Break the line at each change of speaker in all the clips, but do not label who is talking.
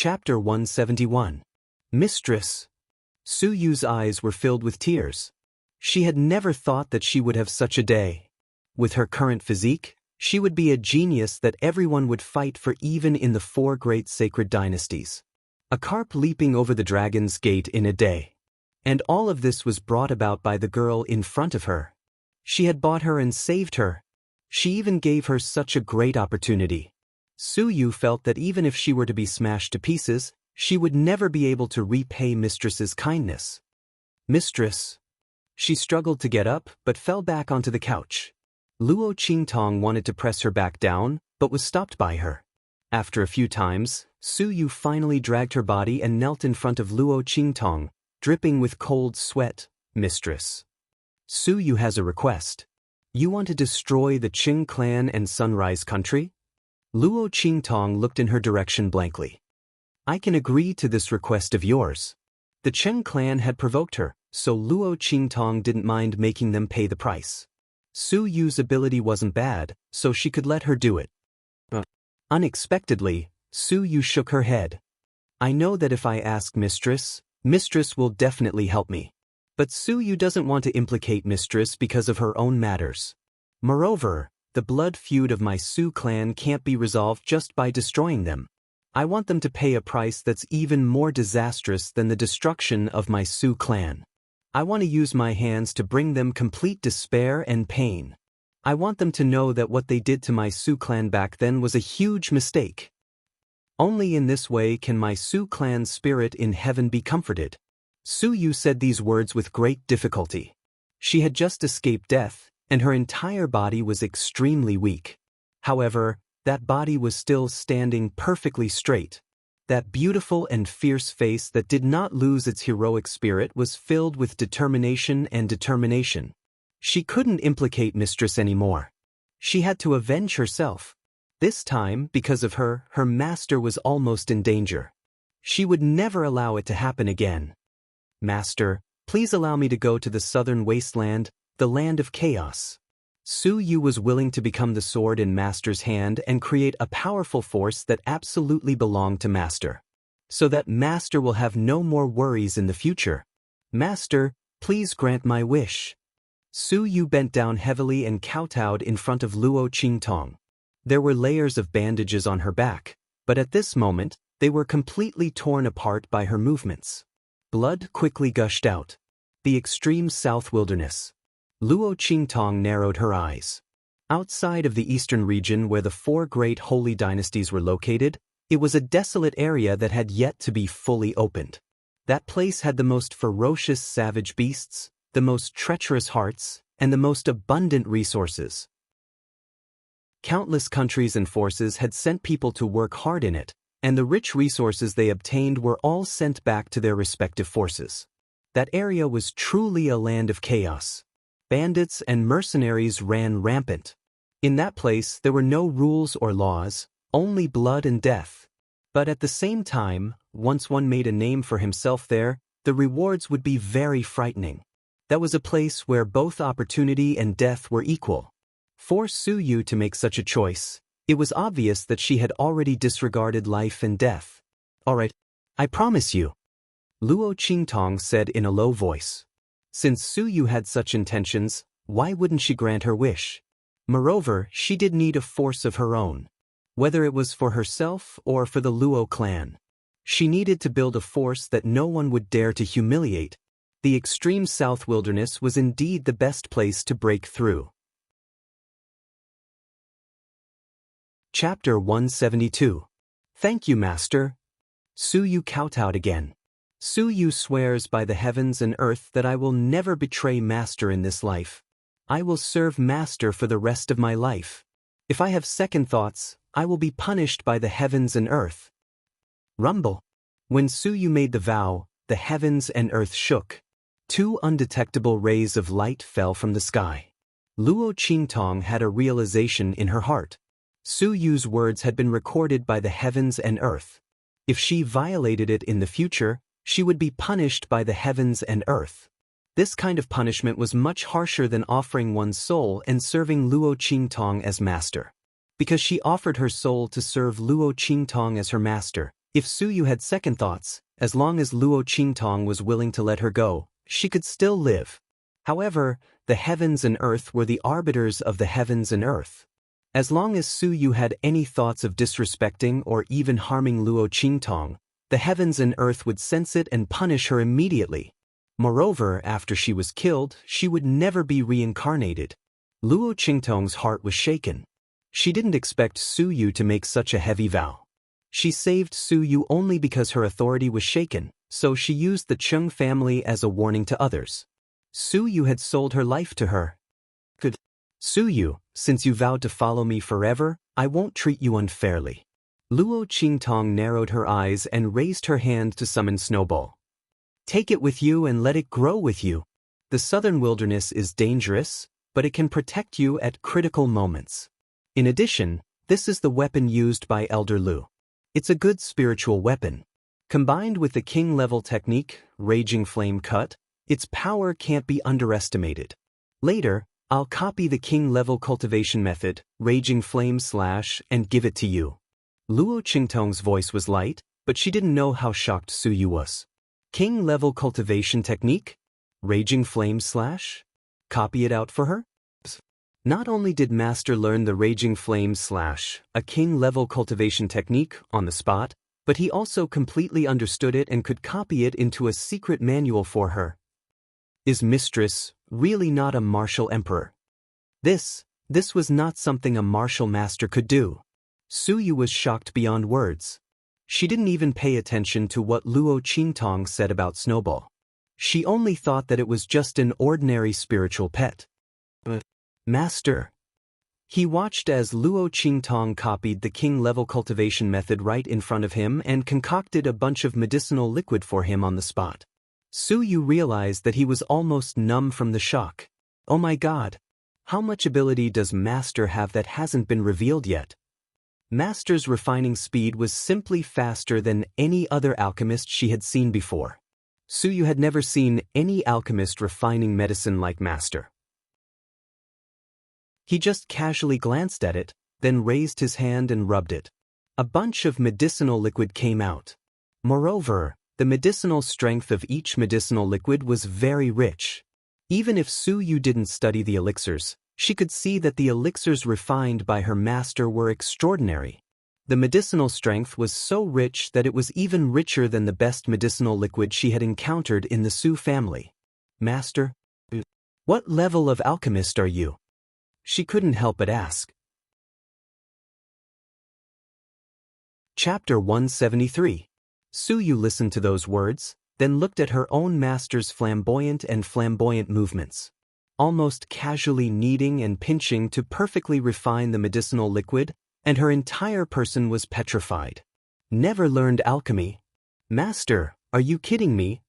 Chapter 171. Mistress. Su Yu's eyes were filled with tears. She had never thought that she would have such a day. With her current physique, she would be a genius that everyone would fight for, even in the 4 great sacred dynasties. A carp leaping over the dragon's gate in a day. And all of this was brought about by the girl in front of her. She had bought her and saved her. She even gave her such a great opportunity. Su Yu felt that even if she were to be smashed to pieces, she would never be able to repay Mistress's kindness. Mistress. She struggled to get up, but fell back onto the couch. Luo Qingtong wanted to press her back down, but was stopped by her. After a few times, Su Yu finally dragged her body and knelt in front of Luo Qingtong, dripping with cold sweat. Mistress. Su Yu has a request. You want to destroy the Qing clan and Sunrise Country? Luo Qingtong looked in her direction blankly. I can agree to this request of yours. The Qing clan had provoked her, so Luo Qingtong didn't mind making them pay the price. Su Yu's ability wasn't bad, so she could let her do it. Unexpectedly, Su Yu shook her head. I know that if I ask Mistress will definitely help me. But Su Yu doesn't want to implicate Mistress because of her own matters. Moreover, the blood feud of my Su clan can't be resolved just by destroying them. I want them to pay a price that's even more disastrous than the destruction of my Su clan. I want to use my hands to bring them complete despair and pain. I want them to know that what they did to my Su clan back then was a huge mistake. Only in this way can my Su clan's spirit in heaven be comforted. Su Yu said these words with great difficulty. She had just escaped death, and her entire body was extremely weak. However, that body was still standing perfectly straight. That beautiful and fierce face that did not lose its heroic spirit was filled with determination and determination. She couldn't implicate Mistress anymore. She had to avenge herself. This time, because of her, her master was almost in danger. She would never allow it to happen again. Master, please allow me to go to the southern wasteland, the land of chaos. Su Yu was willing to become the sword in Master's hand and create a powerful force that absolutely belonged to Master. So that Master will have no more worries in the future. Master, please grant my wish. Su Yu bent down heavily and kowtowed in front of Luo Qingtong. There were layers of bandages on her back, but at this moment, they were completely torn apart by her movements. Blood quickly gushed out. The extreme south wilderness. Luo Qingtong narrowed her eyes. Outside of the eastern region where the 4 great holy dynasties were located, it was a desolate area that had yet to be fully opened. That place had the most ferocious savage beasts, the most treacherous hearts, and the most abundant resources. Countless countries and forces had sent people to work hard in it, and the rich resources they obtained were all sent back to their respective forces. That area was truly a land of chaos. Bandits and mercenaries ran rampant. In that place there were no rules or laws, only blood and death. But at the same time, once one made a name for himself there, the rewards would be very frightening. That was a place where both opportunity and death were equal. For Su Yu to make such a choice, it was obvious that she had already disregarded life and death. Alright, I promise you. Luo Qingtong said in a low voice. Since Su Yu had such intentions, why wouldn't she grant her wish? Moreover, she did need a force of her own. Whether it was for herself or for the Luo clan. She needed to build a force that no one would dare to humiliate. The extreme south wilderness was indeed the best place to break through. Chapter 172. Thank you, Master. Su Yu kowtowed again. Su Yu swears by the heavens and earth that I will never betray Master in this life. I will serve Master for the rest of my life. If I have second thoughts, I will be punished by the heavens and earth. Rumble. When Su Yu made the vow, the heavens and earth shook. 2 undetectable rays of light fell from the sky. Luo Qingtong had a realization in her heart. Su Yu's words had been recorded by the heavens and earth. If she violated it in the future, she would be punished by the heavens and earth. This kind of punishment was much harsher than offering one's soul and serving Luo Qingtong as master. Because she offered her soul to serve Luo Qingtong as her master, If Su Yu had second thoughts, as long as Luo Qingtong was willing to let her go, she could still live. However, the heavens and earth were the arbiters of the heavens and earth. As long as Su Yu had any thoughts of disrespecting or even harming Luo Qingtong, the heavens and earth would sense it and punish her immediately. Moreover, after she was killed, she would never be reincarnated. Luo Qingtong's heart was shaken. She didn't expect Su Yu to make such a heavy vow. She saved Su Yu only because her authority was shaken, so she used the Chung family as a warning to others. Su Yu had sold her life to her. Good. Su Yu, since you vowed to follow me forever, I won't treat you unfairly. Luo Qingtong narrowed her eyes and raised her hand to summon Snowball. Take it with you and let it grow with you. The southern wilderness is dangerous, but it can protect you at critical moments. In addition, this is the weapon used by Elder Lu. It's a good spiritual weapon. Combined with the king-level technique, Raging Flame Cut, its power can't be underestimated. Later, I'll copy the king-level cultivation method, Raging Flame Slash, and give it to you. Luo Qingtong's voice was light, but she didn't know how shocked Su Yu was. King-level cultivation technique? Raging Flame Slash? Copy it out for her? Not only did Master learn the Raging Flame Slash, a king-level cultivation technique, on the spot, but he also completely understood it and could copy it into a secret manual for her. Is Mistress really not a martial emperor? This was not something a martial master could do. Su Yu was shocked beyond words. She didn't even pay attention to what Luo Qingtong said about Snowball. She only thought that it was just an ordinary spiritual pet. But, Master. He watched as Luo Qingtong copied the king-level cultivation method right in front of him and concocted a bunch of medicinal liquid for him on the spot. Su Yu realized that he was almost numb from the shock. Oh my god! How much ability does Master have that hasn't been revealed yet? Master's refining speed was simply faster than any other alchemist she had seen before. Su Yu had never seen any alchemist refining medicine like Master. He just casually glanced at it, then raised his hand and rubbed it. A bunch of medicinal liquid came out. Moreover, the medicinal strength of each medicinal liquid was very rich. Even if Su Yu didn't study the elixirs, she could see that the elixirs refined by her master were extraordinary. The medicinal strength was so rich that it was even richer than the best medicinal liquid she had encountered in the Su family. Master? What level of alchemist are you? She couldn't help but ask. Chapter 173. Su Yu listened to those words, then looked at her own master's flamboyant movements. Almost casually kneading and pinching to perfectly refine the medicinal liquid, and her entire person was petrified. Never learned alchemy? Master, are you kidding me?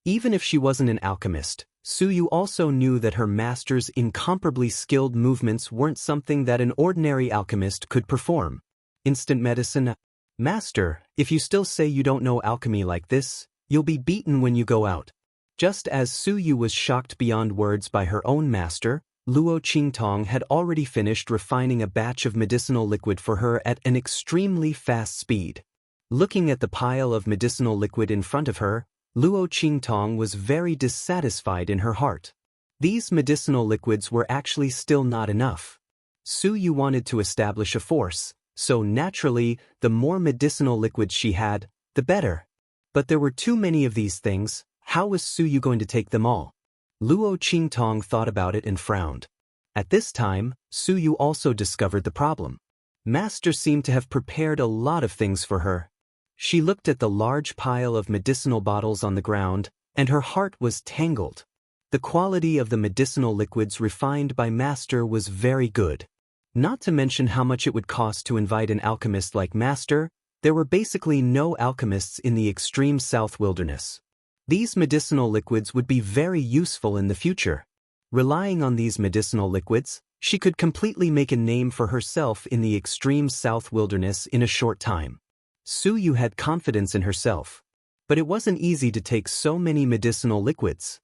Even if she wasn't an alchemist, Su Yu also knew that her master's incomparably skilled movements weren't something that an ordinary alchemist could perform. Instant medicine? Master, if you still say you don't know alchemy like this, you'll be beaten when you go out. Just as Su Yu was shocked beyond words by her own master, Luo Qingtong had already finished refining a batch of medicinal liquid for her at an extremely fast speed. Looking at the pile of medicinal liquid in front of her, Luo Qingtong was very dissatisfied in her heart. These medicinal liquids were actually still not enough. Su Yu wanted to establish a force, so naturally, the more medicinal liquids she had, the better. But there were too many of these things. How was Su Yu going to take them all? Luo Qingtong thought about it and frowned. At this time, Su Yu also discovered the problem. Master seemed to have prepared a lot of things for her. She looked at the large pile of medicinal bottles on the ground, and her heart was tangled. The quality of the medicinal liquids refined by Master was very good. Not to mention how much it would cost to invite an alchemist like Master, there were basically no alchemists in the extreme South Wilderness. These medicinal liquids would be very useful in the future. Relying on these medicinal liquids, she could completely make a name for herself in the extreme South Wilderness in a short time. Su Yu had confidence in herself. But it wasn't easy to take so many medicinal liquids.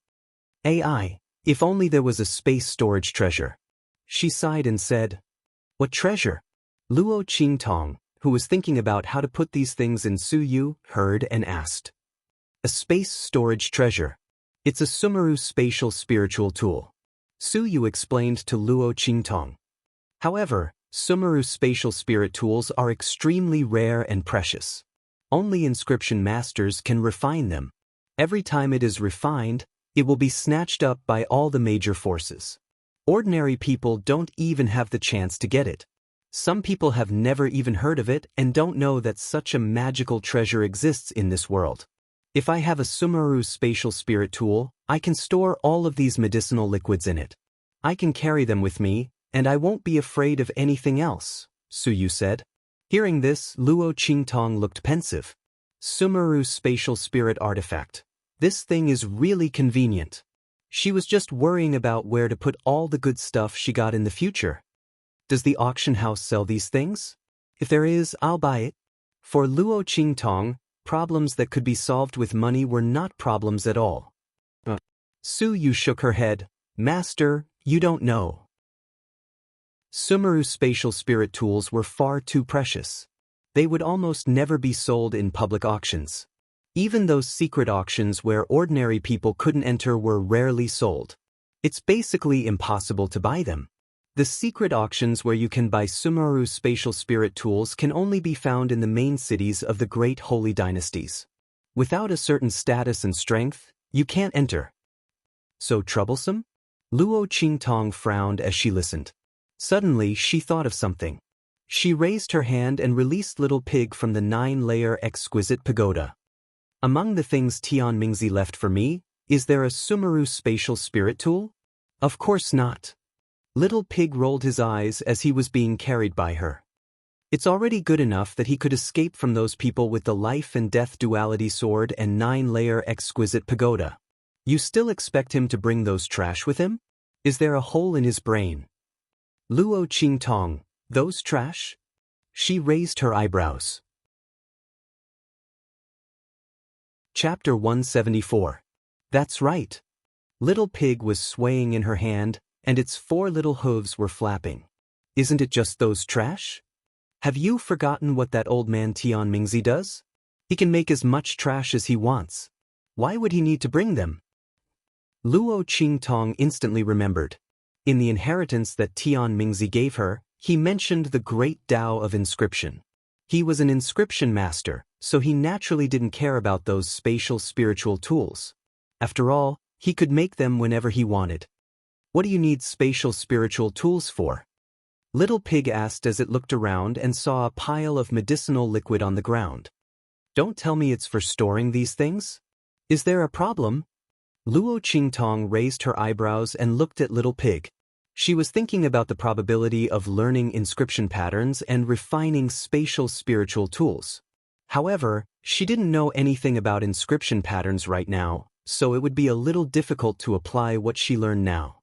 AI, if only there was a space storage treasure. She sighed and said, What treasure? Luo Qingtong, who was thinking about how to put these things in Suyu, heard and asked. A space storage treasure. It's a Sumeru spatial spiritual tool. Suyu explained to Luo Qingtong. However, Sumeru spatial spirit tools are extremely rare and precious. Only inscription masters can refine them. Every time it is refined, it will be snatched up by all the major forces. Ordinary people don't even have the chance to get it. Some people have never even heard of it and don't know that such a magical treasure exists in this world. If I have a Sumeru spatial spirit tool, I can store all of these medicinal liquids in it. I can carry them with me, and I won't be afraid of anything else, Suyu said. Hearing this, Luo Qingtong looked pensive. Sumeru spatial spirit artifact. This thing is really convenient. She was just worrying about where to put all the good stuff she got in the future. Does the auction house sell these things? If there is, I'll buy it. For Luo Qingtong, problems that could be solved with money were not problems at all. Suyu shook her head. Master, you don't know. Sumeru spatial spirit tools were far too precious. They would almost never be sold in public auctions. Even those secret auctions where ordinary people couldn't enter were rarely sold. It's basically impossible to buy them. The secret auctions where you can buy Sumeru spatial spirit tools can only be found in the main cities of the great holy dynasties. Without a certain status and strength, you can't enter. So troublesome? Luo Qingtong frowned as she listened. Suddenly, she thought of something. She raised her hand and released Little Pig from the 9-layer exquisite pagoda. Among the things Tian Mingzi left for me, is there a Sumeru spatial spirit tool? Of course not. Little Pig rolled his eyes as he was being carried by her. It's already good enough that he could escape from those people with the life and death duality sword and 9-layer exquisite pagoda. You still expect him to bring those trash with him? Is there a hole in his brain? Luo Qingtong, those trash? She raised her eyebrows. Chapter 174. That's right. Little Pig was swaying in her hand, and its 4 little hooves were flapping. Isn't it just those trash? Have you forgotten what that old man Tian Mingzi does? He can make as much trash as he wants. Why would he need to bring them? Luo Qingtong instantly remembered. In the inheritance that Tian Mingzi gave her, he mentioned the great Tao of inscription. He was an inscription master, so he naturally didn't care about those spatial spiritual tools. After all, he could make them whenever he wanted. What do you need spatial spiritual tools for? Little Pig asked as it looked around and saw a pile of medicinal liquid on the ground. Don't tell me it's for storing these things? Is there a problem? Luo Qingtong raised her eyebrows and looked at Little Pig. She was thinking about the probability of learning inscription patterns and refining spatial spiritual tools. However, she didn't know anything about inscription patterns right now, so it would be a little difficult to apply what she learned now.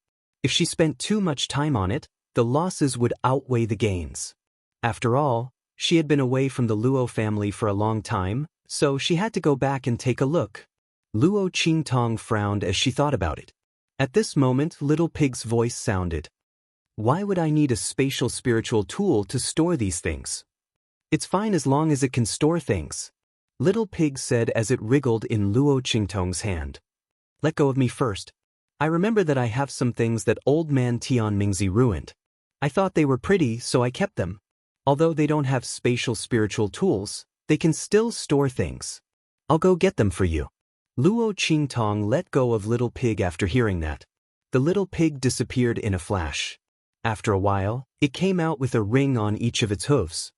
If she spent too much time on it, the losses would outweigh the gains. After all, she had been away from the Luo family for a long time, so she had to go back and take a look. Luo Qingtong frowned as she thought about it. At this moment, Little Pig's voice sounded. Why would I need a spatial spiritual tool to store these things? It's fine as long as it can store things. Little Pig said as it wriggled in Luo Qingtong's hand. Let go of me first. I remember that I have some things that old man Tian Mingzi ruined. I thought they were pretty, so I kept them. Although they don't have spatial spiritual tools, they can still store things. I'll go get them for you. Luo Qingtong let go of Little Pig after hearing that. The little pig disappeared in a flash. After a while, it came out with a ring on each of its hooves.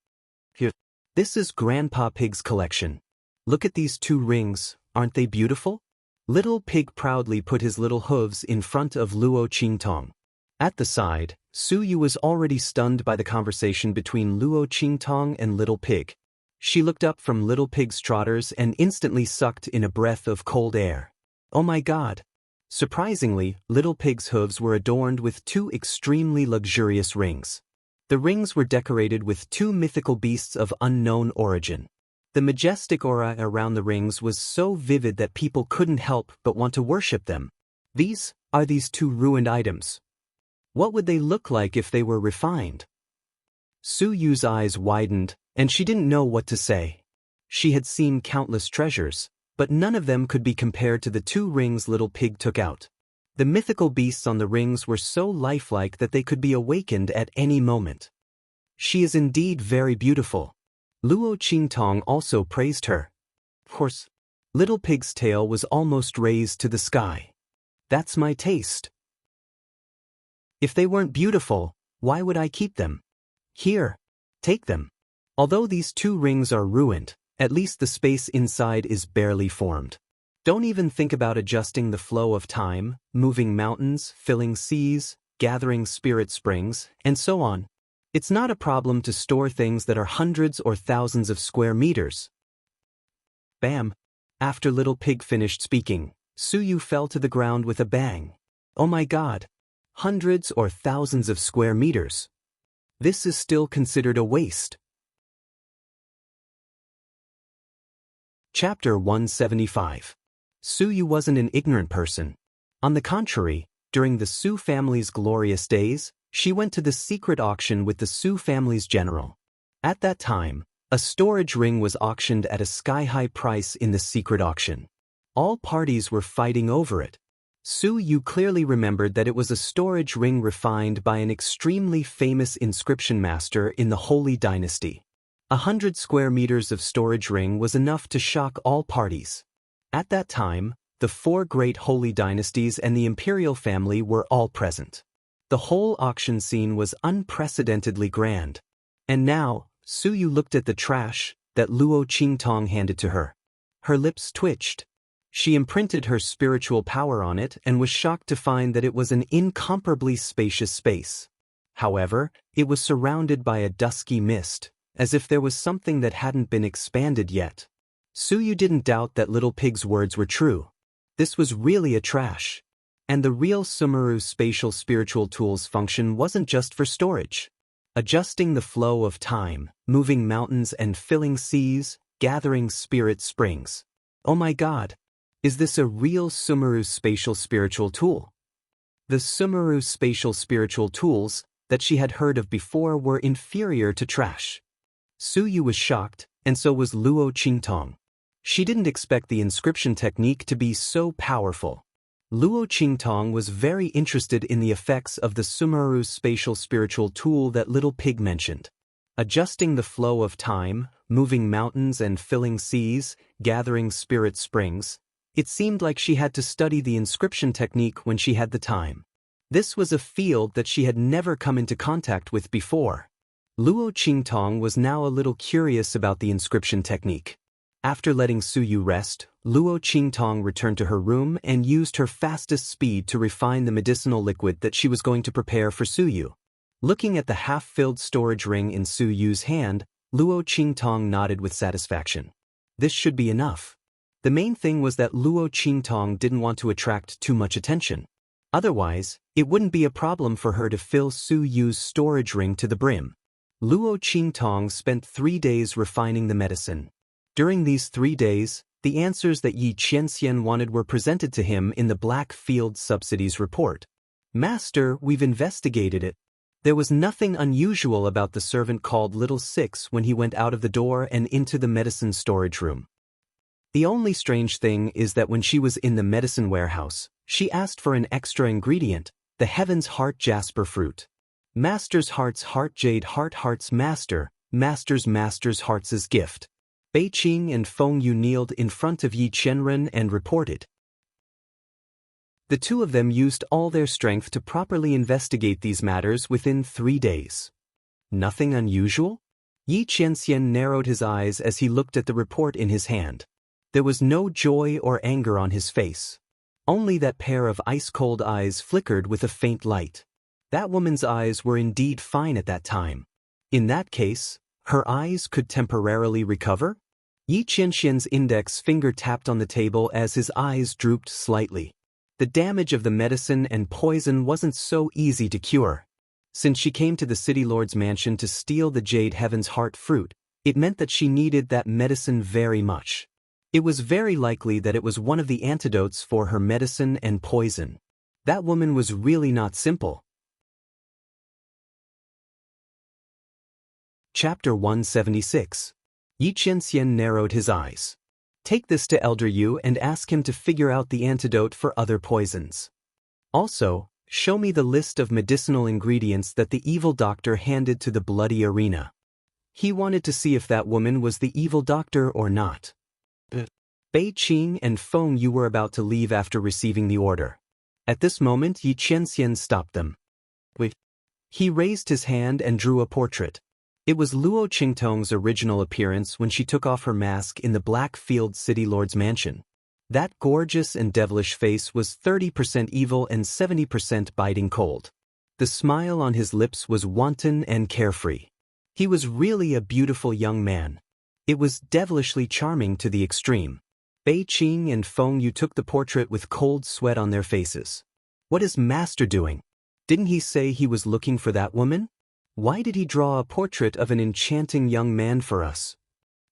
Here. This is Grandpa Pig's collection. Look at these 2 rings, aren't they beautiful? Little Pig proudly put his little hooves in front of Luo Qingtong. At the side, Suyu was already stunned by the conversation between Luo Qingtong and Little Pig. She looked up from Little Pig's trotters and instantly sucked in a breath of cold air. Oh my God! Surprisingly, Little Pig's hooves were adorned with 2 extremely luxurious rings. The rings were decorated with 2 mythical beasts of unknown origin. The majestic aura around the rings was so vivid that people couldn't help but want to worship them. These are these 2 ruined items. What would they look like if they were refined? Suyu's eyes widened, and she didn't know what to say. She had seen countless treasures, but none of them could be compared to the 2 rings Little Pig took out. The mythical beasts on the rings were so lifelike that they could be awakened at any moment. She is indeed very beautiful. Luo Qingtong also praised her. Of course, Little Pig's tail was almost raised to the sky. That's my taste. If they weren't beautiful, why would I keep them? Here, take them. Although these 2 rings are ruined, at least the space inside is barely formed. Don't even think about adjusting the flow of time, moving mountains, filling seas, gathering spirit springs, and so on. It's not a problem to store things that are hundreds or thousands of square meters. Bam! After Little Pig finished speaking, Suyu fell to the ground with a bang. Oh my god! Hundreds or thousands of square meters. This is still considered a waste. Chapter 175. Suyu wasn't an ignorant person. On the contrary, during the Su family's glorious days, she went to the secret auction with the Su family's general. At that time, a storage ring was auctioned at a sky-high price in the secret auction. All parties were fighting over it. Suyu clearly remembered that it was a storage ring refined by an extremely famous inscription master in the Holy Dynasty. 100 square meters of storage ring was enough to shock all parties. At that time, the 4 great holy dynasties and the imperial family were all present. The whole auction scene was unprecedentedly grand. And now, Suyu looked at the trash that Luo Qingtong handed to her. Her lips twitched. She imprinted her spiritual power on it and was shocked to find that it was an incomparably spacious space. However, it was surrounded by a dusky mist, as if there was something that hadn't been expanded yet. Suyu didn't doubt that Little Pig's words were true. This was really a trash. And the real Sumeru spatial spiritual tools function wasn't just for storage. Adjusting the flow of time, moving mountains and filling seas, gathering spirit springs. Oh my god! Is this a real Sumeru spatial spiritual tool? The Sumeru spatial spiritual tools that she had heard of before were inferior to trash. Suyu was shocked, and so was Luo Qingtong. She didn't expect the inscription technique to be so powerful. Luo Qingtong was very interested in the effects of the Sumeru spatial spiritual tool that Little Pig mentioned. Adjusting the flow of time, moving mountains and filling seas, gathering spirit springs. It seemed like she had to study the inscription technique when she had the time. This was a field that she had never come into contact with before. Luo Qingtong was now a little curious about the inscription technique. After letting Suyu rest, Luo Qingtong returned to her room and used her fastest speed to refine the medicinal liquid that she was going to prepare for Suyu. Looking at the half-filled storage ring in Suyu's hand, Luo Qingtong nodded with satisfaction. This should be enough. The main thing was that Luo Qingtong didn't want to attract too much attention. Otherwise, it wouldn't be a problem for her to fill Suyu's storage ring to the brim. Luo Qingtong spent 3 days refining the medicine. During these 3 days, the answers that Yi Qianxian wanted were presented to him in the Black Field Subsidies report. Master, we've investigated it. There was nothing unusual about the servant called Little Six when he went out of the door and into the medicine storage room. The only strange thing is that when she was in the medicine warehouse, she asked for an extra ingredient, the Heaven's Heart Jasper fruit. Master's Heart's Heart Jade Heart Heart's Master, Master's Heart's gift. Beiqing and Feng Yu kneeled in front of Yi Qianren and reported. The 2 of them used all their strength to properly investigate these matters within 3 days. Nothing unusual? Yi Qianxian narrowed his eyes as he looked at the report in his hand. There was no joy or anger on his face. Only that pair of ice-cold eyes flickered with a faint light. That woman's eyes were indeed fine at that time. In that case, her eyes could temporarily recover? Yi Qianxian's index finger tapped on the table as his eyes drooped slightly. The damage of the medicine and poison wasn't so easy to cure. Since she came to the City Lord's mansion to steal the Jade Heaven's Heart fruit, it meant that she needed that medicine very much. It was very likely that it was one of the antidotes for her medicine and poison. That woman was really not simple. Chapter 176. Yi Qianxian narrowed his eyes. Take this to Elder Yu and ask him to figure out the antidote for other poisons. Also, show me the list of medicinal ingredients that the evil doctor handed to the bloody arena. He wanted to see if that woman was the evil doctor or not. Bei Qing and Feng Yu were about to leave after receiving the order. At this moment, Yi Qianxian stopped them. Wait. He raised his hand and drew a portrait. It was Luo Qingtong's original appearance when she took off her mask in the Blackfield City Lord's mansion. That gorgeous and devilish face was 30% evil and 70% biting cold. The smile on his lips was wanton and carefree. He was really a beautiful young man. It was devilishly charming to the extreme. Bei Qing and Feng Yu took the portrait with cold sweat on their faces. What is Master doing? Didn't he say he was looking for that woman? Why did he draw a portrait of an enchanting young man for us?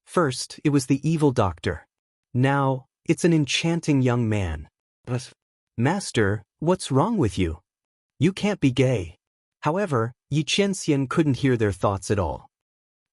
First, it was the evil doctor. Now, it's an enchanting young man. But, Master, what's wrong with you? You can't be gay. However, Yi Qianxian couldn't hear their thoughts at all.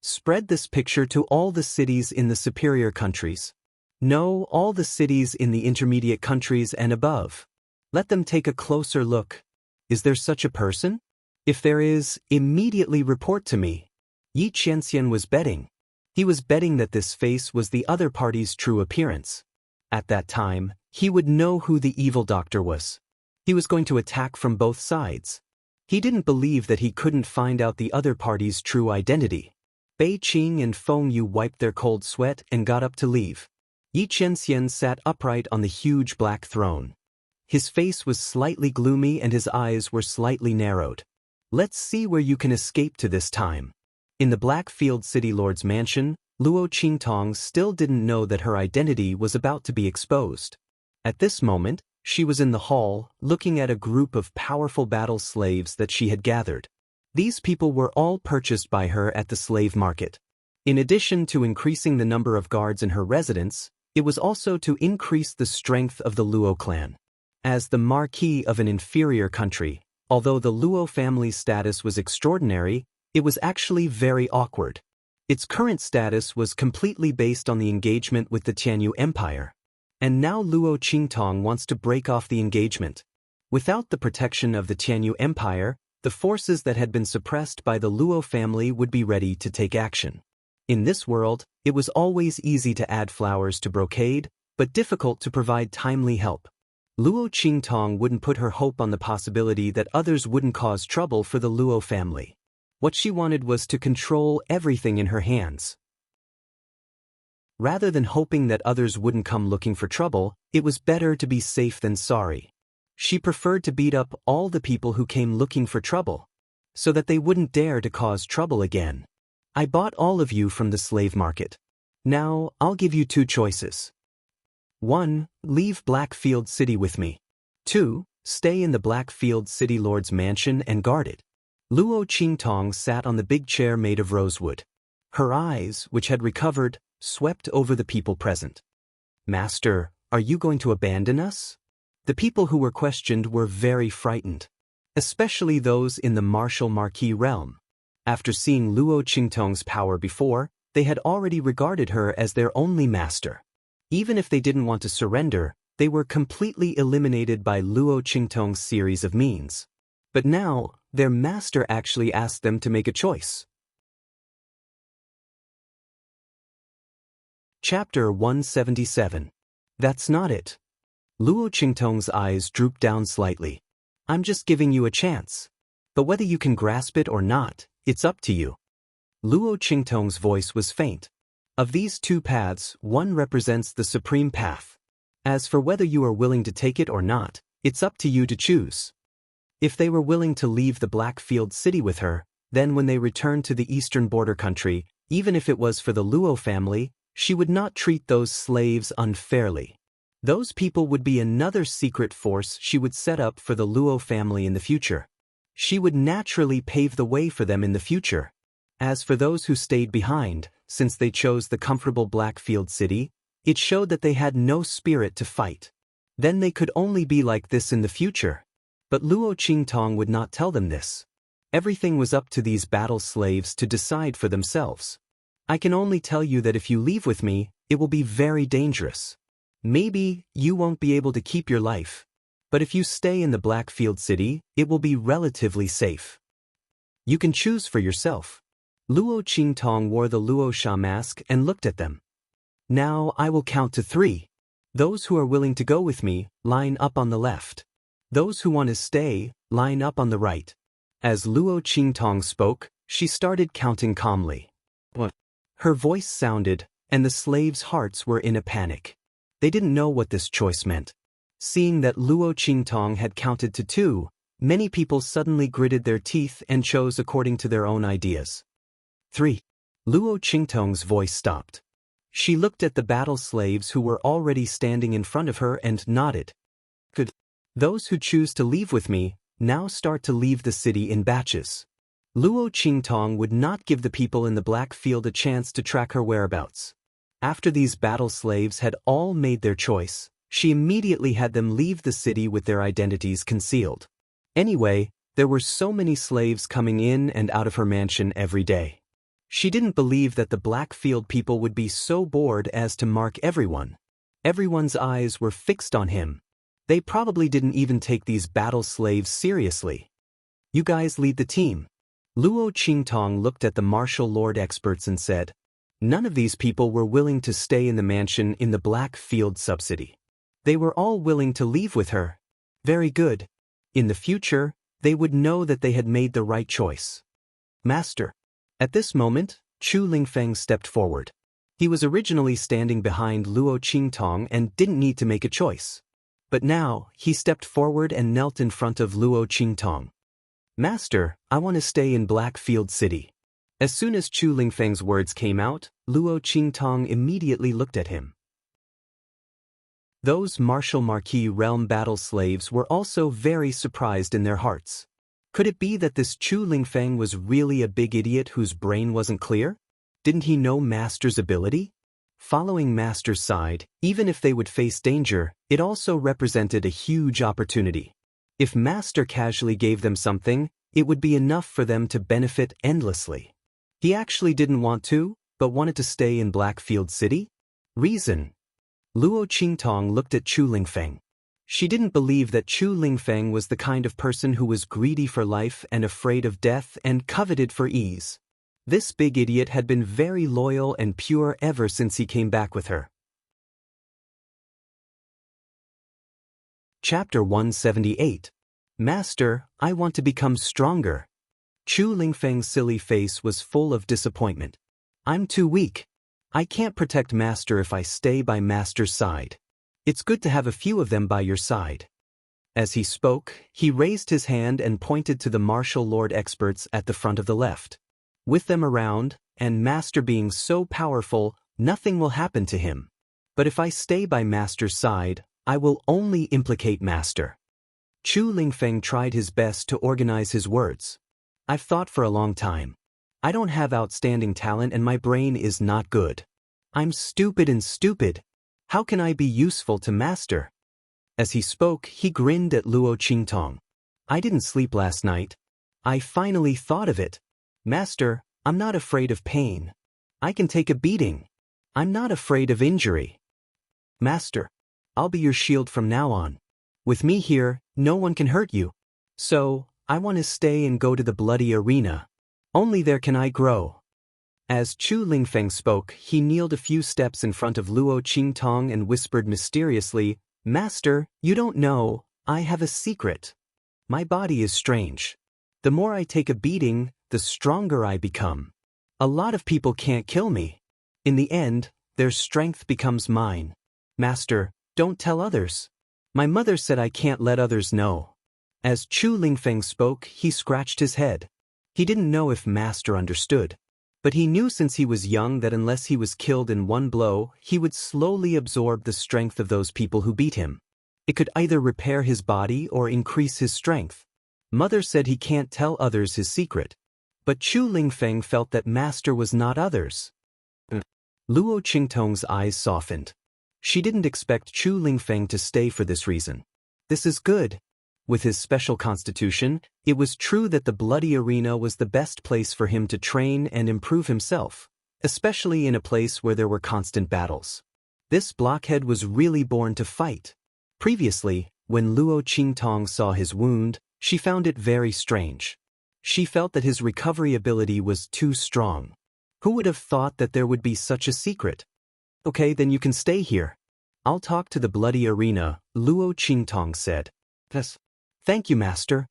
Spread this picture to all the cities in the superior countries. No, all the cities in the intermediate countries and above. Let them take a closer look. Is there such a person? If there is, immediately report to me. Yi Qianxian was betting. He was betting that this face was the other party's true appearance. At that time, he would know who the evil doctor was. He was going to attack from both sides. He didn't believe that he couldn't find out the other party's true identity. Bei Qing and Feng Yu wiped their cold sweat and got up to leave. Yi Qianxian sat upright on the huge black throne. His face was slightly gloomy and his eyes were slightly narrowed. Let's see where you can escape to this time. In the Blackfield City Lord's mansion, Luo Qingtong still didn't know that her identity was about to be exposed. At this moment, she was in the hall, looking at a group of powerful battle slaves that she had gathered. These people were all purchased by her at the slave market. In addition to increasing the number of guards in her residence, it was also to increase the strength of the Luo clan. As the marquis of an inferior country, although the Luo family's status was extraordinary, it was actually very awkward. Its current status was completely based on the engagement with the Tianyu Empire. And now Luo Qingtong wants to break off the engagement. Without the protection of the Tianyu Empire, the forces that had been suppressed by the Luo family would be ready to take action. In this world, it was always easy to add flowers to brocade, but difficult to provide timely help. Luo Qingtong wouldn't put her hope on the possibility that others wouldn't cause trouble for the Luo family. What she wanted was to control everything in her hands. Rather than hoping that others wouldn't come looking for trouble, it was better to be safe than sorry. She preferred to beat up all the people who came looking for trouble, so that they wouldn't dare to cause trouble again. I bought all of you from the slave market. Now, I'll give you two choices. 1. Leave Blackfield City with me. 2. Stay in the Blackfield City Lord's mansion and guard it. Luo Qingtong sat on the big chair made of rosewood. Her eyes, which had recovered, swept over the people present. Master, are you going to abandon us? The people who were questioned were very frightened, especially those in the martial marquis realm. After seeing Luo Qingtong's power before, they had already regarded her as their only master. Even if they didn't want to surrender, they were completely eliminated by Luo Qingtong's series of means. But now, their master actually asked them to make a choice. Chapter 177. That's not it. Luo Qingtong's eyes drooped down slightly. I'm just giving you a chance. But whether you can grasp it or not, it's up to you. Luo Qingtong's voice was faint. Of these two paths, one represents the supreme path. As for whether you are willing to take it or not, it's up to you to choose. If they were willing to leave the Blackfield City with her, then when they returned to the eastern border country, even if it was for the Luo family, she would not treat those slaves unfairly. Those people would be another secret force she would set up for the Luo family in the future. She would naturally pave the way for them in the future. As for those who stayed behind, since they chose the comfortable Blackfield City, it showed that they had no spirit to fight. Then they could only be like this in the future. But Luo Qingtong would not tell them this. Everything was up to these battle slaves to decide for themselves. I can only tell you that if you leave with me, it will be very dangerous. Maybe you won't be able to keep your life. But if you stay in the Blackfield City, it will be relatively safe. You can choose for yourself. Luo Qingtong wore the Luo Sha mask and looked at them. Now I will count to 3. Those who are willing to go with me, line up on the left. Those who want to stay, line up on the right. As Luo Qingtong spoke, she started counting calmly. What? Her voice sounded, and the slaves' hearts were in a panic. They didn't know what this choice meant. Seeing that Luo Qingtong had counted to 2, many people suddenly gritted their teeth and chose according to their own ideas. 3. Luo Qingtong's voice stopped. She looked at the battle slaves who were already standing in front of her and nodded. Good. Those who choose to leave with me, now start to leave the city in batches. Luo Qingtong would not give the people in the Blackfield a chance to track her whereabouts. After these battle slaves had all made their choice, she immediately had them leave the city with their identities concealed. Anyway, there were so many slaves coming in and out of her mansion every day. She didn't believe that the Blackfield people would be so bored as to mark everyone. Everyone's eyes were fixed on him. They probably didn't even take these battle slaves seriously. You guys lead the team. Luo Qingtong looked at the martial lord experts and said, none of these people were willing to stay in the mansion in the Blackfield subcity. They were all willing to leave with her. Very good. In the future, they would know that they had made the right choice. Master. At this moment, Chu Lingfeng stepped forward. He was originally standing behind Luo Qingtong and didn't need to make a choice. But now, he stepped forward and knelt in front of Luo Qingtong. Master, I want to stay in Blackfield City. As soon as Chu Lingfeng's words came out, Luo Qingtong immediately looked at him. Those martial marquis realm battle slaves were also very surprised in their hearts. Could it be that this Chu Lingfeng was really a big idiot whose brain wasn't clear? Didn't he know Master's ability? Following Master's side, even if they would face danger, it also represented a huge opportunity. If Master casually gave them something, it would be enough for them to benefit endlessly. He actually didn't want to, but wanted to stay in Blackfield City? Reason. Luo Qingtong looked at Chu Lingfeng. She didn't believe that Chu Lingfeng was the kind of person who was greedy for life and afraid of death and coveted for ease. This big idiot had been very loyal and pure ever since he came back with her. Chapter 178. Master, I want to become stronger. Chu Lingfeng's silly face was full of disappointment. I'm too weak. I can't protect Master if I stay by Master's side. It's good to have a few of them by your side. As he spoke, he raised his hand and pointed to the martial lord experts at the front of the left. With them around, and Master being so powerful, nothing will happen to him. But if I stay by Master's side, I will only implicate Master. Chu Lingfeng tried his best to organize his words. I've thought for a long time. I don't have outstanding talent and my brain is not good. I'm stupid and stupid. How can I be useful to Master? As he spoke, he grinned at Luo Qingtong. I didn't sleep last night. I finally thought of it. Master, I'm not afraid of pain. I can take a beating. I'm not afraid of injury. Master, I'll be your shield from now on. With me here, no one can hurt you. So, I want to stay and go to the bloody arena. Only there can I grow. As Chu Lingfeng spoke, he kneeled a few steps in front of Luo Qingtong and whispered mysteriously, Master, you don't know, I have a secret. My body is strange. The more I take a beating, the stronger I become. A lot of people can't kill me. In the end, their strength becomes mine. Master, don't tell others. My mother said I can't let others know. As Chu Lingfeng spoke, he scratched his head. He didn't know if Master understood. But he knew since he was young that unless he was killed in one blow, he would slowly absorb the strength of those people who beat him. It could either repair his body or increase his strength. Mother said he can't tell others his secret. But Chu Lingfeng felt that Master was not others. Luo Qingtong's eyes softened. She didn't expect Chu Lingfeng to stay for this reason. This is good. With his special constitution, it was true that the bloody arena was the best place for him to train and improve himself, especially in a place where there were constant battles. This blockhead was really born to fight. Previously, when Luo Qingtong saw his wound, she found it very strange. She felt that his recovery ability was too strong. Who would have thought that there would be such a secret? Okay, then you can stay here. I'll talk to the bloody arena, Luo Qingtong said. Yes. Thank you, master.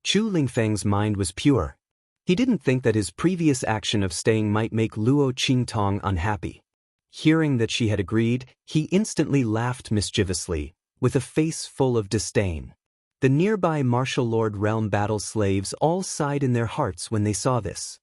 Chu Lingfeng's mind was pure. He didn't think that his previous action of staying might make Luo Qingtong unhappy. Hearing that she had agreed, he instantly laughed mischievously, with a face full of disdain. The nearby martial lord realm battle slaves all sighed in their hearts when they saw this.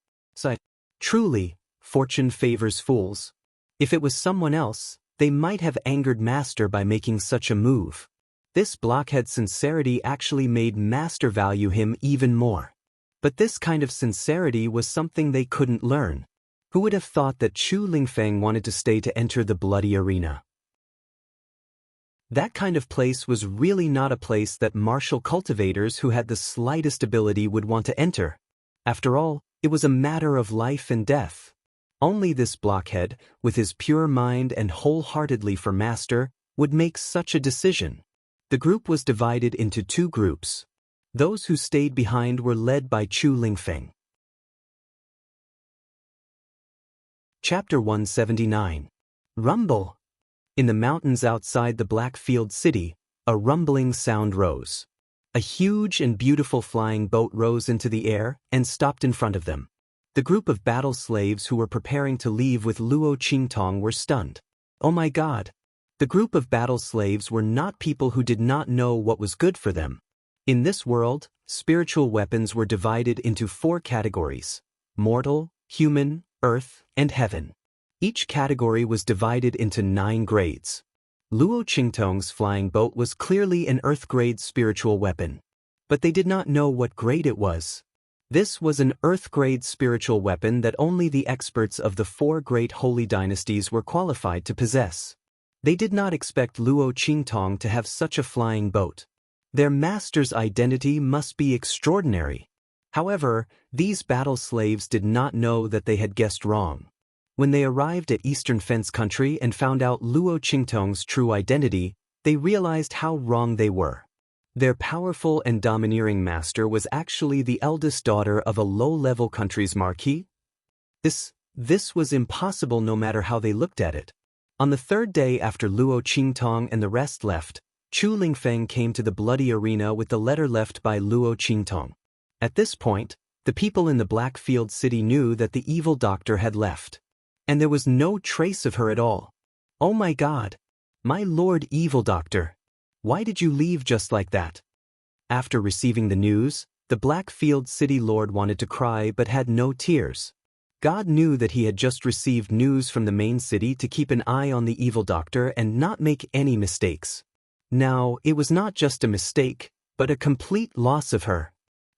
Truly, fortune favors fools. If it was someone else, they might have angered Master by making such a move. This blockhead's sincerity actually made Master value him even more. But this kind of sincerity was something they couldn't learn. Who would have thought that Chu Lingfeng wanted to stay to enter the bloody arena? That kind of place was really not a place that martial cultivators who had the slightest ability would want to enter. After all, it was a matter of life and death. Only this blockhead, with his pure mind and wholeheartedly for Master, would make such a decision. The group was divided into two groups. Those who stayed behind were led by Chu Lingfeng. Chapter 179. Rumble. In the mountains outside the Blackfield city, a rumbling sound rose. A huge and beautiful flying boat rose into the air and stopped in front of them. The group of battle slaves who were preparing to leave with Luo Qingtong were stunned. Oh my God! The group of battle slaves were not people who did not know what was good for them. In this world, spiritual weapons were divided into 4 categories: mortal, human, earth, and heaven. Each category was divided into 9 grades. Luo Qingtong's flying boat was clearly an earth-grade spiritual weapon. But they did not know what grade it was. This was an earth-grade spiritual weapon that only the experts of the 4 great holy dynasties were qualified to possess. They did not expect Luo Qingtong to have such a flying boat. Their master's identity must be extraordinary. However, these battle slaves did not know that they had guessed wrong. When they arrived at Eastern Fence Country and found out Luo Qingtong's true identity, they realized how wrong they were. Their powerful and domineering master was actually the eldest daughter of a low-level country's marquis. This was impossible no matter how they looked at it. On the 3rd day after Luo Qingtong and the rest left, Chu Lingfeng came to the bloody arena with the letter left by Luo Qingtong. At this point, the people in the Blackfield city knew that the evil doctor had left. And there was no trace of her at all. Oh my God! My Lord Evil Doctor! Why did you leave just like that? After receiving the news, the Blackfield city lord wanted to cry but had no tears. God knew that he had just received news from the main city to keep an eye on the evil doctor and not make any mistakes. Now, it was not just a mistake, but a complete loss of her.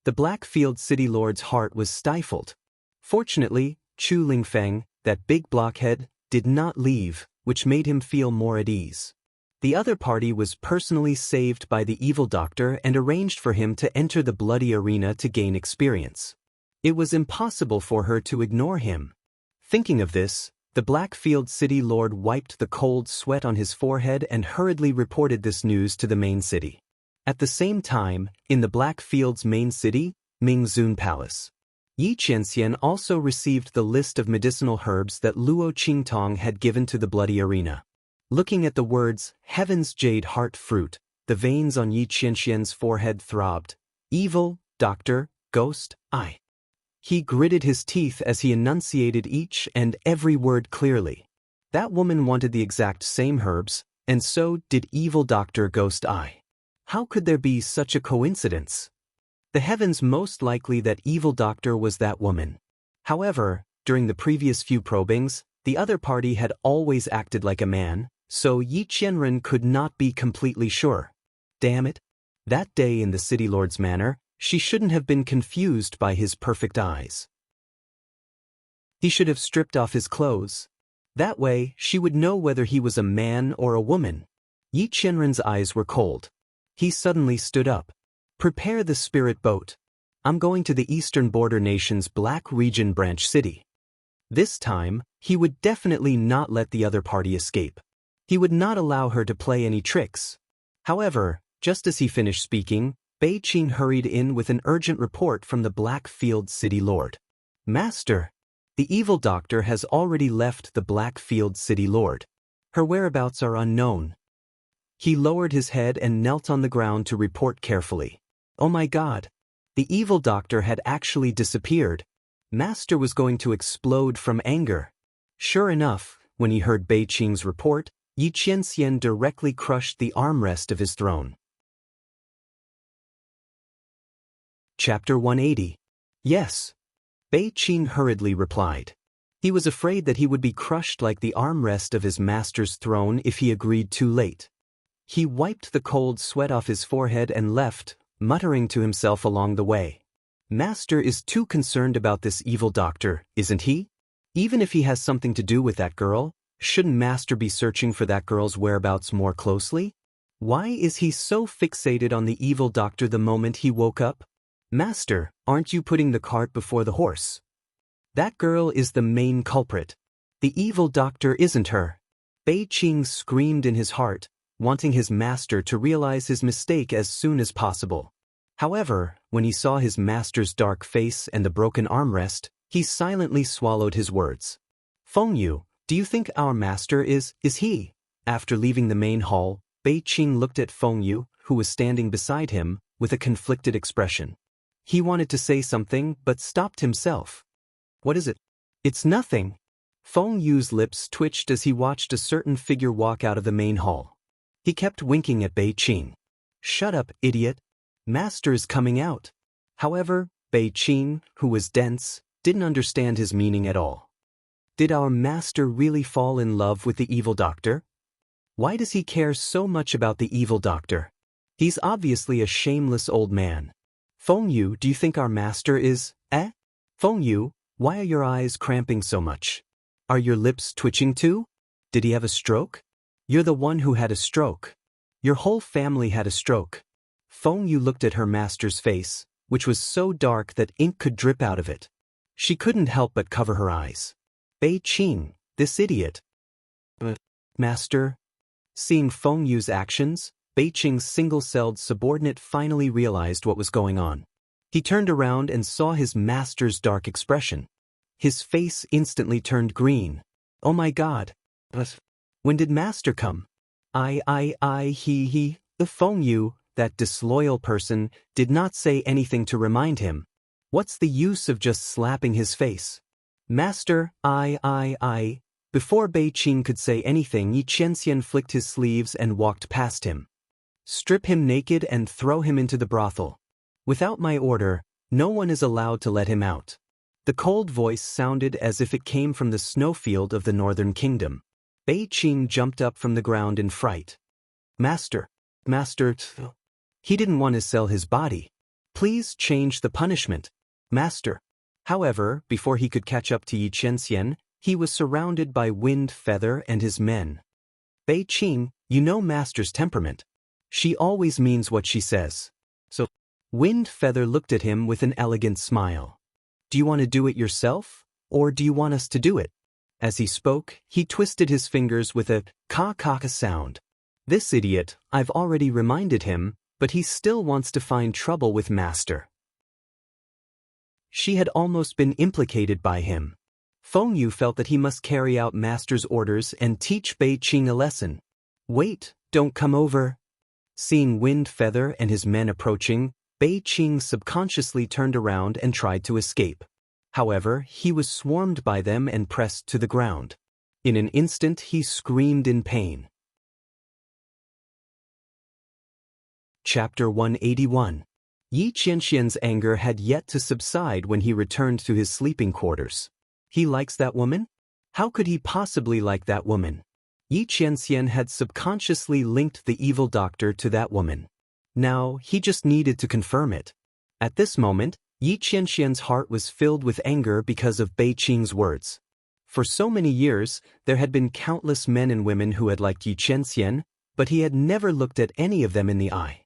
The Blackfield city lord's heart was stifled. Fortunately, Chu Lingfeng, that big blockhead, did not leave, which made him feel more at ease. The other party was personally saved by the evil doctor and arranged for him to enter the bloody arena to gain experience. It was impossible for her to ignore him. Thinking of this, the Blackfield city lord wiped the cold sweat on his forehead and hurriedly reported this news to the main city. At the same time, in the Blackfield's main city, Mingzun Palace, Yi Qianxian also received the list of medicinal herbs that Luo Qingtong had given to the bloody arena. Looking at the words, Heaven's Jade Heart Fruit, the veins on Yi Qianxian's forehead throbbed. Evil, Doctor, Ghost, I. He gritted his teeth as he enunciated each and every word clearly. That woman wanted the exact same herbs, and so did Evil Doctor Ghost I. How could there be such a coincidence? The heavens most likely that Evil Doctor was that woman. However, during the previous few probings, the other party had always acted like a man, so Yi Qianren could not be completely sure. Damn it! That day in the city lord's manor, she shouldn't have been confused by his perfect eyes. He should have stripped off his clothes. That way, she would know whether he was a man or a woman. Yi Qianren's eyes were cold. He suddenly stood up. Prepare the spirit boat. I'm going to the eastern border nation's Black Region branch city. This time, he would definitely not let the other party escape. He would not allow her to play any tricks. However, just as he finished speaking, Bei Qing hurried in with an urgent report from the Blackfield City Lord. Master, the evil doctor has already left the Blackfield City Lord. Her whereabouts are unknown. He lowered his head and knelt on the ground to report carefully. Oh my God! The evil doctor had actually disappeared. Master was going to explode from anger. Sure enough, when he heard Bei Qing's report, Yi Qianxian directly crushed the armrest of his throne. Chapter 180. Yes. Bei Qing hurriedly replied. He was afraid that he would be crushed like the armrest of his master's throne if he agreed too late. He wiped the cold sweat off his forehead and left, muttering to himself along the way. Master is too concerned about this evil doctor, isn't he? Even if he has something to do with that girl, shouldn't Master be searching for that girl's whereabouts more closely? Why is he so fixated on the evil doctor the moment he woke up? Master, aren't you putting the cart before the horse? That girl is the main culprit. The evil doctor isn't her. Bei Qing screamed in his heart, wanting his master to realize his mistake as soon as possible. However, when he saw his master's dark face and the broken armrest, he silently swallowed his words. Fengyu, do you think our master is he? After leaving the main hall, Bei Qing looked at Fengyu, who was standing beside him, with a conflicted expression. He wanted to say something but stopped himself. What is it? It's nothing. Fengyu's lips twitched as he watched a certain figure walk out of the main hall. He kept winking at Bei Qing. Shut up, idiot. Master is coming out. However, Bei Qing, who was dense, didn't understand his meaning at all. Did our master really fall in love with the evil doctor? Why does he care so much about the evil doctor? He's obviously a shameless old man. Fengyu, do you think our master is, Fengyu, why are your eyes cramping so much? Are your lips twitching too? Did he have a stroke? You're the one who had a stroke. Your whole family had a stroke. Fengyu looked at her master's face, which was so dark that ink could drip out of it. She couldn't help but cover her eyes. Bei Qing, this idiot. Master? Seeing Fengyu's actions, Bei Qing's single-celled subordinate finally realized what was going on. He turned around and saw his master's dark expression. His face instantly turned green. Oh my God. But when did master come? He. Fengyu, that disloyal person, did not say anything to remind him. What's the use of just slapping his face? Master, Before Bei Qing could say anything, Yi Qianxian flicked his sleeves and walked past him. Strip him naked and throw him into the brothel. Without my order, no one is allowed to let him out. The cold voice sounded as if it came from the snowfield of the northern kingdom. Bei Qing jumped up from the ground in fright. Master. He didn't want to sell his body. Please change the punishment. Master. However, before he could catch up to Yi Qianxian, he was surrounded by Wind Feather and his men. Bei Qing, you know Master's temperament. She always means what she says. So, Wind Feather looked at him with an elegant smile. Do you want to do it yourself, or do you want us to do it? As he spoke, he twisted his fingers with a ka-ka sound. This idiot, I've already reminded him, but he still wants to find trouble with Master. She had almost been implicated by him. Fengyu felt that he must carry out Master's orders and teach Bei Qing a lesson. Wait, don't come over. Seeing Wind Feather and his men approaching, Bei Qing subconsciously turned around and tried to escape. However, he was swarmed by them and pressed to the ground. In an instant, he screamed in pain. Chapter 181. Yi Qianxian's anger had yet to subside when he returned to his sleeping quarters. He likes that woman? How could he possibly like that woman? Yi Qianxian had subconsciously linked the evil doctor to that woman. Now, he just needed to confirm it. At this moment, Yi Qianxian's heart was filled with anger because of Bei Qing's words. For so many years, there had been countless men and women who had liked Yi Qianxian, but he had never looked at any of them in the eye.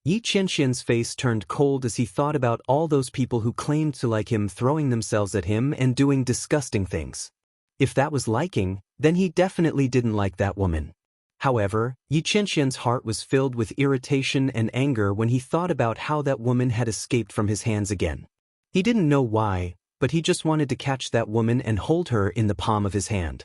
Yi Qianxian's face turned cold as he thought about all those people who claimed to like him throwing themselves at him and doing disgusting things. If that was liking, then he definitely didn't like that woman. However, Yi Qianxian's heart was filled with irritation and anger when he thought about how that woman had escaped from his hands again. He didn't know why, but he just wanted to catch that woman and hold her in the palm of his hand.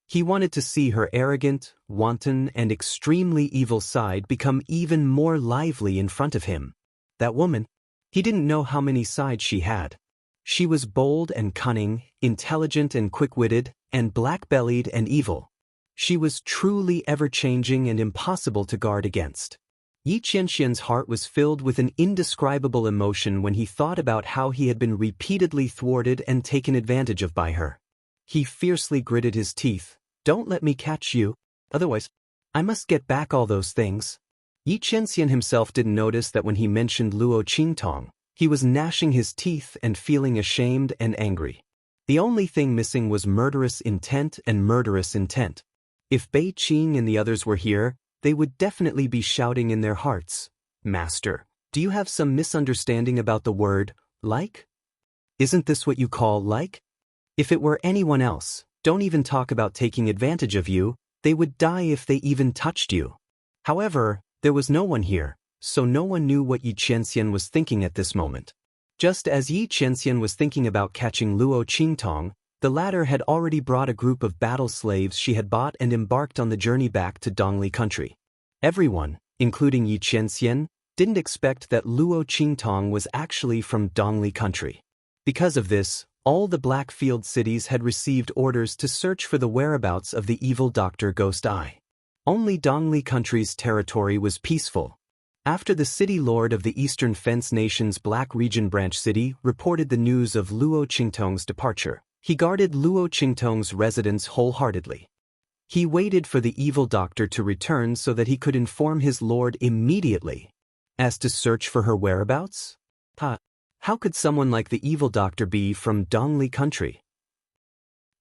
He wanted to see her arrogant, wanton, and extremely evil side become even more lively in front of him. That woman, he didn't know how many sides she had. She was bold and cunning, intelligent and quick-witted, and black-bellied and evil. She was truly ever-changing and impossible to guard against. Yi Qianxian's heart was filled with an indescribable emotion when he thought about how he had been repeatedly thwarted and taken advantage of by her. He fiercely gritted his teeth. "Don't let me catch you, otherwise, I must get back all those things." Yi Qianxian himself didn't notice that when he mentioned Luo Qingtong, he was gnashing his teeth and feeling ashamed and angry. The only thing missing was murderous intent and murderous intent. If Bei Qing and the others were here, they would definitely be shouting in their hearts, "Master, do you have some misunderstanding about the word, like? Isn't this what you call like? If it were anyone else, don't even talk about taking advantage of you, they would die if they even touched you." However, there was no one here, so no one knew what Yi Qianxian was thinking at this moment. Just as Yi Qianxian was thinking about catching Luo Qingtong, the latter had already brought a group of battle slaves she had bought and embarked on the journey back to Dongli country. Everyone, including Yi Qianxian, didn't expect that Luo Qingtong was actually from Dongli country. Because of this, all the Blackfield cities had received orders to search for the whereabouts of the evil Dr. Ghost Eye. Only Dongli country's territory was peaceful. After the city lord of the Eastern Fence Nation's Black Region Branch City reported the news of Luo Qingtong's departure, he guarded Luo Qingtong's residence wholeheartedly. He waited for the evil doctor to return so that he could inform his lord immediately. As to search for her whereabouts? How could someone like the evil doctor be from Dongli country?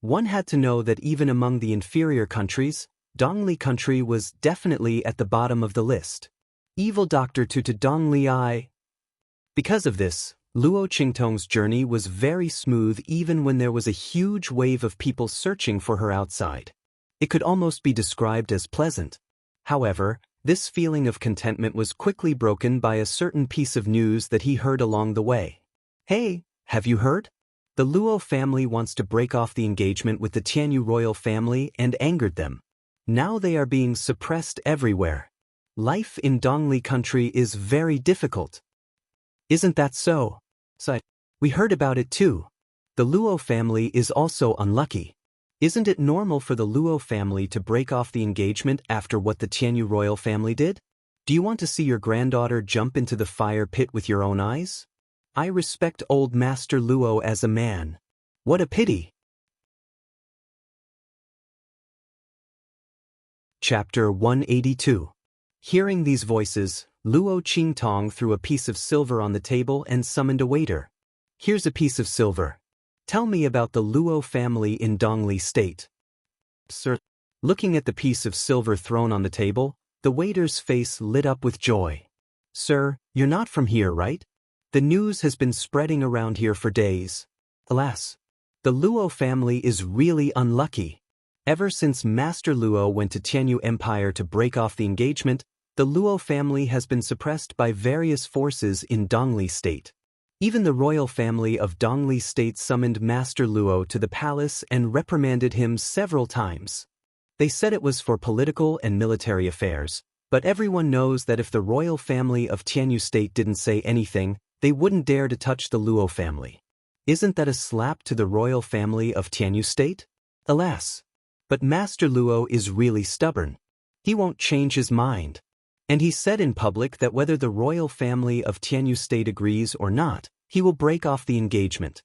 One had to know that even among the inferior countries, Dongli country was definitely at the bottom of the list. Evil doctor to Dongli Eye. Because of this, Luo Qingtong's journey was very smooth even when there was a huge wave of people searching for her outside. It could almost be described as pleasant. However, this feeling of contentment was quickly broken by a certain piece of news that he heard along the way. "Hey, have you heard? The Luo family wants to break off the engagement with the Tianyu royal family and angered them. Now they are being suppressed everywhere. Life in Dongli country is very difficult." "Isn't that so?" "We heard about it too. The Luo family is also unlucky. Isn't it normal for the Luo family to break off the engagement after what the Tianyu royal family did? Do you want to see your granddaughter jump into the fire pit with your own eyes? I respect old Master Luo as a man. What a pity." Chapter 182. Hearing these voices, Luo Qingtong threw a piece of silver on the table and summoned a waiter. "Here's a piece of silver. Tell me about the Luo family in Dongli State." "Sir." Looking at the piece of silver thrown on the table, the waiter's face lit up with joy. "Sir, you're not from here, right? The news has been spreading around here for days. Alas, the Luo family is really unlucky. Ever since Master Luo went to Tianyu Empire to break off the engagement, the Luo family has been suppressed by various forces in Dongli State. Even the royal family of Dongli State summoned Master Luo to the palace and reprimanded him several times. They said it was for political and military affairs, but everyone knows that if the royal family of Tianyu State didn't say anything, they wouldn't dare to touch the Luo family. Isn't that a slap to the royal family of Tianyu State? Alas! But Master Luo is really stubborn. He won't change his mind. And he said in public that whether the royal family of Tianyu State agrees or not, he will break off the engagement.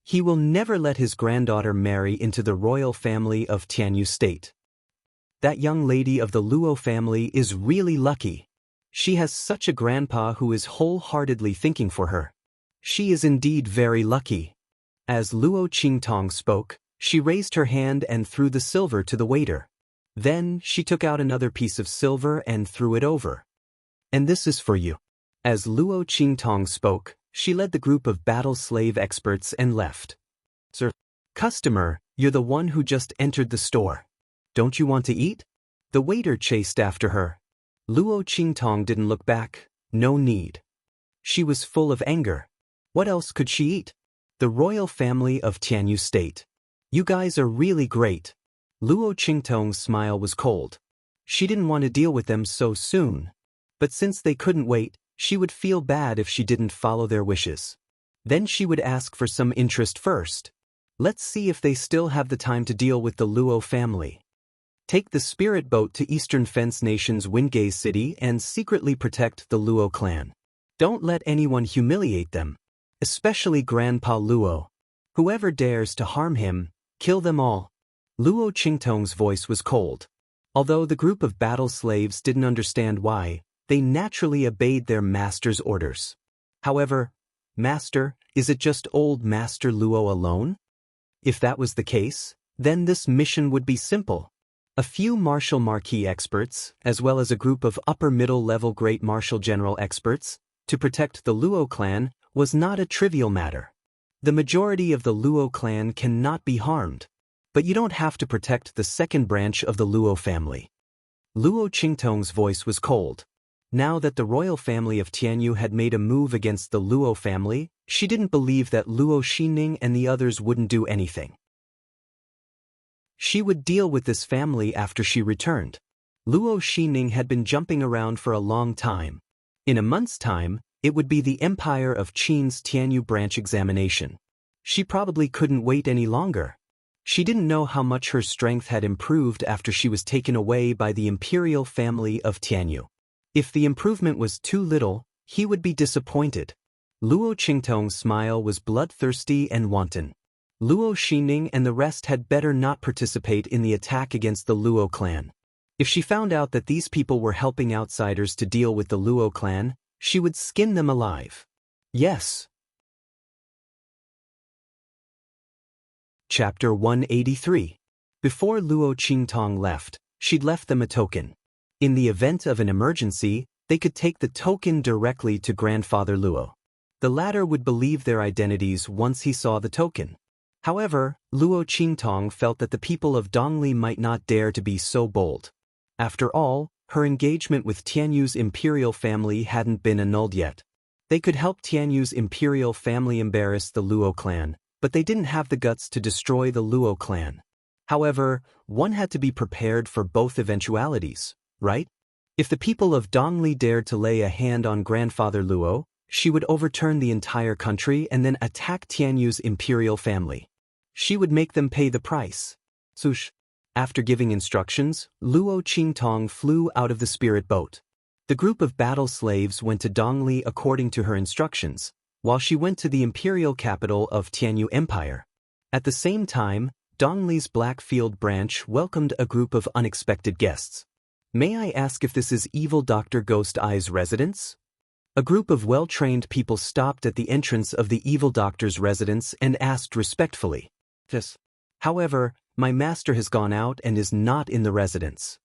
He will never let his granddaughter marry into the royal family of Tianyu State. That young lady of the Luo family is really lucky. She has such a grandpa who is wholeheartedly thinking for her. She is indeed very lucky." As Luo Qingtong spoke, she raised her hand and threw the silver to the waiter. Then she took out another piece of silver and threw it over. "And this is for you." As Luo Qingtong spoke, she led the group of battle slave experts and left. Sir, customer, you're the one who just entered the store. Don't you want to eat? The waiter chased after her. Luo Qingtong didn't look back. No need. She was full of anger. What else could she eat? The royal family of Tianyu State. You guys are really great. Luo Qingtong's smile was cold. She didn't want to deal with them so soon. But since they couldn't wait, she would feel bad if she didn't follow their wishes. Then she would ask for some interest first. Let's see if they still have the time to deal with the Luo family. Take the spirit boat to Eastern Fence Nation's Wingate City and secretly protect the Luo clan. Don't let anyone humiliate them, especially Grandpa Luo. Whoever dares to harm him, kill them all. Luo Qingtong's voice was cold. Although the group of battle slaves didn't understand why, they naturally obeyed their master's orders. However, Master, is it just old Master Luo alone? If that was the case, then this mission would be simple. A few Martial Marquis experts, as well as a group of upper-middle-level Great Martial General experts, to protect the Luo clan, was not a trivial matter. The majority of the Luo clan cannot be harmed. But you don't have to protect the second branch of the Luo family. Luo Qingtong's voice was cold. Now that the royal family of Tianyu had made a move against the Luo family, she didn't believe that Luo Xining and the others wouldn't do anything. She would deal with this family after she returned. Luo Xining had been jumping around for a long time. In a month's time, it would be the Empire of Qin's Tianyu branch examination. She probably couldn't wait any longer. She didn't know how much her strength had improved after she was taken away by the imperial family of Tianyu. If the improvement was too little, he would be disappointed. Luo Qingtong's smile was bloodthirsty and wanton. Luo Xining and the rest had better not participate in the attack against the Luo clan. If she found out that these people were helping outsiders to deal with the Luo clan, she would skin them alive. Yes. Chapter 183. Before Luo Qingtong left, she'd left them a token. In the event of an emergency, they could take the token directly to Grandfather Luo. The latter would believe their identities once he saw the token. However, Luo Qingtong felt that the people of Dongli might not dare to be so bold. After all, her engagement with Tianyu's imperial family hadn't been annulled yet. They could help Tianyu's imperial family embarrass the Luo clan, but they didn't have the guts to destroy the Luo clan. However, one had to be prepared for both eventualities, right? If the people of Dongli dared to lay a hand on Grandfather Luo, she would overturn the entire country and then attack Tianyu's imperial family. She would make them pay the price. Sush. After giving instructions, Luo Qingtong flew out of the spirit boat. The group of battle slaves went to Dongli according to her instructions, while she went to the imperial capital of Tianyu Empire. At the same time, Dongli's Blackfield branch welcomed a group of unexpected guests. May I ask if this is Evil Dr. Ghost Eye's residence? A group of well-trained people stopped at the entrance of the Evil Doctor's residence and asked respectfully. Yes. However, my master has gone out and is not in the residence.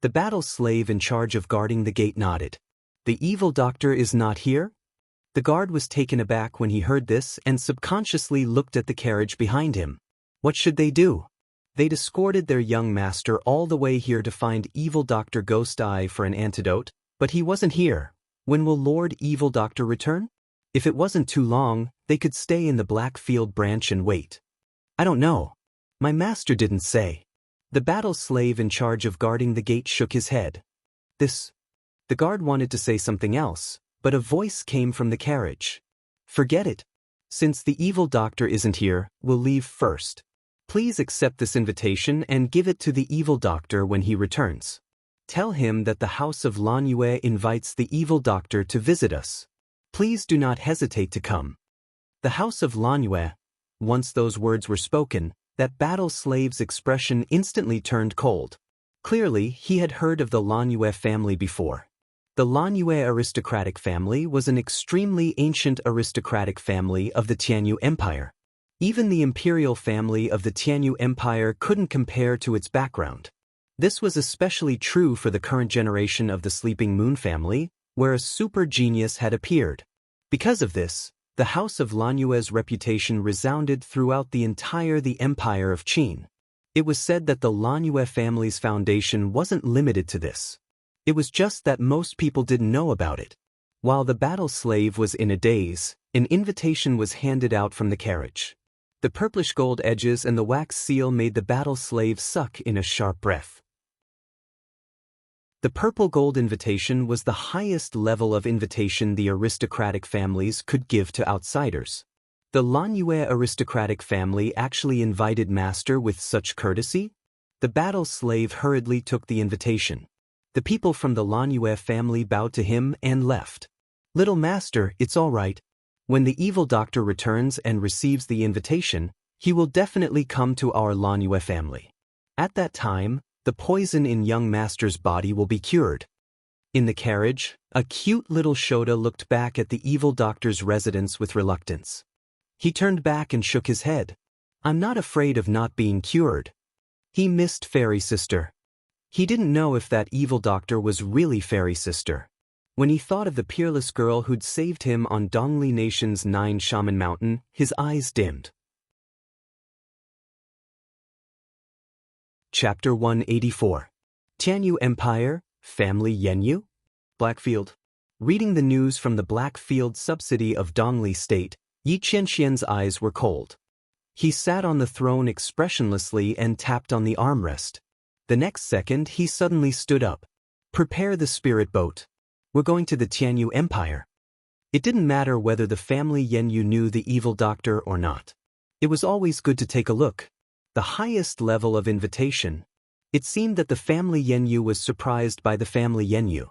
The battle slave in charge of guarding the gate nodded. The Evil Doctor is not here? The guard was taken aback when he heard this and subconsciously looked at the carriage behind him. What should they do? They'd escorted their young master all the way here to find Evil Dr. Ghost Eye for an antidote, but he wasn't here. When will Lord Evil Doctor return? If it wasn't too long, they could stay in the Blackfield branch and wait. I don't know. My master didn't say. The battle slave in charge of guarding the gate shook his head. The guard wanted to say something else, but a voice came from the carriage. Forget it. Since the Evil Doctor isn't here, we'll leave first. Please accept this invitation and give it to the Evil Doctor when he returns. Tell him that the House of Lanyue invites the Evil Doctor to visit us. Please do not hesitate to come. The House of Lanyue. Once those words were spoken, that battle slave's expression instantly turned cold. Clearly, he had heard of the Lanyue family before. The Lanyue aristocratic family was an extremely ancient aristocratic family of the Tianyu Empire. Even the imperial family of the Tianyu Empire couldn't compare to its background. This was especially true for the current generation of the Sleeping Moon family, where a super genius had appeared. Because of this, the House of Lanyue's reputation resounded throughout the Empire of Qin. It was said that the Lanyue family's foundation wasn't limited to this. It was just that most people didn't know about it. While the battle slave was in a daze, an invitation was handed out from the carriage. The purplish gold edges and the wax seal made the battle slave suck in a sharp breath. The purple gold invitation was the highest level of invitation the aristocratic families could give to outsiders. The Lanyue aristocratic family actually invited Master with such courtesy? The battle slave hurriedly took the invitation. The people from the Lanyue family bowed to him and left. Little Master, it's all right. When the evil doctor returns and receives the invitation, he will definitely come to our Lanyue family. At that time, the poison in young Master's body will be cured. In the carriage, a cute little Shota looked back at the evil doctor's residence with reluctance. He turned back and shook his head. I'm not afraid of not being cured. He missed Fairy Sister. He didn't know if that evil doctor was really Fairy Sister. When he thought of the peerless girl who'd saved him on Dongli Nation's 9 Shaman Mountain, his eyes dimmed. Chapter 184. Tianyu Empire, Family Yenyu? Blackfield. Reading the news from the Blackfield subsidy of Dongli State, Yi Qianxian's eyes were cold. He sat on the throne expressionlessly and tapped on the armrest. The next second he suddenly stood up. Prepare the spirit boat. We're going to the Tianyu Empire. It didn't matter whether the family Yenyu knew the evil doctor or not. It was always good to take a look. The highest level of invitation. It seemed that the family Yenyu was surprised by the family Yenyu.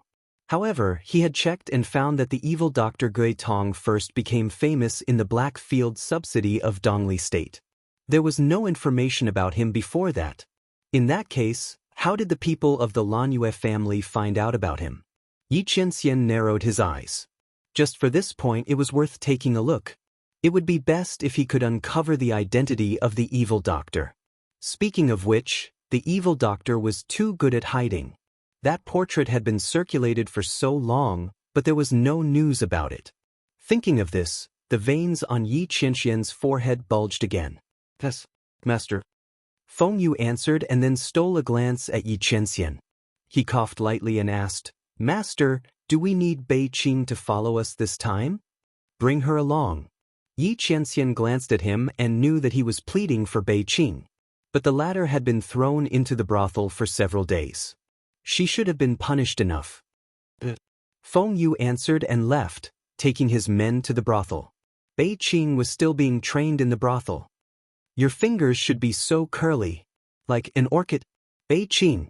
However, he had checked and found that the evil Dr. Gui Tong first became famous in the Blackfield subsidy of Dongli State. There was no information about him before that. In that case, how did the people of the Lanyue family find out about him? Yi Qianxian narrowed his eyes. Just for this point it was worth taking a look. It would be best if he could uncover the identity of the evil doctor. Speaking of which, the evil doctor was too good at hiding. That portrait had been circulated for so long, but there was no news about it. Thinking of this, the veins on Yi Qianxian's forehead bulged again. Yes, Master. Feng Yu answered and then stole a glance at Yi Qianxian. He coughed lightly and asked, Master, do we need Bei Qing to follow us this time? Bring her along. Yi Qianxian glanced at him and knew that he was pleading for Bei Qing. But the latter had been thrown into the brothel for several days. She should have been punished enough. Feng Yu answered and left, taking his men to the brothel. Bei Qing was still being trained in the brothel. Your fingers should be so curly. Like an orchid. Bei Qing,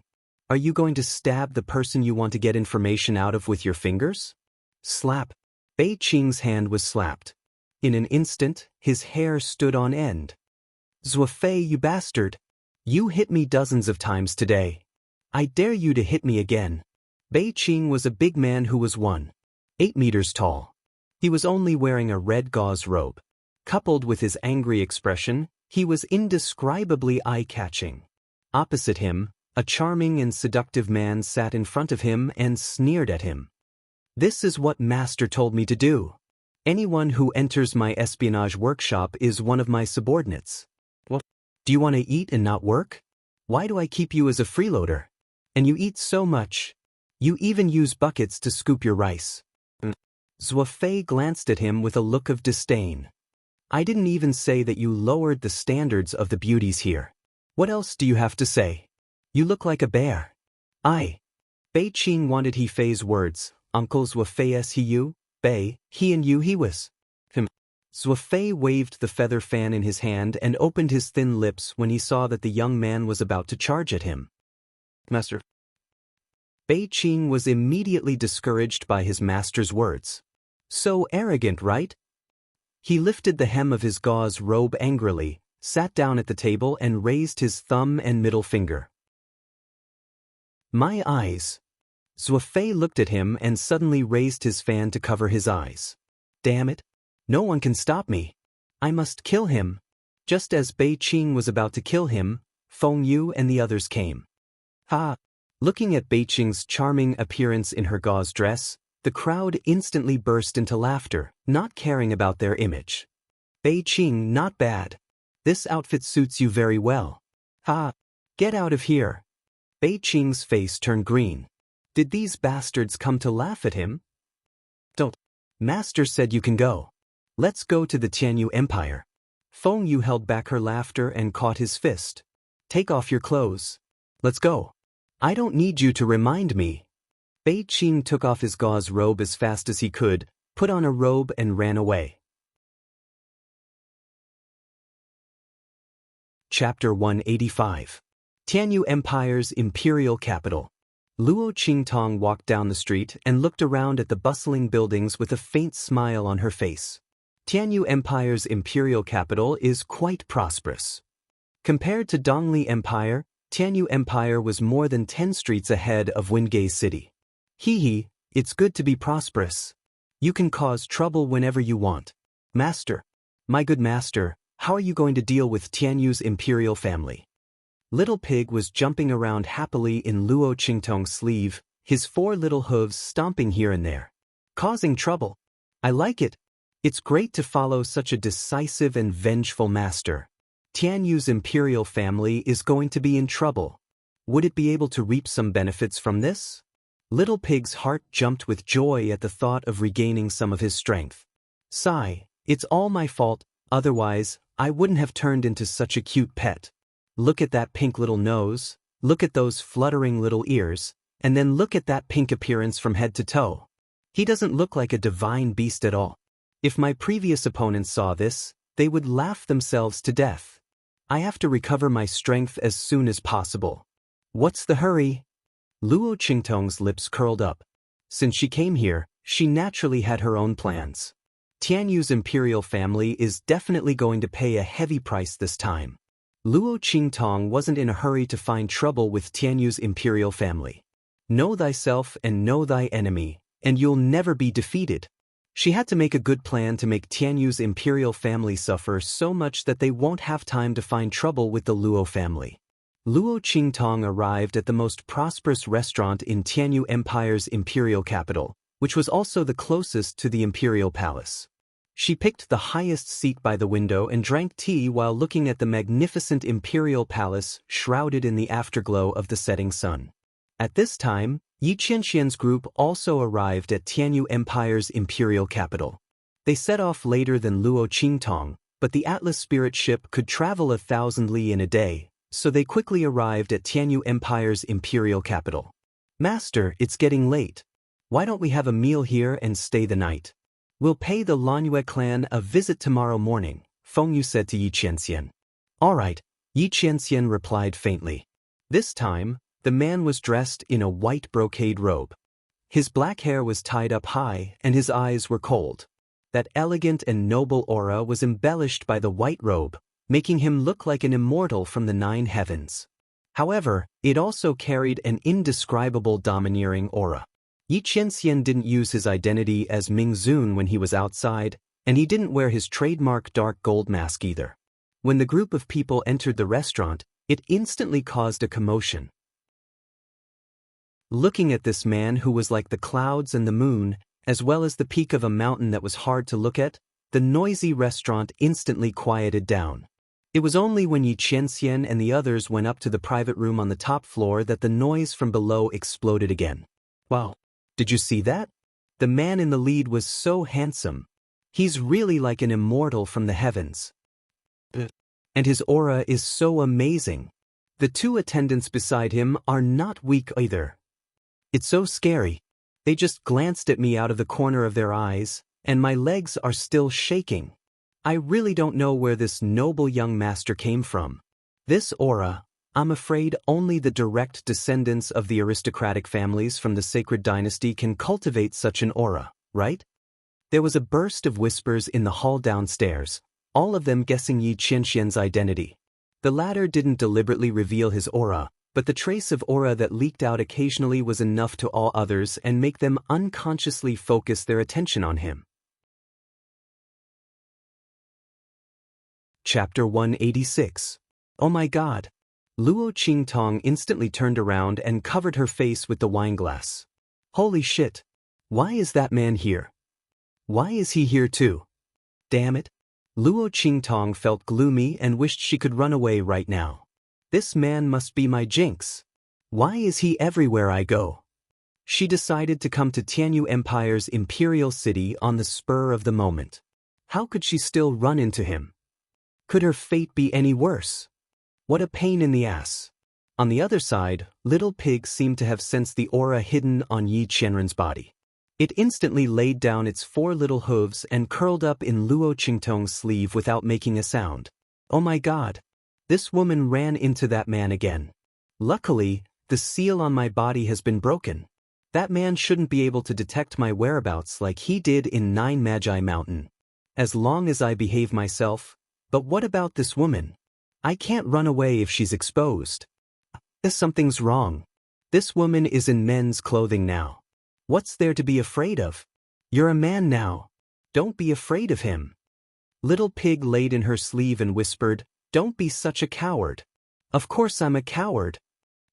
are you going to stab the person you want to get information out of with your fingers? Slap. Bei Qing's hand was slapped. In an instant, his hair stood on end. Zuofei, you bastard. You hit me dozens of times today. I dare you to hit me again. Bei Qing was a big man who was 1.8 meters tall. He was only wearing a red gauze robe. Coupled with his angry expression, he was indescribably eye-catching. Opposite him, a charming and seductive man sat in front of him and sneered at him. This is what Master told me to do. Anyone who enters my espionage workshop is one of my subordinates. What? Do you want to eat and not work? Why do I keep you as a freeloader? And you eat so much. You even use buckets to scoop your rice. Zuofei glanced at him with a look of disdain. I didn't even say that you lowered the standards of the beauties here. What else do you have to say? You look like a bear. Bei Qing wanted He Fei's words. Uncle Zuofei he you, Bei, he and you he was. Zuofei waved the feather fan in his hand and opened his thin lips when he saw that the young man was about to charge at him. Master. Bei Qing was immediately discouraged by his master's words. So arrogant, right? He lifted the hem of his gauze robe angrily, sat down at the table and raised his thumb and middle finger. My eyes. Zuofei looked at him and suddenly raised his fan to cover his eyes. Damn it. No one can stop me. I must kill him. Just as Bei Qing was about to kill him, Feng Yu and the others came. Ha! Looking at Bei Qing's charming appearance in her gauze dress, The crowd instantly burst into laughter, not caring about their image. Bei Qing, not bad. This outfit suits you very well. Ha! Get out of here. Bei Qing's face turned green. Did these bastards come to laugh at him? Don't. Master said you can go. Let's go to the Tianyu Empire. Feng Yu held back her laughter and caught his fist. Take off your clothes. Let's go. I don't need you to remind me. Bei Qing took off his gauze robe as fast as he could, put on a robe and ran away. Chapter 185. Tianyu Empire's Imperial Capital. Luo Qingtong walked down the street and looked around at the bustling buildings with a faint smile on her face. Tianyu Empire's imperial capital is quite prosperous. Compared to Dongli Empire, Tianyu Empire was more than 10 streets ahead of Wingay City. Hee, it's good to be prosperous. You can cause trouble whenever you want. Master, my good master, how are you going to deal with Tianyu's imperial family? Little Pig was jumping around happily in Luo Qingtong's sleeve, his 4 little hooves stomping here and there. Causing trouble. I like it. It's great to follow such a decisive and vengeful master. Tianyu's imperial family is going to be in trouble. Would it be able to reap some benefits from this? Little Pig's heart jumped with joy at the thought of regaining some of his strength. Sigh, it's all my fault, otherwise, I wouldn't have turned into such a cute pet. Look at that pink little nose, look at those fluttering little ears, and then look at that pink appearance from head to toe. He doesn't look like a divine beast at all. If my previous opponents saw this, they would laugh themselves to death. I have to recover my strength as soon as possible. What's the hurry? Luo Qingtong's lips curled up. Since she came here, she naturally had her own plans. Tianyu's imperial family is definitely going to pay a heavy price this time. Luo Qingtong wasn't in a hurry to find trouble with Tianyu's imperial family. Know thyself and know thy enemy, and you'll never be defeated. She had to make a good plan to make Tianyu's imperial family suffer so much that they won't have time to find trouble with the Luo family. Luo Qingtong arrived at the most prosperous restaurant in Tianyu Empire's imperial capital, which was also the closest to the imperial palace. She picked the highest seat by the window and drank tea while looking at the magnificent imperial palace shrouded in the afterglow of the setting sun. At this time, Yi Qianxian's group also arrived at Tianyu Empire's imperial capital. They set off later than Luo Qingtong, but the Atlas spirit ship could travel 1,000 li in a day, so they quickly arrived at Tianyu Empire's imperial capital. Master, it's getting late. Why don't we have a meal here and stay the night? We'll pay the Lanyue clan a visit tomorrow morning, Feng Yu said to Yi Qianxian. All right, Yi Qianxian replied faintly. This time, the man was dressed in a white brocade robe. His black hair was tied up high and his eyes were cold. That elegant and noble aura was embellished by the white robe, making him look like an immortal from the 9 heavens. However, it also carried an indescribable domineering aura. Yi Qianxian didn't use his identity as Ming Zun when he was outside, and he didn't wear his trademark dark gold mask either. When the group of people entered the restaurant, it instantly caused a commotion. Looking at this man who was like the clouds and the moon, as well as the peak of a mountain that was hard to look at, the noisy restaurant instantly quieted down. It was only when Yi Qianxian and the others went up to the private room on the top floor that the noise from below exploded again. Wow! Did you see that? The man in the lead was so handsome. He's really like an immortal from the heavens. And his aura is so amazing. The 2 attendants beside him are not weak either. It's so scary. They just glanced at me out of the corner of their eyes, and my legs are still shaking. I really don't know where this noble young master came from. This aura, I'm afraid only the direct descendants of the aristocratic families from the sacred dynasty can cultivate such an aura, right? There was a burst of whispers in the hall downstairs, all of them guessing Yi Qianxian's identity. The latter didn't deliberately reveal his aura, but the trace of aura that leaked out occasionally was enough to awe others and make them unconsciously focus their attention on him. Chapter 186. Oh my God! Luo Qingtong instantly turned around and covered her face with the wineglass. Holy shit! Why is that man here? Why is he here too? Damn it. Luo Qingtong felt gloomy and wished she could run away right now. This man must be my jinx. Why is he everywhere I go? She decided to come to Tianyu Empire's imperial city on the spur of the moment. How could she still run into him? Could her fate be any worse? What a pain in the ass. On the other side, Little Pig seemed to have sensed the aura hidden on Yi Qianren's body. It instantly laid down its 4 little hooves and curled up in Luo Qingtong's sleeve without making a sound. Oh my god. This woman ran into that man again. Luckily, the seal on my body has been broken. That man shouldn't be able to detect my whereabouts like he did in 9 Magi Mountain. As long as I behave myself. But what about this woman? I can't run away if she's exposed. Something's wrong. This woman is in men's clothing now. What's there to be afraid of? You're a man now. Don't be afraid of him. Little Pig laid in her sleeve and whispered, "Don't be such a coward." Of course I'm a coward.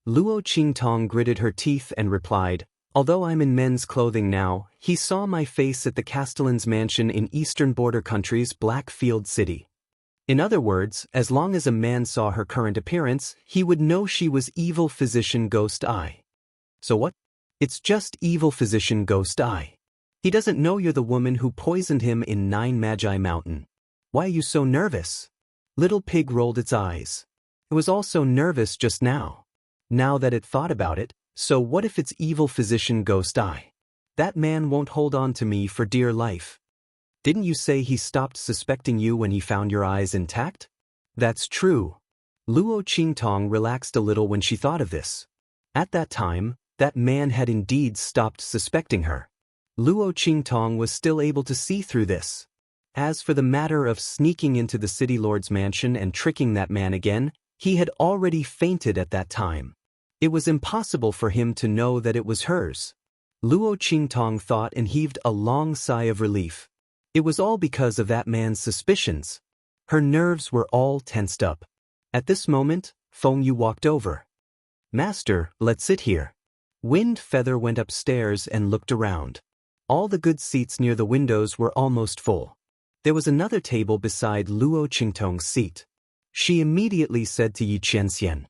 Luo Qingtong gritted her teeth and replied, "Although I'm in men's clothing now, he saw my face at the Castellan's mansion in eastern border country's Blackfield City." In other words, as long as a man saw her current appearance, he would know she was evil physician Ghost Eye. So what? It's just evil physician Ghost Eye. He doesn't know you're the woman who poisoned him in 9 Magi Mountain. Why are you so nervous? Little Pig rolled its eyes. It was all so nervous just now. Now that it thought about it, so what if it's evil physician Ghost Eye? That man won't hold on to me for dear life. Didn't you say he stopped suspecting you when he found your eyes intact? That's true. Luo Qingtong relaxed a little when she thought of this. At that time, that man had indeed stopped suspecting her. Luo Qingtong was still able to see through this. As for the matter of sneaking into the city lord's mansion and tricking that man again, he had already fainted at that time. It was impossible for him to know that it was hers. Luo Qingtong thought and heaved a long sigh of relief. It was all because of that man's suspicions. Her nerves were all tensed up. At this moment, Feng Yu walked over. "Master, let's sit here." Wind Feather went upstairs and looked around. All the good seats near the windows were almost full. There was another table beside Luo Qingtong's seat. She immediately said to Yi Qianxian,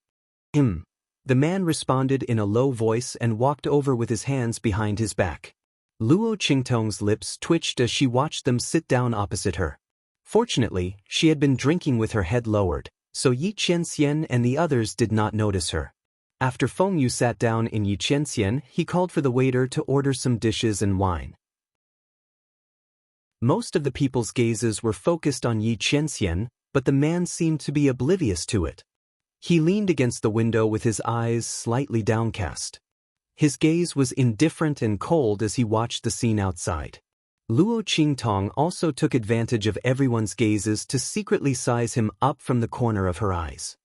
The man responded in a low voice and walked over with his hands behind his back. Luo Qingtong's lips twitched as she watched them sit down opposite her. Fortunately, she had been drinking with her head lowered, so Yi Qianxian and the others did not notice her. After Feng Yu sat down in Yi Qianxian, he called for the waiter to order some dishes and wine. Most of the people's gazes were focused on Yi Qianxian, but the man seemed to be oblivious to it. He leaned against the window with his eyes slightly downcast. His gaze was indifferent and cold as he watched the scene outside. Luo Qingtong also took advantage of everyone's gazes to secretly size him up from the corner of her eyes.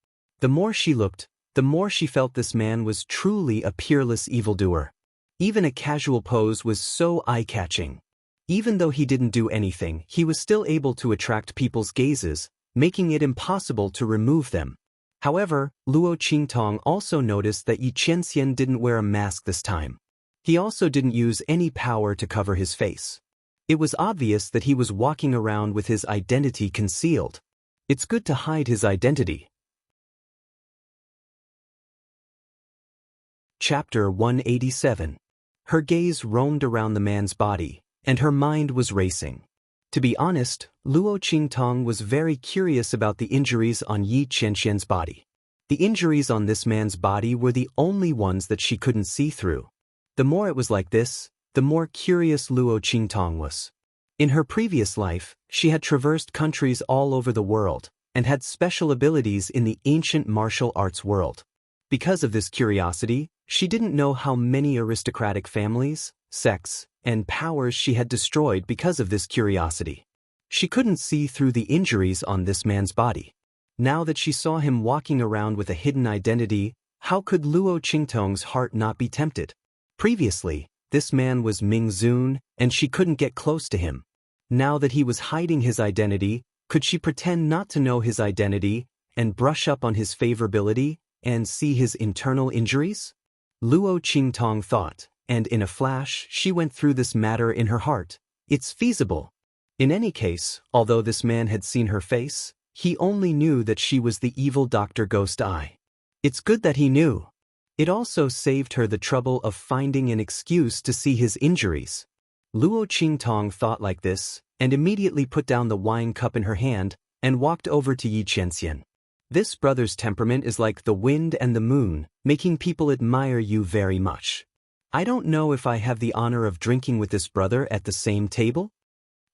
The more she looked, the more she felt this man was truly a peerless evildoer. Even a casual pose was so eye-catching. Even though he didn't do anything, he was still able to attract people's gazes, making it impossible to remove them. However, Luo Qingtong also noticed that Yi Qianxian didn't wear a mask this time. He also didn't use any power to cover his face. It was obvious that he was walking around with his identity concealed. It's good to hide his identity. Chapter 187. Her gaze roamed around the man's body, and her mind was racing. To be honest, Luo Qingtong was very curious about the injuries on Yi Qianxian's body. The injuries on this man's body were the only ones that she couldn't see through. The more it was like this, the more curious Luo Qingtong was. In her previous life, she had traversed countries all over the world, and had special abilities in the ancient martial arts world. Because of this curiosity, she didn't know how many aristocratic families, sects, and powers she had destroyed because of this curiosity. She couldn't see through the injuries on this man's body. Now that she saw him walking around with a hidden identity, how could Luo Qingtong's heart not be tempted? Previously, this man was Ming Zun, and she couldn't get close to him. Now that he was hiding his identity, could she pretend not to know his identity, and brush up on his favorability, and see his internal injuries? Luo Qingtong thought, and in a flash she went through this matter in her heart. It's feasible. In any case, although this man had seen her face, he only knew that she was the evil Dr. Ghost Eye. It's good that he knew. It also saved her the trouble of finding an excuse to see his injuries. Luo Qingtong thought like this, and immediately put down the wine cup in her hand, and walked over to Yi Qianxian. This brother's temperament is like the wind and the moon, making people admire you very much. I don't know if I have the honor of drinking with this brother at the same table?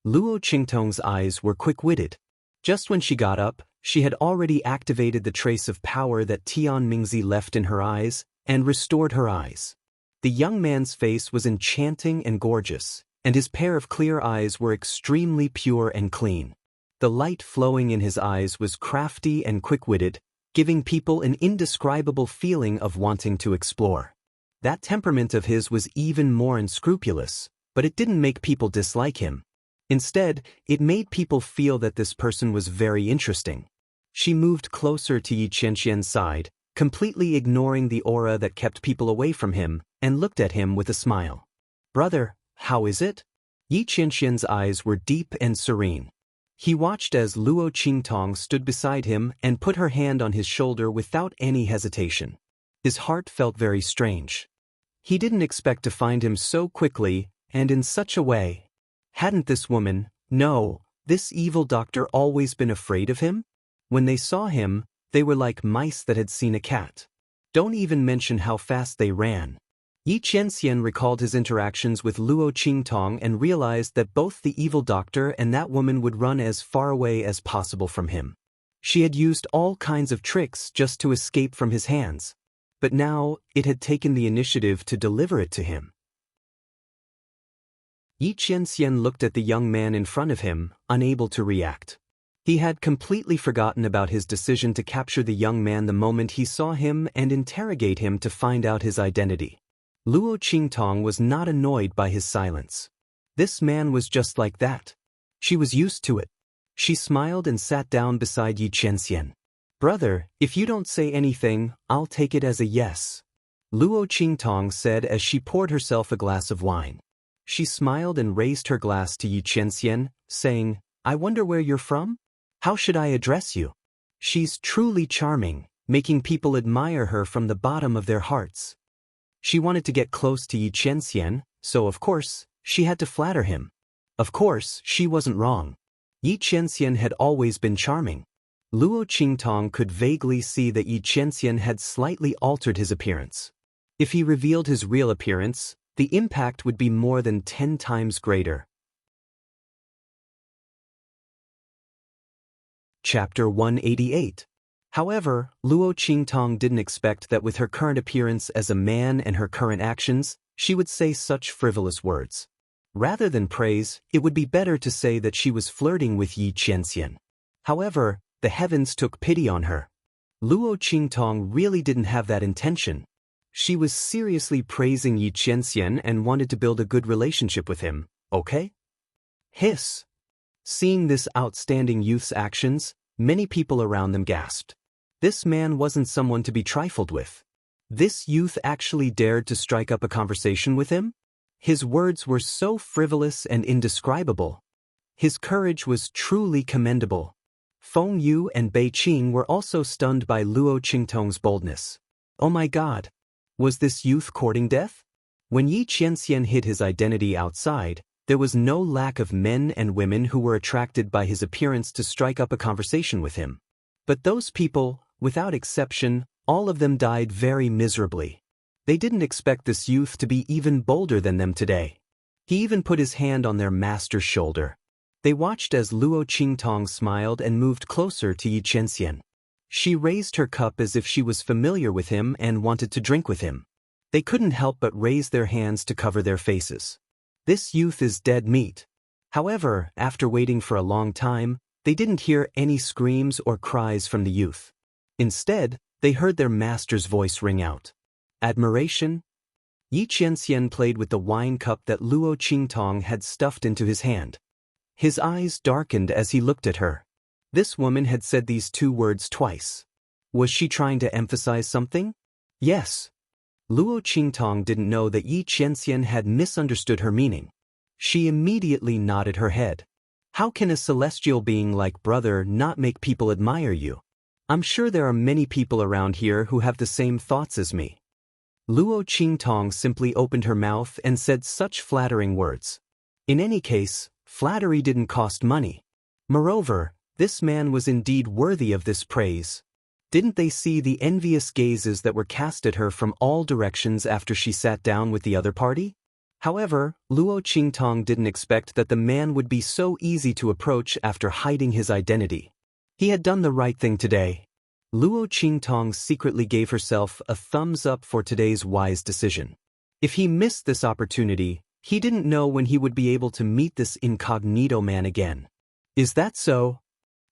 Luo Qingtong's eyes were quick-witted. Just when she got up, she had already activated the trace of power that Tian Mingzi left in her eyes, and restored her eyes. The young man's face was enchanting and gorgeous, and his pair of clear eyes were extremely pure and clean. The light flowing in his eyes was crafty and quick-witted, giving people an indescribable feeling of wanting to explore. That temperament of his was even more unscrupulous, but it didn't make people dislike him. Instead, it made people feel that this person was very interesting. She moved closer to Yi Qianxian's side, completely ignoring the aura that kept people away from him, and looked at him with a smile. "Brother, how is it?" Yi Qianxian's eyes were deep and serene. He watched as Luo Qingtong stood beside him and put her hand on his shoulder without any hesitation. His heart felt very strange. He didn't expect to find him so quickly and in such a way. Hadn't this woman, no, this evil doctor always been afraid of him? When they saw him, they were like mice that had seen a cat. Don't even mention how fast they ran. Yi Qianxian recalled his interactions with Luo Qingtong and realized that both the evil doctor and that woman would run as far away as possible from him. She had used all kinds of tricks just to escape from his hands. But now, it had taken the initiative to deliver it to him. Yi Qianxian looked at the young man in front of him, unable to react. He had completely forgotten about his decision to capture the young man the moment he saw him and interrogate him to find out his identity. Luo Qingtong was not annoyed by his silence. This man was just like that. She was used to it. She smiled and sat down beside Yi Qianxian. "Brother, if you don't say anything, I'll take it as a yes," Luo Qingtong said as she poured herself a glass of wine. She smiled and raised her glass to Yi Qianxian, saying, "I wonder where you're from? How should I address you?" She's truly charming, making people admire her from the bottom of their hearts. She wanted to get close to Yi Qianxian, so of course, she had to flatter him. Of course, she wasn't wrong. Yi Qianxian had always been charming. Luo Qingtong could vaguely see that Yi Qianxian had slightly altered his appearance. If he revealed his real appearance, the impact would be more than 10 times greater. Chapter 188. However, Luo Qingtong didn't expect that with her current appearance as a man and her current actions, she would say such frivolous words. Rather than praise, it would be better to say that she was flirting with Yi Qianxian. However, the heavens took pity on her. Luo Qingtong really didn't have that intention. She was seriously praising Yi Qianxian and wanted to build a good relationship with him, okay? Hiss. Seeing this outstanding youth's actions, many people around them gasped. This man wasn't someone to be trifled with. This youth actually dared to strike up a conversation with him? His words were so frivolous and indescribable. His courage was truly commendable. Feng Yu and Bei Qing were also stunned by Luo Qingtong's boldness. Oh my God! Was this youth courting death? When Yi Qianxian hid his identity outside, there was no lack of men and women who were attracted by his appearance to strike up a conversation with him. But those people, without exception, all of them died very miserably. They didn't expect this youth to be even bolder than them today. He even put his hand on their master's shoulder. They watched as Luo Qingtong smiled and moved closer to Yi Qianxian. She raised her cup as if she was familiar with him and wanted to drink with him. They couldn't help but raise their hands to cover their faces. This youth is dead meat. However, after waiting for a long time, they didn't hear any screams or cries from the youth. Instead, they heard their master's voice ring out. Admiration? Yi Qianxian played with the wine cup that Luo Qingtong had stuffed into his hand. His eyes darkened as he looked at her. This woman had said these two words twice. Was she trying to emphasize something? Yes. Luo Qingtong didn't know that Yi Qianxian had misunderstood her meaning. She immediately nodded her head. How can a celestial being like brother not make people admire you? I'm sure there are many people around here who have the same thoughts as me. Luo Qingtong simply opened her mouth and said such flattering words. In any case, flattery didn't cost money. Moreover, this man was indeed worthy of this praise. Didn't they see the envious gazes that were cast at her from all directions after she sat down with the other party? However, Luo Qingtong didn't expect that the man would be so easy to approach after hiding his identity. He had done the right thing today. Luo Qingtong secretly gave herself a thumbs up for today's wise decision. If he missed this opportunity, he didn't know when he would be able to meet this incognito man again. Is that so?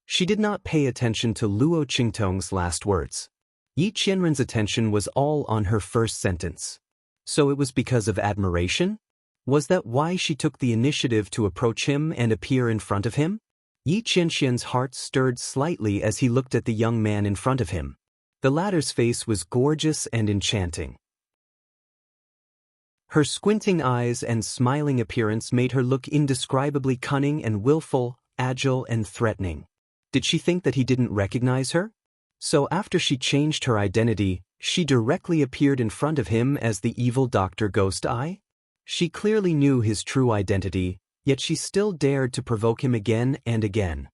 She did not pay attention to Luo Qingtong's last words. Yi Qianren's attention was all on her first sentence. So it was because of admiration? Was that why she took the initiative to approach him and appear in front of him? Yi Qianxian's heart stirred slightly as he looked at the young man in front of him. The latter's face was gorgeous and enchanting. Her squinting eyes and smiling appearance made her look indescribably cunning and willful, agile and threatening. Did she think that he didn't recognize her? So after she changed her identity, she directly appeared in front of him as the evil Dr. Ghost Eye? She clearly knew his true identity, yet she still dared to provoke him again and again.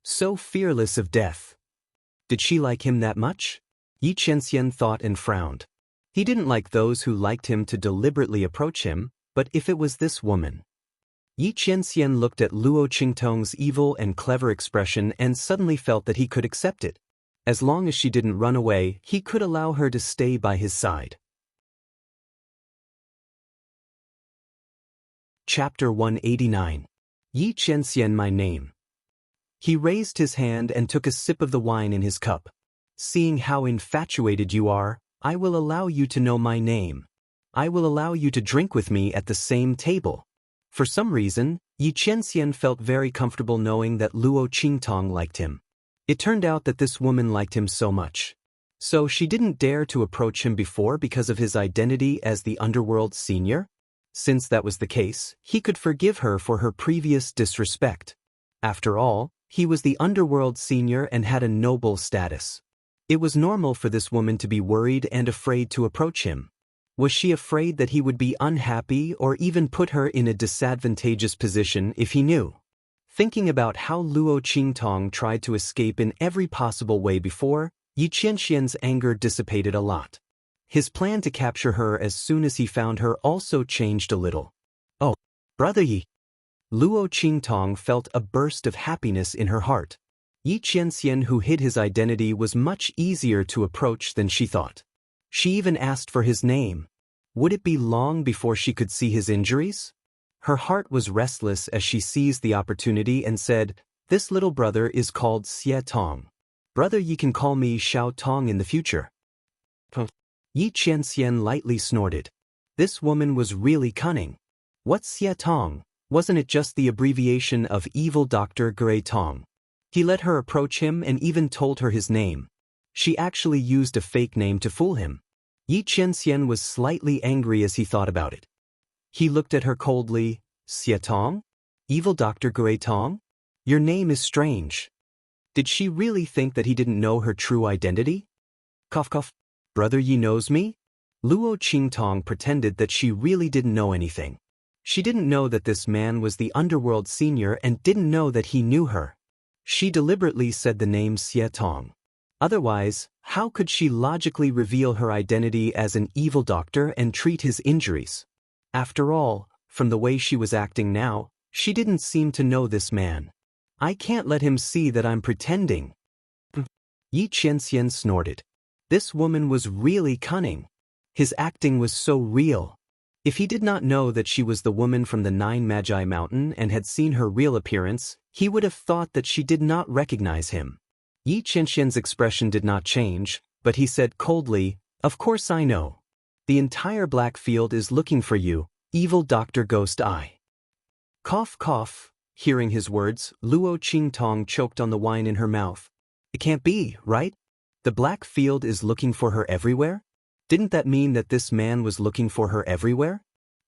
So fearless of death. Did she like him that much? Yi Qianxian thought and frowned. He didn't like those who liked him to deliberately approach him, but if it was this woman. Yi Qianxian looked at Luo Qingtong's evil and clever expression and suddenly felt that he could accept it. As long as she didn't run away, he could allow her to stay by his side. Chapter 189. Yi Qianxian, my name. He raised his hand and took a sip of the wine in his cup. Seeing how infatuated you are, I will allow you to know my name. I will allow you to drink with me at the same table. For some reason, Yi Qianxian felt very comfortable knowing that Luo Qingtong liked him. It turned out that this woman liked him so much. So she didn't dare to approach him before because of his identity as the underworld senior? Since that was the case, he could forgive her for her previous disrespect. After all, he was the underworld senior and had a noble status. It was normal for this woman to be worried and afraid to approach him. Was she afraid that he would be unhappy or even put her in a disadvantageous position if he knew? Thinking about how Luo Qingtong tried to escape in every possible way before, Yi Qianxian's anger dissipated a lot. His plan to capture her as soon as he found her also changed a little. Oh, brother Yi! Luo Qingtong felt a burst of happiness in her heart. Yi Qianxian, who hid his identity, was much easier to approach than she thought. She even asked for his name. Would it be long before she could see his injuries? Her heart was restless as she seized the opportunity and said, "This little brother is called Xie Tong. Brother, you can call me Xiao Tong in the future." Yi Qianxian lightly snorted. This woman was really cunning. What's Xie Tong? Wasn't it just the abbreviation of evil Dr. Gray Tong? He let her approach him and even told her his name. She actually used a fake name to fool him. Yi Qianxian was slightly angry as he thought about it. He looked at her coldly. "Xie Tong? Evil Dr. Gray Tong? Your name is strange." Did she really think that he didn't know her true identity? Cough cough. Brother Yi knows me? Luo Qingtong pretended that she really didn't know anything. She didn't know that this man was the underworld senior and didn't know that he knew her. She deliberately said the name Xie Tong. Otherwise, how could she logically reveal her identity as an evil doctor and treat his injuries? After all, from the way she was acting now, she didn't seem to know this man. I can't let him see that I'm pretending. Yi Qianxian snorted. This woman was really cunning. His acting was so real. If he did not know that she was the woman from the Nine Magi Mountain and had seen her real appearance, he would have thought that she did not recognize him. Yi Qianxian's expression did not change, but he said coldly, "Of course I know. The entire black field is looking for you, evil Dr. Ghost Eye." Cough cough. Hearing his words, Luo Qingtong choked on the wine in her mouth. It can't be, right? The black field is looking for her everywhere? Didn't that mean that this man was looking for her everywhere?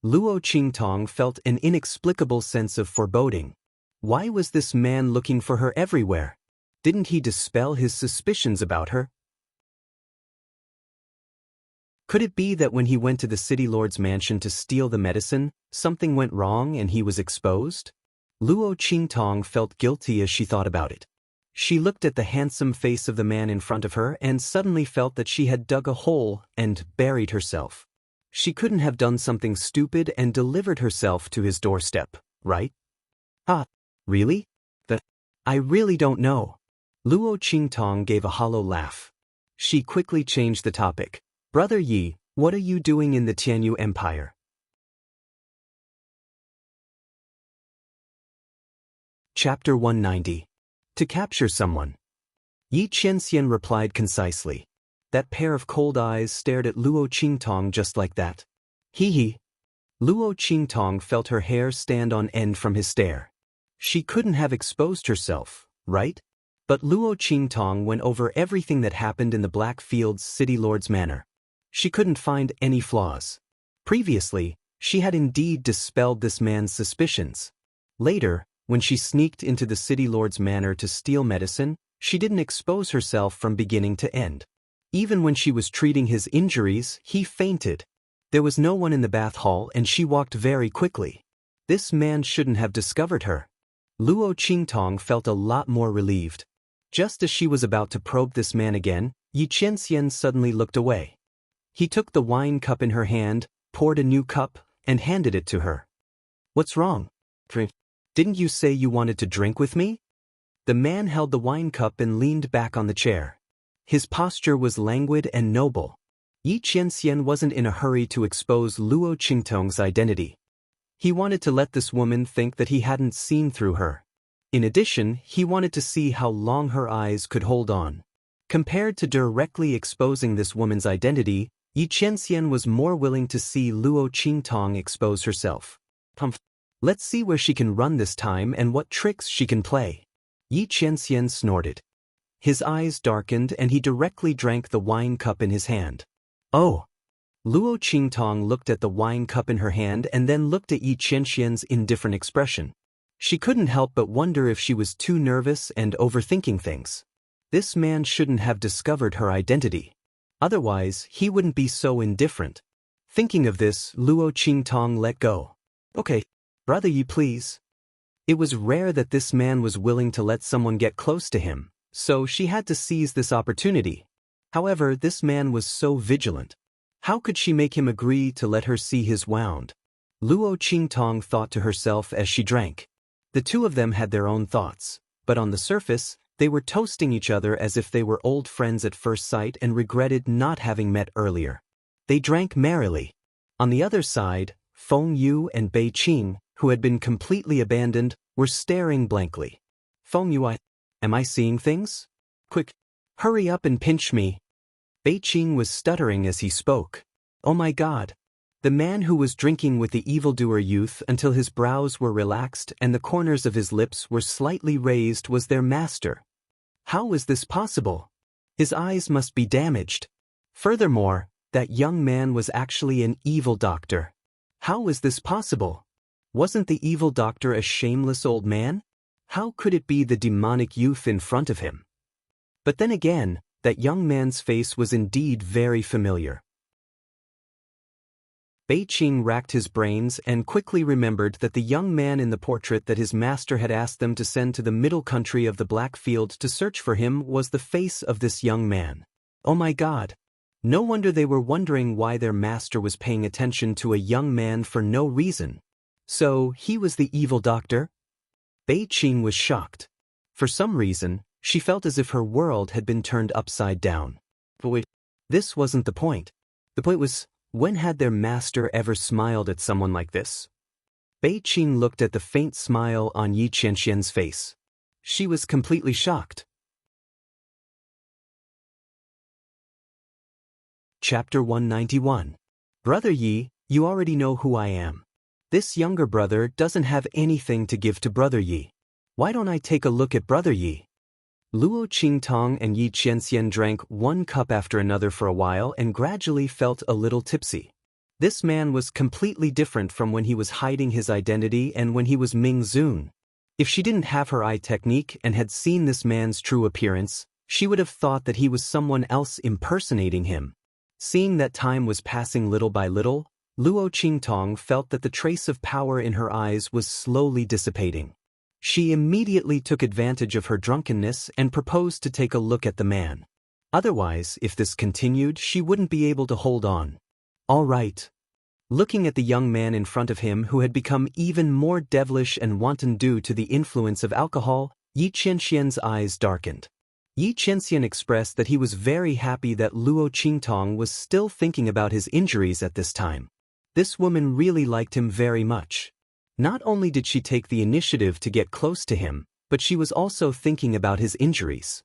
Luo Qingtong felt an inexplicable sense of foreboding. Why was this man looking for her everywhere? Didn't he dispel his suspicions about her? Could it be that when he went to the city lord's mansion to steal the medicine, something went wrong and he was exposed? Luo Qingtong felt guilty as she thought about it. She looked at the handsome face of the man in front of her and suddenly felt that she had dug a hole and buried herself. She couldn't have done something stupid and delivered herself to his doorstep, right? Really? I really don't know. Luo Qingtong gave a hollow laugh. She quickly changed the topic. Brother Yi, what are you doing in the Tianyu Empire? Chapter 190. To capture someone. Yi Qianxian replied concisely. That pair of cold eyes stared at Luo Qingtong just like that. Hee. Luo Qingtong felt her hair stand on end from his stare. She couldn't have exposed herself, right? But Luo Qingtong went over everything that happened in the Black Fields City Lord's manor. She couldn't find any flaws. Previously, she had indeed dispelled this man's suspicions. Later, when she sneaked into the city lord's manor to steal medicine, she didn't expose herself from beginning to end. Even when she was treating his injuries, he fainted. There was no one in the bath hall and she walked very quickly. This man shouldn't have discovered her. Luo Qingtong felt a lot more relieved. Just as she was about to probe this man again, Yi Qianxian suddenly looked away. He took the wine cup in her hand, poured a new cup, and handed it to her. What's wrong? Didn't you say you wanted to drink with me? The man held the wine cup and leaned back on the chair. His posture was languid and noble. Yi Qianxian wasn't in a hurry to expose Luo Qingtong's identity. He wanted to let this woman think that he hadn't seen through her. In addition, he wanted to see how long her eyes could hold on. Compared to directly exposing this woman's identity, Yi Qianxian was more willing to see Luo Qingtong expose herself. Let's see where she can run this time and what tricks she can play. Yi Qianxian snorted. His eyes darkened and he directly drank the wine cup in his hand. Oh! Luo Qingtong looked at the wine cup in her hand and then looked at Yi Qianxian's indifferent expression. She couldn't help but wonder if she was too nervous and overthinking things. This man shouldn't have discovered her identity. Otherwise, he wouldn't be so indifferent. Thinking of this, Luo Qingtong let go. Okay. Brother Yi, please. It was rare that this man was willing to let someone get close to him, so she had to seize this opportunity. However, this man was so vigilant. How could she make him agree to let her see his wound? Luo Qingtong thought to herself as she drank. The two of them had their own thoughts, but on the surface, they were toasting each other as if they were old friends at first sight and regretted not having met earlier. They drank merrily. On the other side, Feng Yu and Bei Qing, who had been completely abandoned, were staring blankly. Feng Yu, am I seeing things? Quick, hurry up and pinch me. Bei Qing was stuttering as he spoke. Oh my God. The man who was drinking with the evildoer youth until his brows were relaxed and the corners of his lips were slightly raised was their master. How was this possible? His eyes must be damaged. Furthermore, that young man was actually an evil doctor. How was this possible? Wasn't the evil doctor a shameless old man? How could it be the demonic youth in front of him? But then again, that young man's face was indeed very familiar. Bei Qing racked his brains and quickly remembered that the young man in the portrait that his master had asked them to send to the middle country of the Blackfield to search for him was the face of this young man. Oh my God! No wonder they were wondering why their master was paying attention to a young man for no reason. So, he was the evil doctor? Bei Qing was shocked. For some reason, she felt as if her world had been turned upside down. But wait, this wasn't the point. The point was, when had their master ever smiled at someone like this? Bei Qing looked at the faint smile on Yi Qianxian's face. She was completely shocked. Chapter 191. Brother Yi, you already know who I am. This younger brother doesn't have anything to give to Brother Yi. Why don't I take a look at Brother Yi? Luo Qingtong and Yi Qianxian drank one cup after another for a while and gradually felt a little tipsy. This man was completely different from when he was hiding his identity and when he was Ming Zun. If she didn't have her eye technique and had seen this man's true appearance, she would have thought that he was someone else impersonating him. Seeing that time was passing little by little, Luo Qingtong felt that the trace of power in her eyes was slowly dissipating. She immediately took advantage of her drunkenness and proposed to take a look at the man. Otherwise, if this continued, she wouldn't be able to hold on. All right. Looking at the young man in front of him who had become even more devilish and wanton due to the influence of alcohol, Yi Qianxian's eyes darkened. Yi Qianxian expressed that he was very happy that Luo Qingtong was still thinking about his injuries at this time. This woman really liked him very much. Not only did she take the initiative to get close to him, but she was also thinking about his injuries.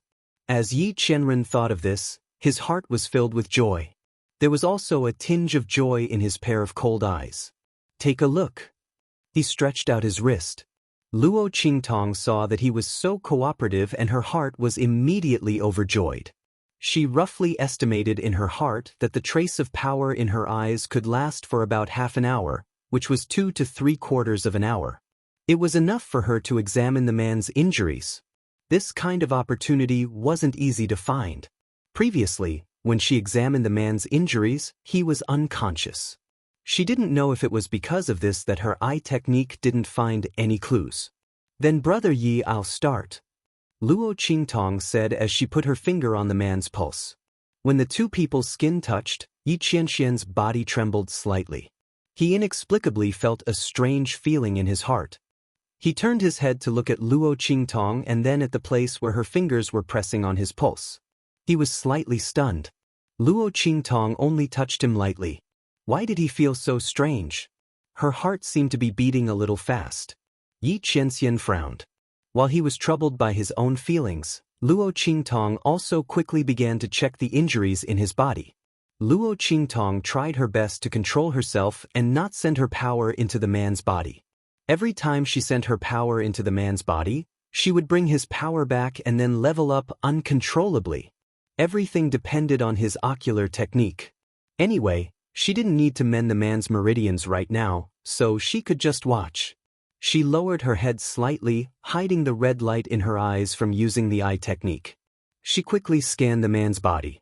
As Yi Qianren thought of this, his heart was filled with joy. There was also a tinge of joy in his pair of cold eyes. Take a look. He stretched out his wrist. Luo Qingtong saw that he was so cooperative and her heart was immediately overjoyed. She roughly estimated in her heart that the trace of power in her eyes could last for about half an hour, which was 2 to 3/4 of an hour. It was enough for her to examine the man's injuries. This kind of opportunity wasn't easy to find. Previously, when she examined the man's injuries, he was unconscious. She didn't know if it was because of this that her eye technique didn't find any clues. Then Brother Yi, I'll start, Luo Qingtong said as she put her finger on the man's pulse. When the two people's skin touched, Yi Qianxian's body trembled slightly. He inexplicably felt a strange feeling in his heart. He turned his head to look at Luo Qingtong and then at the place where her fingers were pressing on his pulse. He was slightly stunned. Luo Qingtong only touched him lightly. Why did he feel so strange? Her heart seemed to be beating a little fast. Yi Qianxian frowned. While he was troubled by his own feelings, Luo Qingtong also quickly began to check the injuries in his body. Luo Qingtong tried her best to control herself and not send her power into the man's body. Every time she sent her power into the man's body, she would bring his power back and then level up uncontrollably. Everything depended on his ocular technique. Anyway, she didn't need to mend the man's meridians right now, so she could just watch. She lowered her head slightly, hiding the red light in her eyes from using the eye technique. She quickly scanned the man's body.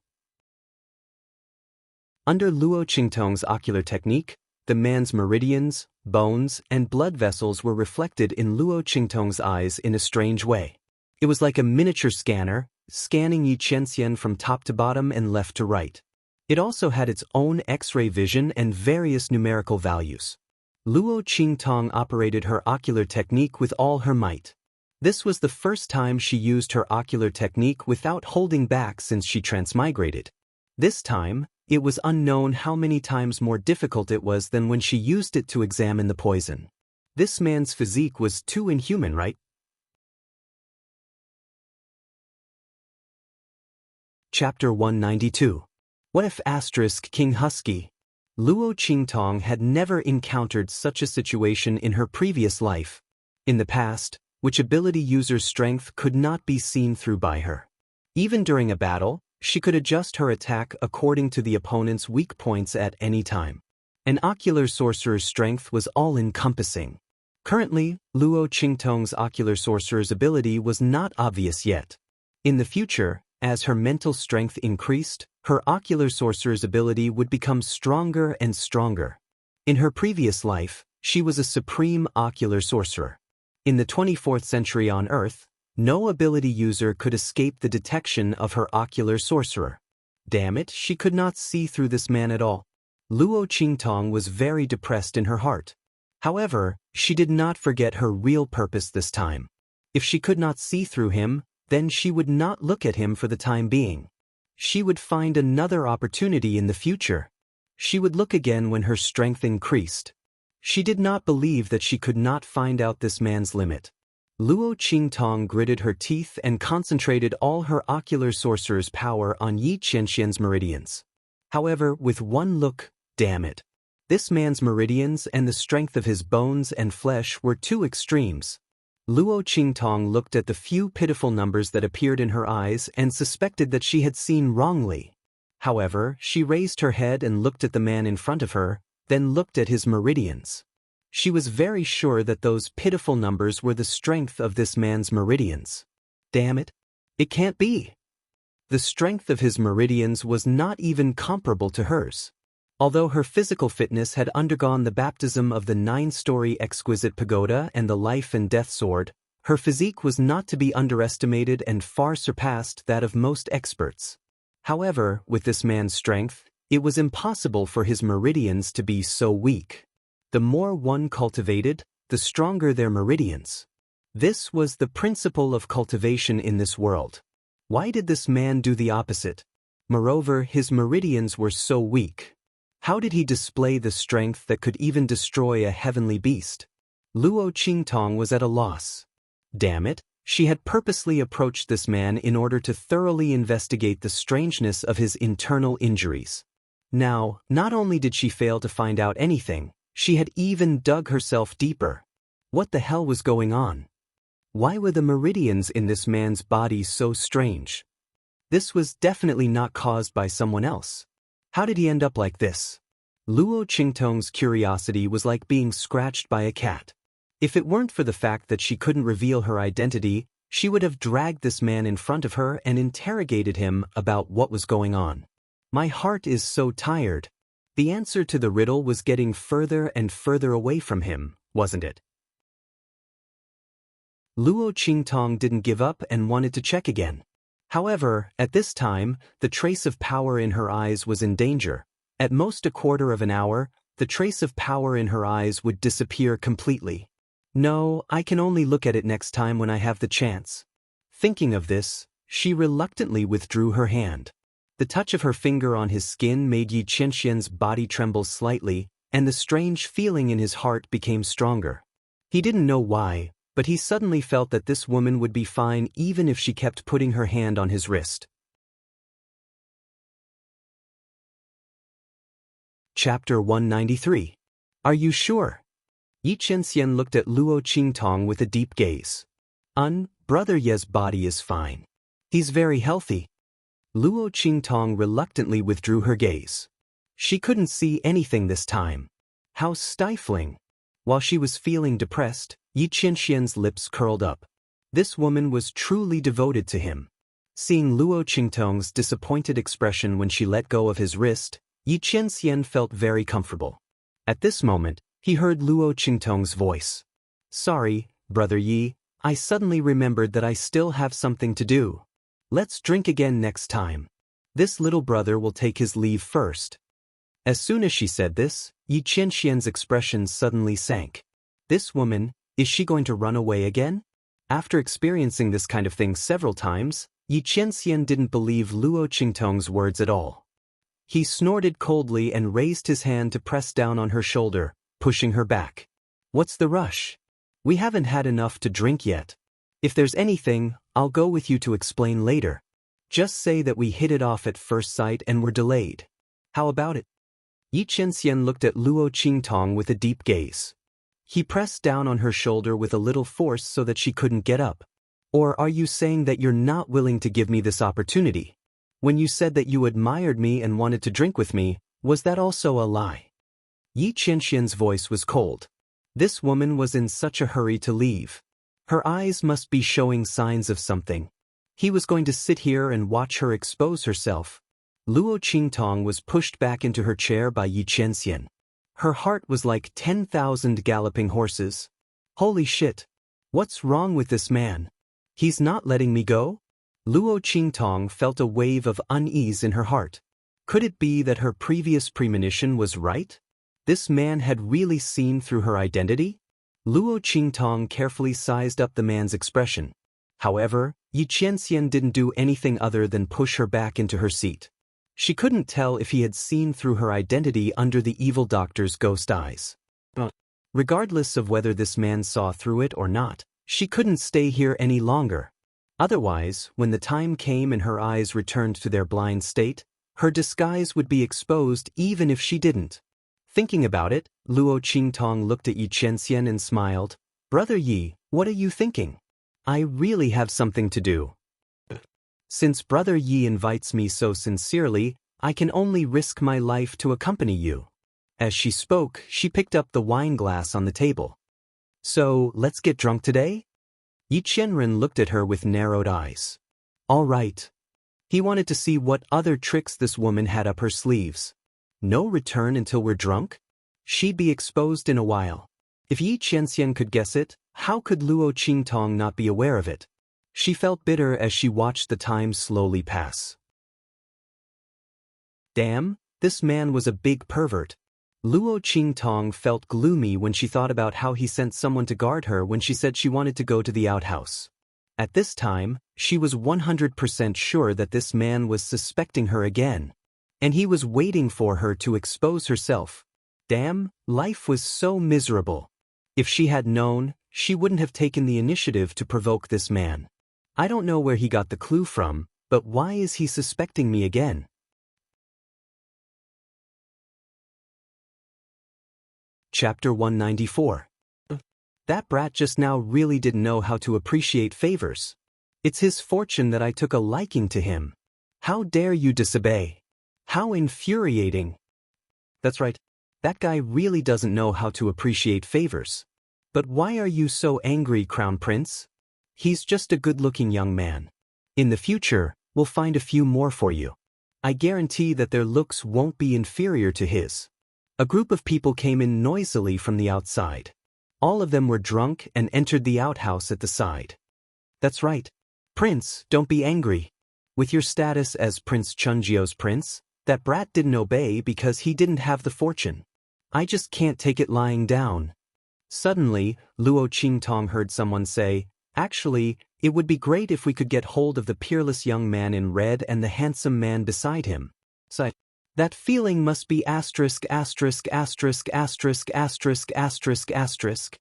Under Luo Qingtong's ocular technique, the man's meridians, bones, and blood vessels were reflected in Luo Qingtong's eyes in a strange way. It was like a miniature scanner, scanning Yi Qianxian from top to bottom and left to right. It also had its own X-ray vision and various numerical values. Luo Qingtong operated her ocular technique with all her might. This was the first time she used her ocular technique without holding back since she transmigrated. This time, it was unknown how many times more difficult it was than when she used it to examine the poison. This man's physique was too inhuman, right? Chapter 192. What if King Husky? Luo Qingtong had never encountered such a situation in her previous life. In the past, which ability user's strength could not be seen through by her. Even during a battle, she could adjust her attack according to the opponent's weak points at any time. An ocular sorcerer's strength was all-encompassing. Currently, Luo Qingtong's ocular sorcerer's ability was not obvious yet. In the future, as her mental strength increased, her ocular sorcerer's ability would become stronger and stronger. In her previous life, she was a supreme ocular sorcerer. In the 24th century on Earth, no ability user could escape the detection of her ocular sorcerer. Damn it, she could not see through this man at all. Luo Qingtong was very depressed in her heart. However, she did not forget her real purpose this time. If she could not see through him, then she would not look at him for the time being. She would find another opportunity in the future. She would look again when her strength increased. She did not believe that she could not find out this man's limit. Luo Qingtong gritted her teeth and concentrated all her ocular sorcerer's power on Yi Qianxian's meridians. However, with one look, damn it. This man's meridians and the strength of his bones and flesh were two extremes. Luo Qingtong looked at the few pitiful numbers that appeared in her eyes and suspected that she had seen wrongly. However, she raised her head and looked at the man in front of her, then looked at his meridians. She was very sure that those pitiful numbers were the strength of this man's meridians. Damn it! It can't be! The strength of his meridians was not even comparable to hers. Although her physical fitness had undergone the baptism of the 9-story exquisite pagoda and the life and death sword, her physique was not to be underestimated and far surpassed that of most experts. However, with this man's strength, it was impossible for his meridians to be so weak. The more one cultivated, the stronger their meridians. This was the principle of cultivation in this world. Why did this man do the opposite? Moreover, his meridians were so weak. How did he display the strength that could even destroy a heavenly beast? Luo Qingtong was at a loss. Damn it, she had purposely approached this man in order to thoroughly investigate the strangeness of his internal injuries. Now, not only did she fail to find out anything, she had even dug herself deeper. What the hell was going on? Why were the meridians in this man's body so strange? This was definitely not caused by someone else. How did he end up like this? Luo Qingtong's curiosity was like being scratched by a cat. If it weren't for the fact that she couldn't reveal her identity, she would have dragged this man in front of her and interrogated him about what was going on. My heart is so tired. The answer to the riddle was getting further and further away from him, wasn't it? Luo Qingtong didn't give up and wanted to check again. However, at this time, the trace of power in her eyes was in danger. At most a quarter of an hour, the trace of power in her eyes would disappear completely. No, I can only look at it next time when I have the chance. Thinking of this, she reluctantly withdrew her hand. The touch of her finger on his skin made Yi Qianxian's body tremble slightly, and the strange feeling in his heart became stronger. He didn't know why, but he suddenly felt that this woman would be fine even if she kept putting her hand on his wrist. Chapter 193. Are you sure? Yi Qianxian looked at Luo Qingtong with a deep gaze. Brother Ye's body is fine. He's very healthy. Luo Qingtong reluctantly withdrew her gaze. She couldn't see anything this time. How stifling. While she was feeling depressed, Yi Qianxian's lips curled up. This woman was truly devoted to him. Seeing Luo Qingtong's disappointed expression when she let go of his wrist, Yi Qianxian felt very comfortable. At this moment, he heard Luo Qingtong's voice. Sorry, Brother Yi, I suddenly remembered that I still have something to do. Let's drink again next time. This little brother will take his leave first. As soon as she said this, Yi Qianxian's expression suddenly sank. This woman, is she going to run away again? After experiencing this kind of thing several times, Yi Qianxian didn't believe Luo Qingtong's words at all. He snorted coldly and raised his hand to press down on her shoulder, pushing her back. What's the rush? We haven't had enough to drink yet. If there's anything, I'll go with you to explain later. Just say that we hit it off at first sight and were delayed. How about it? Yi Qianxian looked at Luo Qingtong with a deep gaze. He pressed down on her shoulder with a little force so that she couldn't get up. Or are you saying that you're not willing to give me this opportunity? When you said that you admired me and wanted to drink with me, was that also a lie? Yi Qianxian's voice was cold. This woman was in such a hurry to leave. Her eyes must be showing signs of something. He was going to sit here and watch her expose herself. Luo Qingtong was pushed back into her chair by Yi Qianxian. Her heart was like 10,000 galloping horses. Holy shit! What's wrong with this man? He's not letting me go? Luo Qingtong felt a wave of unease in her heart. Could it be that her previous premonition was right? This man had really seen through her identity? Luo Qingtong carefully sized up the man's expression. However, Yi Qianxian didn't do anything other than push her back into her seat. She couldn't tell if he had seen through her identity under the evil doctor's ghost eyes. But regardless of whether this man saw through it or not, she couldn't stay here any longer. Otherwise, when the time came and her eyes returned to their blind state, her disguise would be exposed even if she didn't. Thinking about it, Luo Qingtong looked at Yi Qianxian and smiled. Brother Yi, What are you thinking? I really have something to do. Since Brother Yi invites me so sincerely, I can only risk my life to accompany you. As she spoke, she picked up the wine glass on the table. So, let's get drunk today? Yi Qianren looked at her with narrowed eyes. All right. He wanted to see what other tricks this woman had up her sleeves. No return until we're drunk? She'd be exposed in a while. If Yi Qianxian could guess it, how could Luo Qingtong not be aware of it? She felt bitter as she watched the time slowly pass. Damn, this man was a big pervert. Luo Qingtong felt gloomy when she thought about how he sent someone to guard her when she said she wanted to go to the outhouse. At this time, she was 100% sure that this man was suspecting her again. And he was waiting for her to expose herself. Damn, life was so miserable. If she had known, she wouldn't have taken the initiative to provoke this man. I don't know where he got the clue from, but why is he suspecting me again? Chapter 194. That brat just now really didn't know how to appreciate favors. It's his fortune that I took a liking to him. How dare you disobey? How infuriating. That's right, that guy really doesn't know how to appreciate favors. But why are you so angry, Crown Prince? He's just a good-looking young man. In the future, we'll find a few more for you. I guarantee that their looks won't be inferior to his. A group of people came in noisily from the outside. All of them were drunk and entered the outhouse at the side. That's right. Prince, don't be angry. With your status as Prince Chunjio's prince, that brat didn't obey because he didn't have the fortune. I just can't take it lying down. Suddenly, Luo Qingtong heard someone say, actually, it would be great if we could get hold of the peerless young man in red and the handsome man beside him. That feeling must be asterisk asterisk asterisk asterisk asterisk asterisk asterisk.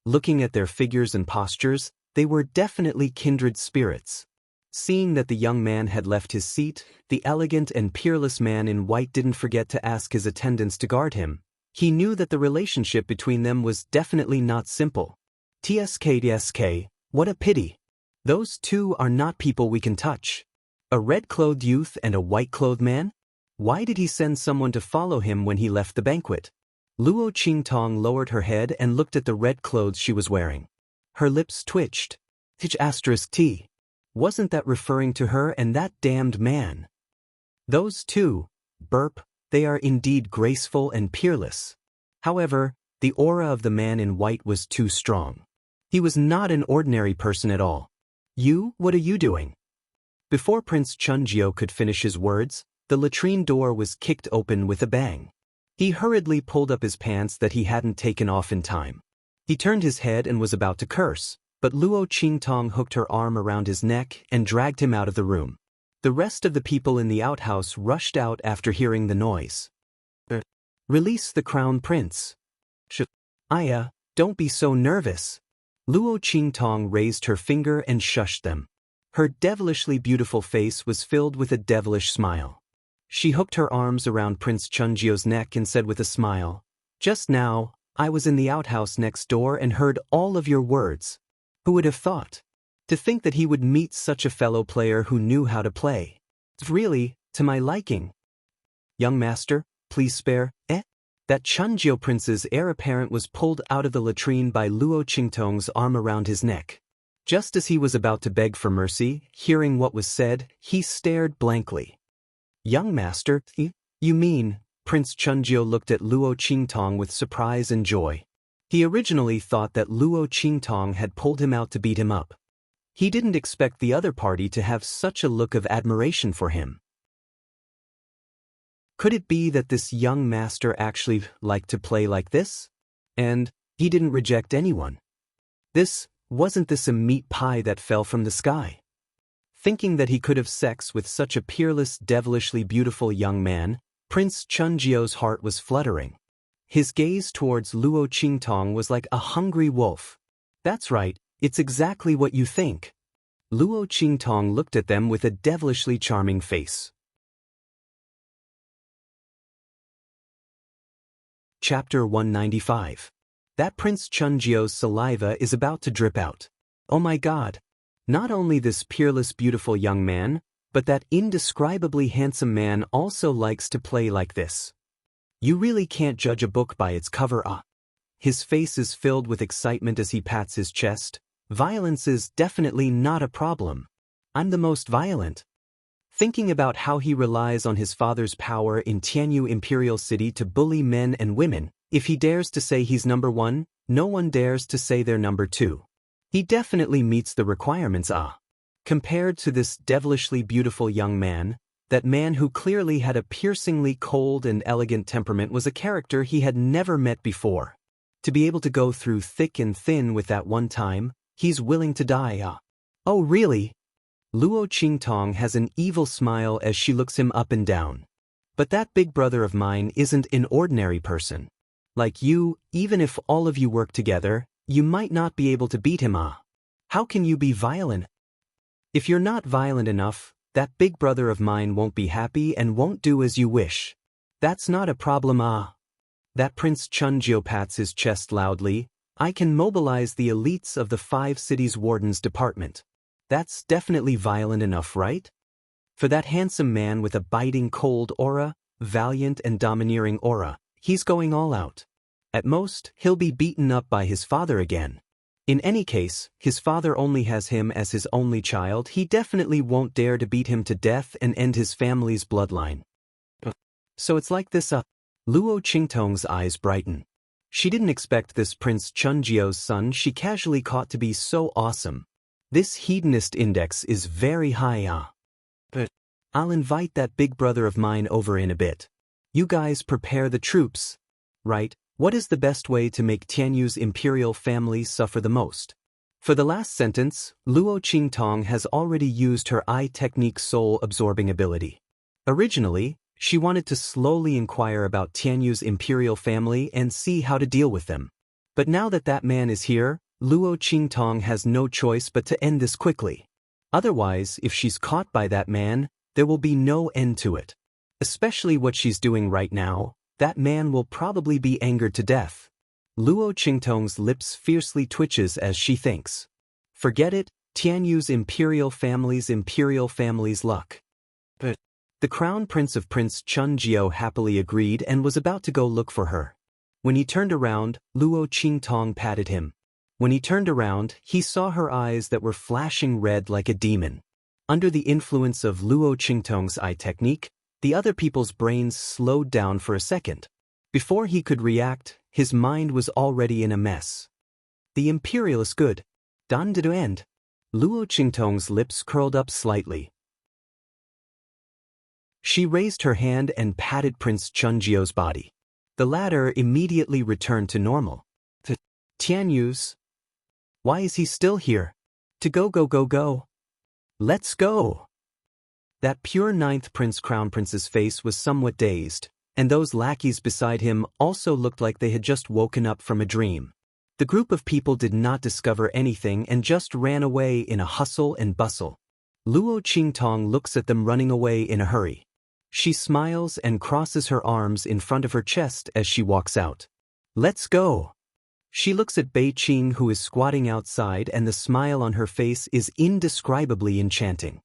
Looking at their figures and postures, they were definitely kindred spirits. Seeing that the young man had left his seat, the elegant and peerless man in white didn't forget to ask his attendants to guard him. He knew that the relationship between them was definitely not simple. TSK, what a pity. Those two are not people we can touch. A red-clothed youth and a white-clothed man? Why did he send someone to follow him when he left the banquet? Luo Qingtong lowered her head and looked at the red clothes she was wearing. Her lips twitched. T. Wasn't that referring to her and that damned man? Those two, burp, they are indeed graceful and peerless. However, the aura of the man in white was too strong. He was not an ordinary person at all. You, what are you doing? Before Prince Chunjio could finish his words, the latrine door was kicked open with a bang. He hurriedly pulled up his pants that he hadn't taken off in time. He turned his head and was about to curse, but Luo Qingtong hooked her arm around his neck and dragged him out of the room. The rest of the people in the outhouse rushed out after hearing the noise. Release the crown prince. Aya, don't be so nervous. Luo Qingtong raised her finger and shushed them. Her devilishly beautiful face was filled with a devilish smile. She hooked her arms around Prince Chunjio's neck and said with a smile, just now, I was in the outhouse next door and heard all of your words. Who would have thought? To think that he would meet such a fellow player who knew how to play. It's really, to my liking. Young master, please spare, That Chunjio prince's heir apparent was pulled out of the latrine by Luo Qingtong's arm around his neck. Just as he was about to beg for mercy, hearing what was said, he stared blankly. Young master, you mean? Prince Chunjio looked at Luo Qingtong with surprise and joy. He originally thought that Luo Qingtong had pulled him out to beat him up. He didn't expect the other party to have such a look of admiration for him. Could it be that this young master actually liked to play like this? And he didn't reject anyone. Wasn't this a meat pie that fell from the sky? Thinking that he could have sex with such a peerless, devilishly beautiful young man, Prince Chunjio's heart was fluttering. His gaze towards Luo Qingtong was like a hungry wolf. That's right, it's exactly what you think. Luo Qingtong looked at them with a devilishly charming face. Chapter 195. That Prince Chunjio's saliva is about to drip out. Oh my god. Not only this peerless beautiful young man, but that indescribably handsome man also likes to play like this. You really can't judge a book by its cover. His face is filled with excitement as he pats his chest. Violence is definitely not a problem. I'm the most violent. Thinking about how he relies on his father's power in Tianyu Imperial City to bully men and women, if he dares to say he's number one, no one dares to say they're number two. He definitely meets the requirements. Compared to this devilishly beautiful young man, that man who clearly had a piercingly cold and elegant temperament was a character he had never met before. To be able to go through thick and thin with that one time, he's willing to die. Oh really? Luo Qingtong has an evil smile as she looks him up and down. But that big brother of mine isn't an ordinary person. Like you, even if all of you work together, you might not be able to beat him. How can you be violent? If you're not violent enough, that big brother of mine won't be happy and won't do as you wish. That's not a problem. That Prince Chunjio pats his chest loudly. I can mobilize the elites of the 5 cities wardens department. That's definitely violent enough, right? For that handsome man with a biting cold aura, valiant and domineering aura, he's going all out. At most, he'll be beaten up by his father again. In any case, his father only has him as his only child. He definitely won't dare to beat him to death and end his family's bloodline. So it's like this. Luo Qingtong's eyes brighten. She didn't expect this Prince Chunjio's son she casually caught to be so awesome. This hedonist index is very high. But I'll invite that big brother of mine over in a bit. You guys prepare the troops. Right? What is the best way to make Tianyu's imperial family suffer the most? For the last sentence, Luo Qingtong has already used her eye technique soul-absorbing ability. Originally, she wanted to slowly inquire about Tianyu's imperial family and see how to deal with them. But now that that man is here, Luo Qingtong has no choice but to end this quickly. Otherwise, if she's caught by that man, there will be no end to it. Especially what she's doing right now, that man will probably be angered to death. Luo Qingtong's lips fiercely twitches as she thinks. Forget it, Tianyu's imperial family's luck. But the crown prince of Prince Chunjio happily agreed and was about to go look for her. When he turned around, Luo Qingtong patted him. When he turned around, he saw her eyes that were flashing red like a demon. Under the influence of Luo Qingtong's eye technique, the other people's brains slowed down for a second. Before he could react, his mind was already in a mess. The imperial is good. Dan did end. Luo Qingtong's lips curled up slightly. She raised her hand and patted Prince Chunjio's body. The latter immediately returned to normal. Tianyu's? Why is he still here? To go. Let's go. That pure 9th Prince Crown Prince's face was somewhat dazed, and those lackeys beside him also looked like they had just woken up from a dream. The group of people did not discover anything and just ran away in a hustle and bustle. Luo Qingtong looks at them running away in a hurry. She smiles and crosses her arms in front of her chest as she walks out. Let's go. She looks at Bei Qing, who is squatting outside, and the smile on her face is indescribably enchanting.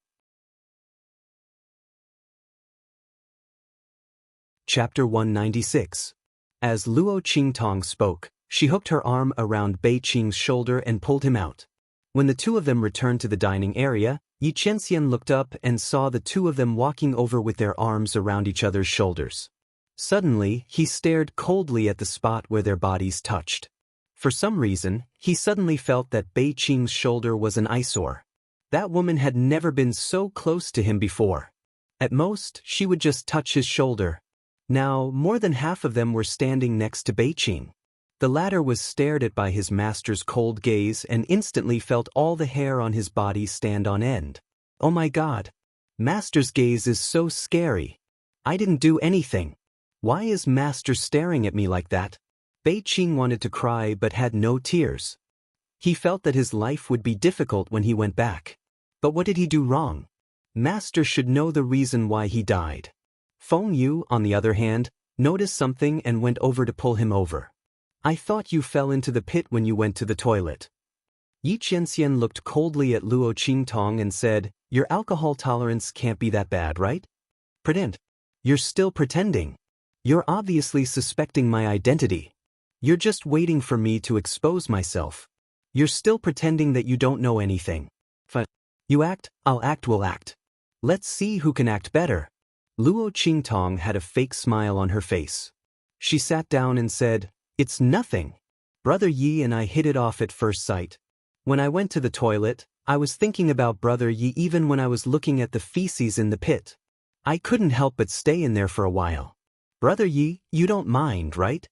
Chapter 196. As Luo Qingtong spoke, she hooked her arm around Bei Qing's shoulder and pulled him out. When the two of them returned to the dining area, Yi Chenxian looked up and saw the two of them walking over with their arms around each other's shoulders. Suddenly, he stared coldly at the spot where their bodies touched. For some reason, he suddenly felt that Bei Qing's shoulder was an eyesore. That woman had never been so close to him before. At most, she would just touch his shoulder. Now, more than half of them were standing next to Bei Qing. The latter was stared at by his master's cold gaze and instantly felt all the hair on his body stand on end. Oh my god. Master's gaze is so scary. I didn't do anything. Why is Master staring at me like that? Bei Qing wanted to cry but had no tears. He felt that his life would be difficult when he went back. But what did he do wrong? Master should know the reason why he died. Feng Yu, on the other hand, noticed something and went over to pull him over. I thought you fell into the pit when you went to the toilet. Yi Qianxian looked coldly at Luo Qingtong and said, your alcohol tolerance can't be that bad, right? Pretend. You're still pretending. You're obviously suspecting my identity. You're just waiting for me to expose myself. You're still pretending that you don't know anything. You act, I'll act, we'll act. Let's see who can act better. Luo Qingtong had a fake smile on her face. She sat down and said, it's nothing. Brother Yi and I hit it off at first sight. When I went to the toilet, I was thinking about Brother Yi even when I was looking at the feces in the pit. I couldn't help but stay in there for a while. Brother Yi, you don't mind, right?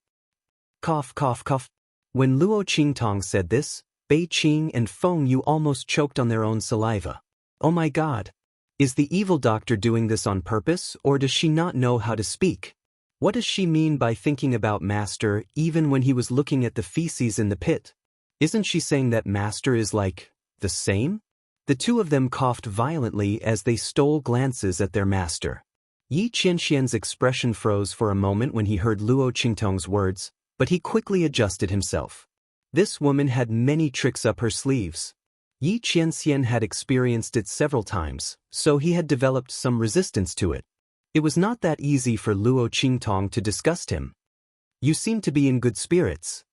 Cough, cough, cough. When Luo Qingtong said this, Bei Qing and Feng Yu almost choked on their own saliva. Oh my God. Is the evil doctor doing this on purpose, or does she not know how to speak? What does she mean by thinking about Master even when he was looking at the feces in the pit? Isn't she saying that Master is like, the same? The two of them coughed violently as they stole glances at their master. Yi Qianxian's expression froze for a moment when he heard Luo Qingtong's words, but he quickly adjusted himself. This woman had many tricks up her sleeves. Yi Qianxian had experienced it several times, so he had developed some resistance to it. It was not that easy for Luo Qingtong to disgust him. You seem to be in good spirits.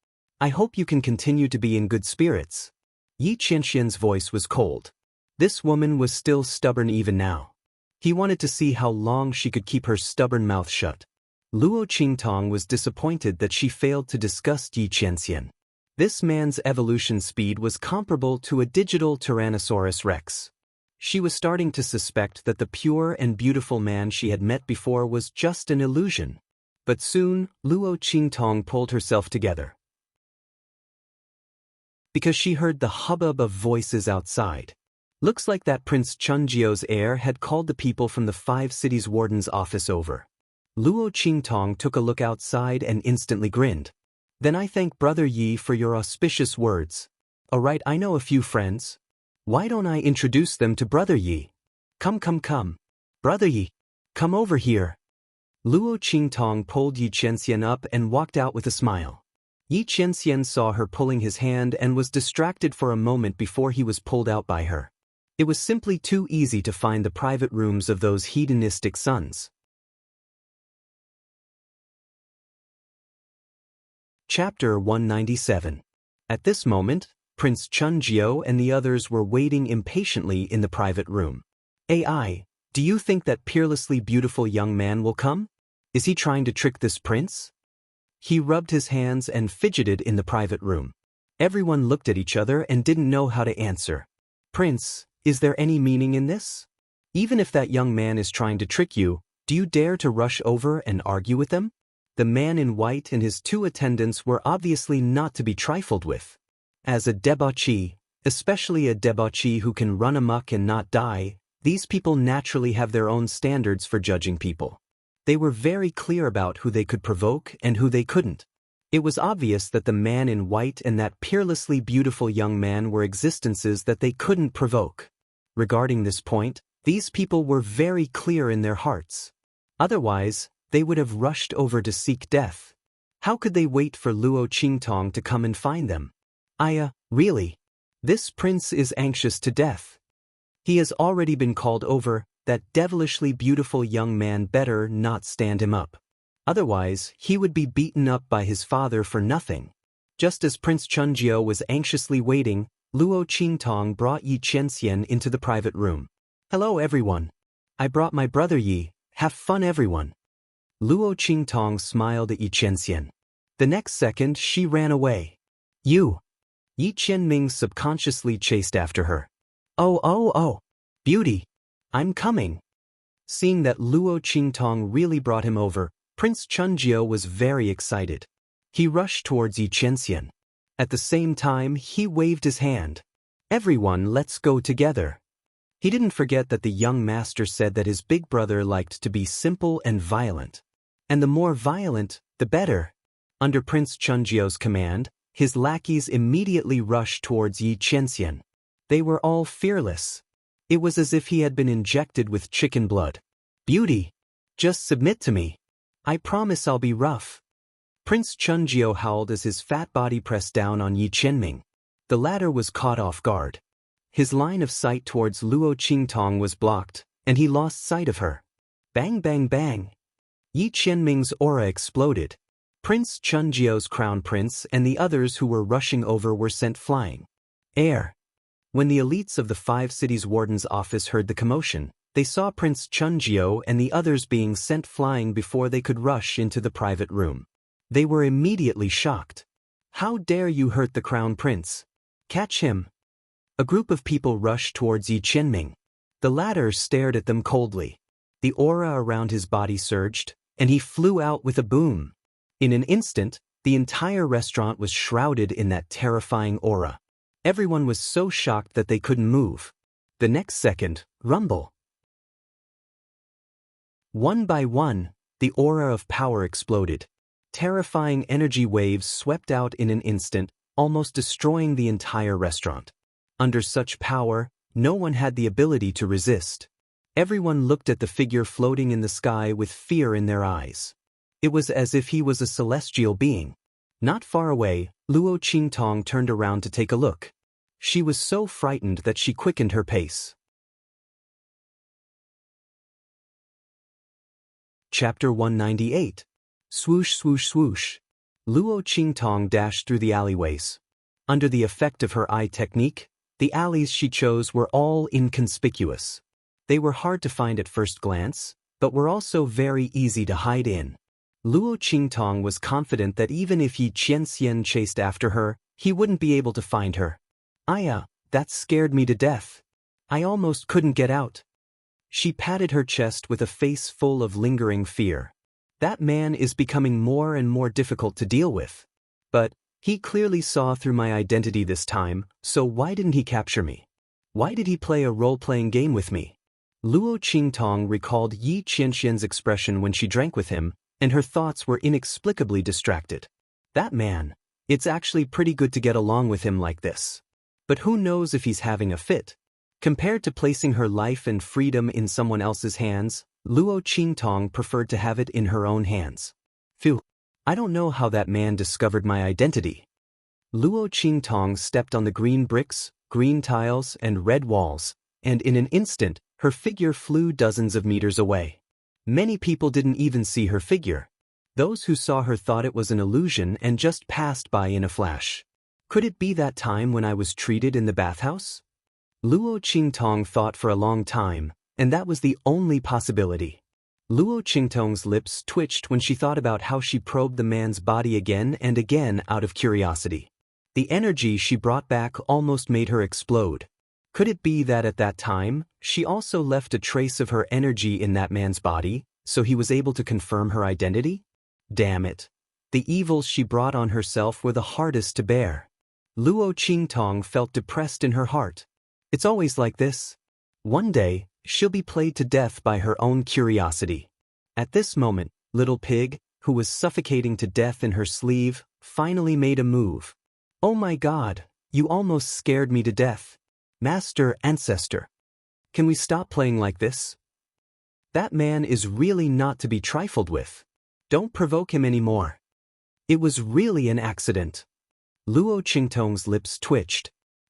I hope you can continue to be in good spirits. Yi Qianxian's voice was cold. This woman was still stubborn even now. He wanted to see how long she could keep her stubborn mouth shut. Luo Qingtong was disappointed that she failed to disgust Yi Qianxian. This man's evolution speed was comparable to a digital Tyrannosaurus Rex. She was starting to suspect that the pure and beautiful man she had met before was just an illusion. But soon, Luo Qingtong pulled herself together. Because she heard the hubbub of voices outside. Looks like that Prince Chunjio's heir had called the people from the 5 cities warden's office over. Luo Qingtong took a look outside and instantly grinned. Then I thank Brother Yi for your auspicious words. Alright, I know a few friends. Why don't I introduce them to Brother Yi? Come, come, come. Brother Yi, come over here. Luo Qingtong pulled Yi Qianxian up and walked out with a smile. Yi Qianxian saw her pulling his hand and was distracted for a moment before he was pulled out by her. It was simply too easy to find the private rooms of those hedonistic sons. Chapter 197. At this moment, Prince Chunjio and the others were waiting impatiently in the private room. AI, do you think that peerlessly beautiful young man will come? Is he trying to trick this prince? He rubbed his hands and fidgeted in the private room. Everyone looked at each other and didn't know how to answer. Prince, is there any meaning in this? Even if that young man is trying to trick you, do you dare to rush over and argue with them? The man in white and his 2 attendants were obviously not to be trifled with. As a debauchee, especially a debauchee who can run amok and not die, these people naturally have their own standards for judging people. They were very clear about who they could provoke and who they couldn't. It was obvious that the man in white and that peerlessly beautiful young man were existences that they couldn't provoke. Regarding this point, these people were very clear in their hearts. Otherwise, they would have rushed over to seek death. How could they wait for Luo Qingtong to come and find them? Really? This prince is anxious to death. He has already been called over. That devilishly beautiful young man better not stand him up. Otherwise, he would be beaten up by his father for nothing. Just as Prince Chunjio was anxiously waiting, Luo Qingtong brought Yi Qianxian into the private room. Hello everyone. I brought my brother Yi. Have fun everyone. Luo Qingtong smiled at Yi Qianxian. The next second she ran away. You. Yi Qianming subconsciously chased after her. Oh. Beauty. I'm coming. Seeing that Luo Qingtong really brought him over, Prince Chunjio was very excited. He rushed towards Yi Qianxian. At the same time, he waved his hand. Everyone, let's go together. He didn't forget that the young master said that his big brother liked to be simple and violent. And the more violent, the better. Under Prince Chunjio's command, his lackeys immediately rushed towards Yi Qianxian. They were all fearless. It was as if he had been injected with chicken blood. Beauty. Just submit to me. I promise I'll be rough. Prince Chunjio howled as his fat body pressed down on Yi Qianming. The latter was caught off guard. His line of sight towards Luo Qingtong was blocked, and he lost sight of her. Bang bang bang! Yi Qianming's aura exploded. Prince Chunjio's crown prince and the others who were rushing over were sent flying. Air. When the elites of the 5 cities warden's office heard the commotion, they saw Prince Chunjio and the others being sent flying before they could rush into the private room. They were immediately shocked. How dare you hurt the crown prince? Catch him! A group of people rushed towards Yi Qianming. The latter stared at them coldly. The aura around his body surged, and he flew out with a boom. In an instant, the entire restaurant was shrouded in that terrifying aura. Everyone was so shocked that they couldn't move. The next second, rumble. One by one, the aura of power exploded. Terrifying energy waves swept out in an instant, almost destroying the entire restaurant. Under such power, no one had the ability to resist. Everyone looked at the figure floating in the sky with fear in their eyes. It was as if he was a celestial being. Not far away, Luo Qingtong turned around to take a look. She was so frightened that she quickened her pace. Chapter 198. Swoosh swoosh swoosh. Luo Qingtong dashed through the alleyways. Under the effect of her eye technique, the alleys she chose were all inconspicuous. They were hard to find at first glance, but were also very easy to hide in. Luo Qingtong was confident that even if Yi Qianxian chased after her, he wouldn't be able to find her. That scared me to death. I almost couldn't get out. She patted her chest with a face full of lingering fear. That man is becoming more and more difficult to deal with. But he clearly saw through my identity this time, so why didn't he capture me? Why did he play a role-playing game with me? Luo Qingtong recalled Yi Qianxian's expression when she drank with him, and her thoughts were inexplicably distracted. That man, it's actually pretty good to get along with him like this. But who knows if he's having a fit? Compared to placing her life and freedom in someone else's hands, Luo Qingtong preferred to have it in her own hands. Phew, I don't know how that man discovered my identity. Luo Qingtong stepped on the green bricks, green tiles, and red walls, and in an instant, her figure flew dozens of meters away. Many people didn't even see her figure. Those who saw her thought it was an illusion and just passed by in a flash. Could it be that time when I was treated in the bathhouse? Luo Qingtong thought for a long time, and that was the only possibility. Luo Qingtong's lips twitched when she thought about how she probed the man's body again and again out of curiosity. The energy she brought back almost made her explode. Could it be that at that time, she also left a trace of her energy in that man's body, so he was able to confirm her identity? Damn it. The evils she brought on herself were the hardest to bear. Luo Qingtong felt depressed in her heart. It's always like this. One day, she'll be played to death by her own curiosity. At this moment, Little Pig, who was suffocating to death in her sleeve, finally made a move. Oh my God, you almost scared me to death. Master Ancestor. Can we stop playing like this? That man is really not to be trifled with. Don't provoke him anymore. It was really an accident. Luo Qingtong's lips twitched.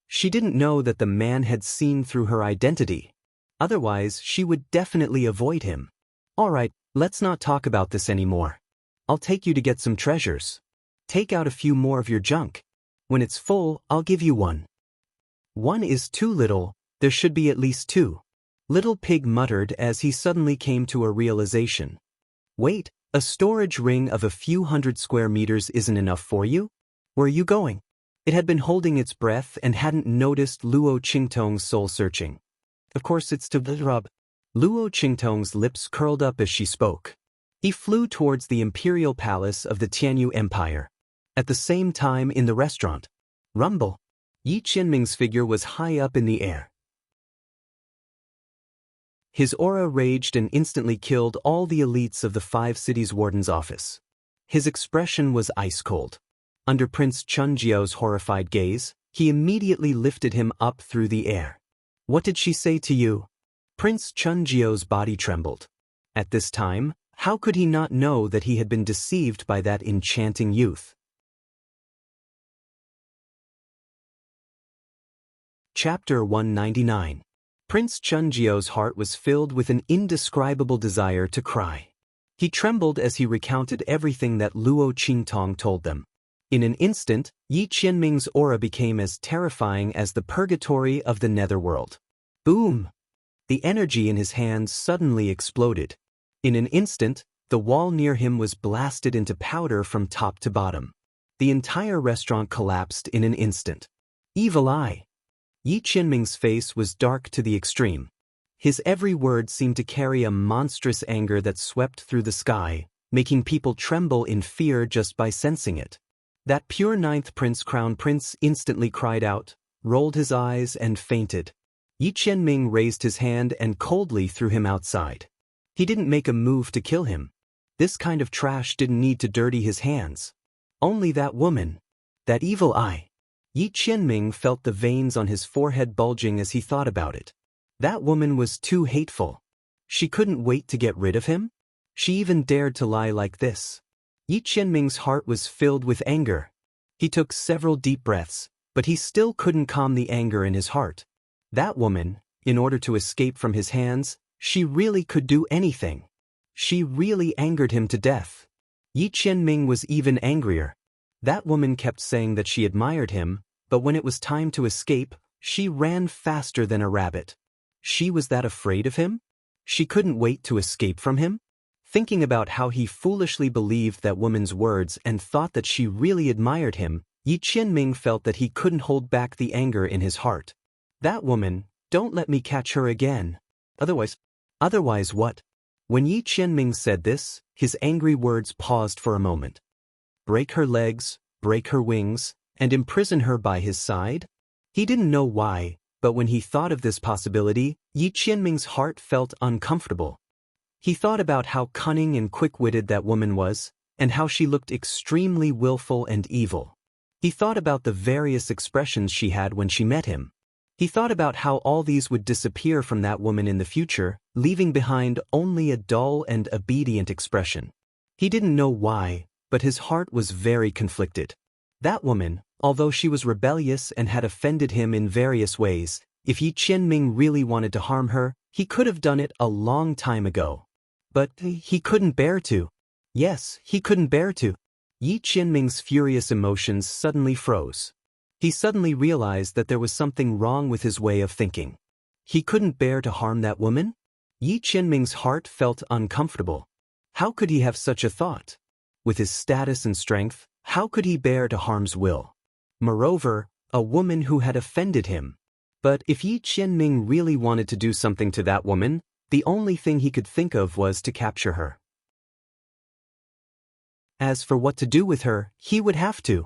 She didn't know that the man had seen through her identity. Otherwise, she would definitely avoid him. All right, let's not talk about this anymore. I'll take you to get some treasures. Take out a few more of your junk. When it's full, I'll give you one. One is too little, there should be at least two. Little Pig muttered as he suddenly came to a realization. Wait, a storage ring of a few hundred square meters isn't enough for you? Where are you going? It had been holding its breath and hadn't noticed Luo Qingtong's soul searching. Of course it's to the rub. Luo Qingtong's lips curled up as she spoke. He flew towards the imperial palace of the Tianyu Empire. At the same time in the restaurant. Rumble. Yi Qianming's figure was high up in the air. His aura raged and instantly killed all the elites of the 5 cities warden's office. His expression was ice cold. Under Prince Chunjio's horrified gaze, he immediately lifted him up through the air. What did she say to you? Prince Chunjio's body trembled. At this time, how could he not know that he had been deceived by that enchanting youth? Chapter 199. Prince Chunjio's heart was filled with an indescribable desire to cry. He trembled as he recounted everything that Luo Qingtong told them. In an instant, Yi Qianming's aura became as terrifying as the purgatory of the netherworld. Boom! The energy in his hands suddenly exploded. In an instant, the wall near him was blasted into powder from top to bottom. The entire restaurant collapsed in an instant. Evil eye! Yi Qianming's face was dark to the extreme. His every word seemed to carry a monstrous anger that swept through the sky, making people tremble in fear just by sensing it. That pure ninth crown prince instantly cried out, rolled his eyes and fainted. Yi Qianming raised his hand and coldly threw him outside. He didn't make a move to kill him. This kind of trash didn't need to dirty his hands. Only that woman. That evil eye. Yi Qianming felt the veins on his forehead bulging as he thought about it. That woman was too hateful. She couldn't wait to get rid of him? She even dared to lie like this. Yi Qianming's heart was filled with anger. He took several deep breaths, but he still couldn't calm the anger in his heart. That woman, in order to escape from his hands, she really could do anything. She really angered him to death. Yi Qianming was even angrier. That woman kept saying that she admired him, but when it was time to escape, she ran faster than a rabbit. She was that afraid of him? She couldn't wait to escape from him? Thinking about how he foolishly believed that woman's words and thought that she really admired him, Yi Qianming felt that he couldn't hold back the anger in his heart. That woman, don't let me catch her again. Otherwise what? When Yi Qianming said this, his angry words paused for a moment. Break her legs, break her wings, and imprison her by his side? He didn't know why, but when he thought of this possibility, Yi Qianming's heart felt uncomfortable. He thought about how cunning and quick-witted that woman was, and how she looked extremely willful and evil. He thought about the various expressions she had when she met him. He thought about how all these would disappear from that woman in the future, leaving behind only a dull and obedient expression. He didn't know why, but his heart was very conflicted. That woman, although she was rebellious and had offended him in various ways, if Yi Qianming really wanted to harm her, he could have done it a long time ago. But he couldn't bear to. Yes, he couldn't bear to. Yi Qianming's furious emotions suddenly froze. He suddenly realized that there was something wrong with his way of thinking. He couldn't bear to harm that woman? Yi Qianming's heart felt uncomfortable. How could he have such a thought? With his status and strength, how could he bear to harm's will? Moreover, a woman who had offended him. But if Yi Qianming really wanted to do something to that woman, the only thing he could think of was to capture her. As for what to do with her, he would have to.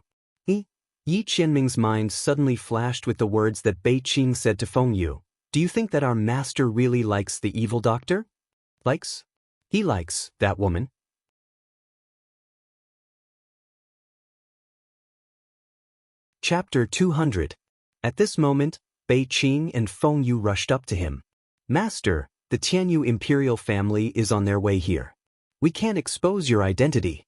Yi Qianming's mind suddenly flashed with the words that Bei Qing said to Feng Yu. Do you think that our master really likes the evil doctor? Likes? He likes that woman. Chapter 200. At this moment, Bei Qing and Feng Yu rushed up to him. Master, the Tianyu imperial family is on their way here. We can't expose your identity.